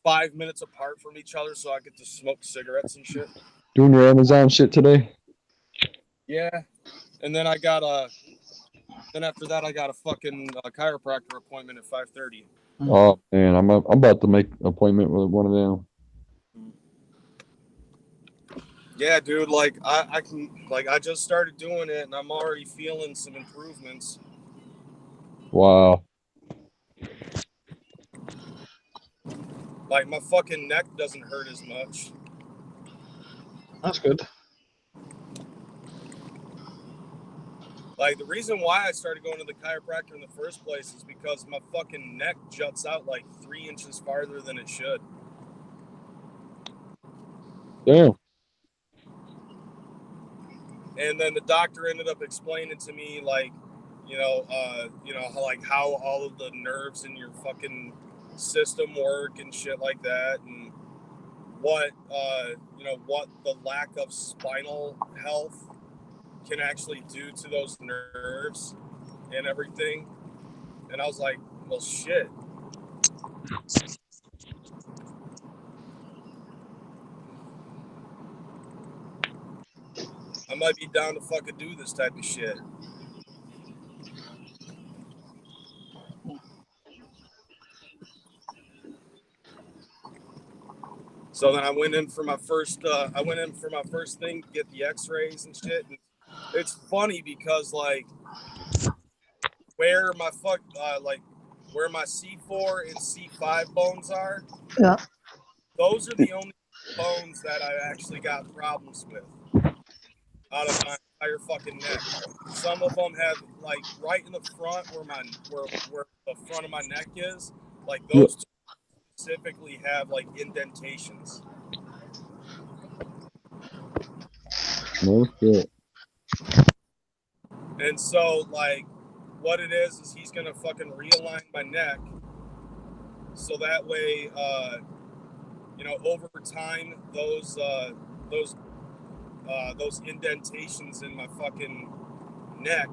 5 minutes apart from each other, so I get to smoke cigarettes and shit. Doing your Amazon shit today? Yeah, and then Then after that, I got a fucking chiropractor appointment at 5:30. Oh man, I'm about to make an appointment with one of them. Yeah, dude. Like I can like I just started doing it, and I'm already feeling some improvements. Wow. Like my fucking neck doesn't hurt as much. That's good. Like the reason why I started going to the chiropractor in the first place is because my fucking neck juts out like 3 inches farther than it should. Damn. And then the doctor ended up explaining to me like, like how all of the nerves in your fucking system work and shit like that, and what what the lack of spinal health can actually do to those nerves and everything. And I was like, well, shit. I might be down to fucking do this type of shit. So then I went in for my first thing to get the x-rays and shit. And it's funny because like where my where my C4 and C5 bones are, Yeah. those are the only bones that I actually got problems with out of my entire fucking neck. Some of them have like right in the front where the front of my neck is, like those two specifically have like indentations. No shit. And so like what it is he's gonna fucking realign my neck so that way over time those indentations in my fucking neck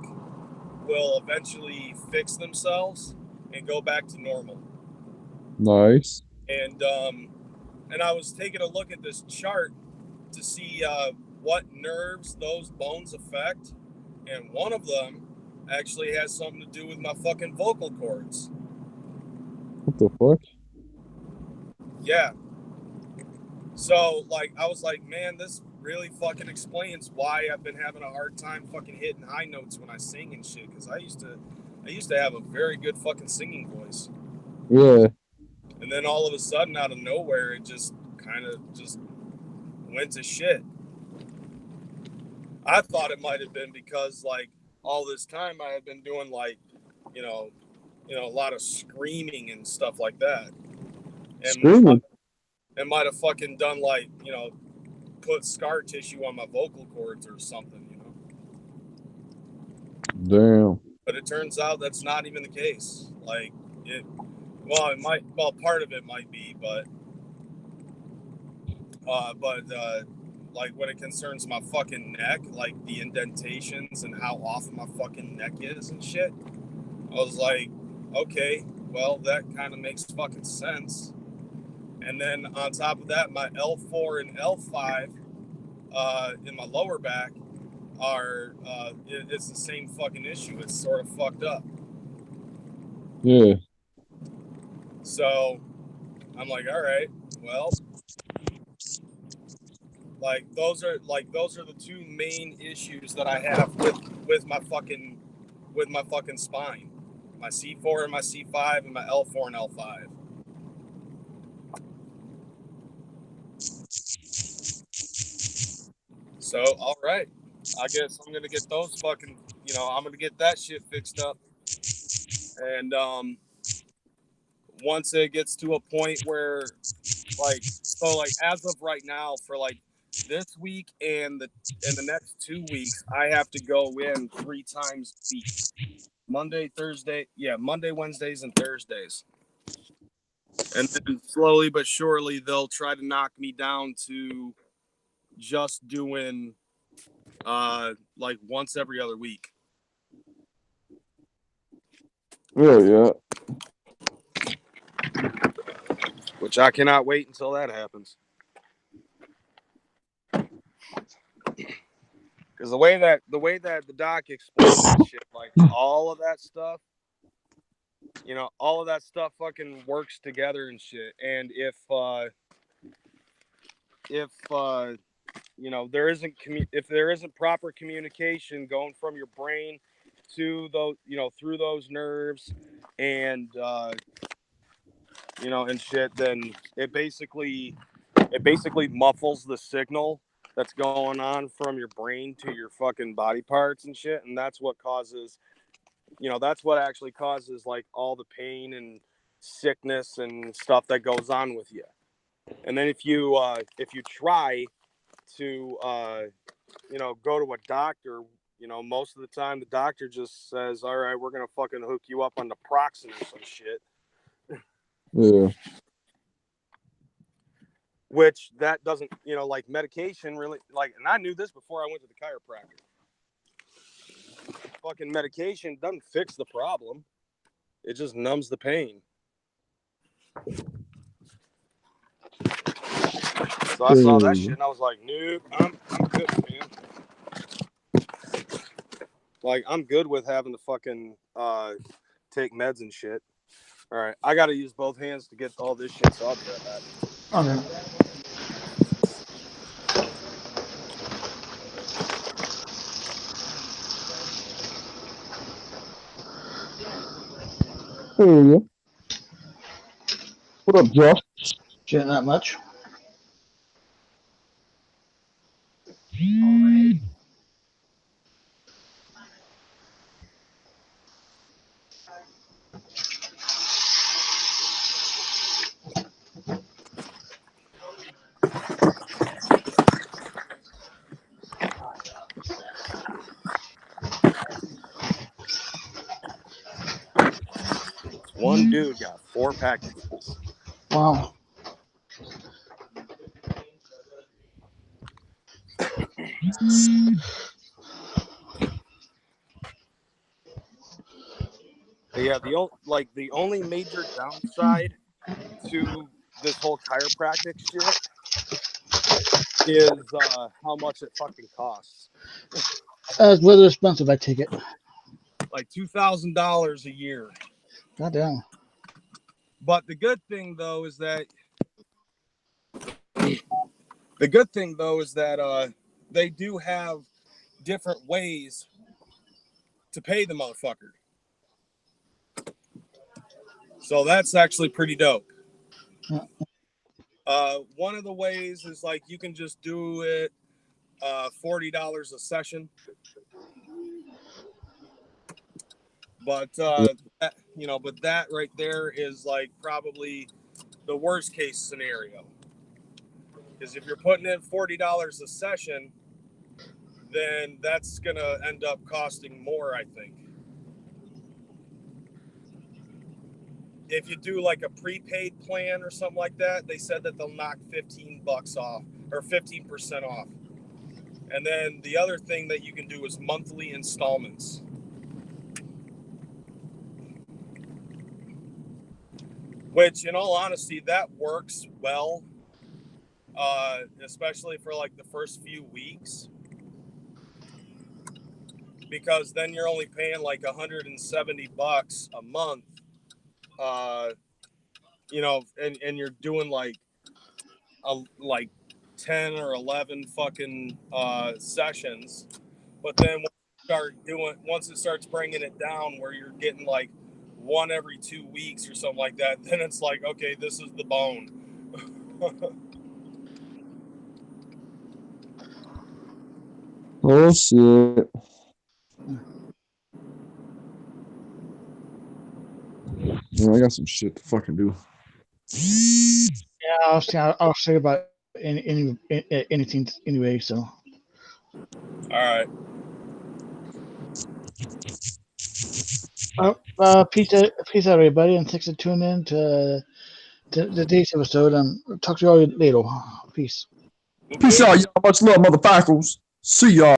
will eventually fix themselves and go back to normal. Nice. And I was taking a look at this chart to see what nerves those bones affect, and one of them actually has something to do with my fucking vocal cords. What the fuck? Yeah. So like I was like, man, this really fucking explains why I've been having a hard time fucking hitting high notes when I sing and shit, because I used to have a very good fucking singing voice. Yeah. And then all of a sudden out of nowhere it just kind of just went to shit. I thought it might have been because like all this time I had been doing like a lot of screaming and stuff like that. And Screaming. it might have fucking done like, put scar tissue on my vocal cords or something, Damn. But it turns out that's not even the case. Like part of it might be, but like when it concerns my fucking neck, like the indentations and how off my fucking neck is and shit, I was like, okay, well, that kind of makes fucking sense. And then on top of that, my L4 and L5 in my lower back are it's the same fucking issue. It's sort of fucked up. Yeah. So I'm like, all right, well, like those are the two main issues that I have with my fucking spine. My C4 and my C5 and my L4 and L5. So, all right. I guess I'm going to get those fucking, I'm going to get that shit fixed up. And once it gets to a point where, as of right now, for like this week and the next 2 weeks, I have to go in 3 times a week. Monday, Wednesdays, and Thursdays. And then slowly but surely, they'll try to knock me down to just doing like once every other week. Yeah. Which I cannot wait until that happens. Because the way that the doc explains that shit, like all of that stuff, You know, all of that stuff fucking works together and shit. And if you know, if there isn't proper communication going from your brain to those, you know, through those nerves and you know, and shit, then it basically muffles the signal that's going on from your brain to your fucking body parts and shit. And that's what causes, you know, that's what actually causes like all the pain and sickness and stuff that goes on with you. And then if you try to you know, go to a doctor, you know, most of the time the doctor just says, all right, we're gonna fucking hook you up on naproxen or some shit. Yeah. Which that doesn't, you know, like medication really, like, and I knew this before I went to the chiropractor. Fucking medication doesn't fix the problem. It just numbs the pain. So I saw that shit and I was like, nope, I'm good, man. Like, I'm good with having to fucking take meds and shit. All right, I got to use both hands to get all this shit, so I'll be right back. Okay. There you go. What up, Josh? Shit, not much. One dude got 4 packages. Wow. Yeah, the only major downside to this whole chiropractic shit is how much it fucking costs. It's rather expensive, I take it. Like $2,000 a year. Goddamn. But the good thing though is that they do have different ways to pay the motherfucker. So that's actually pretty dope. One of the ways is like you can just do it $40 a session. But that, you know, but that right there is like probably the worst case scenario. Because if you're putting in $40 a session, then that's gonna end up costing more, I think. If you do like a prepaid plan or something like that, they said that they'll knock $15 off or 15% off. And then the other thing that you can do is monthly installments. Which, in all honesty, that works well, especially for like the first few weeks. Because then you're only paying like $170 a month. You know, and you're doing like 10 or 11 fucking sessions. But then once it starts bringing it down where you're getting like one every 2 weeks or something like that, then it's like, okay, this is the bone. Oh shit. Yeah, I got some shit to fucking do. Yeah, I'll say about anything anyway. So. All right. Peace out, everybody, and thanks for tuning in to today's episode. And talk to you all later. Peace. Peace out, y'all. Much love, motherfuckers. See y'all.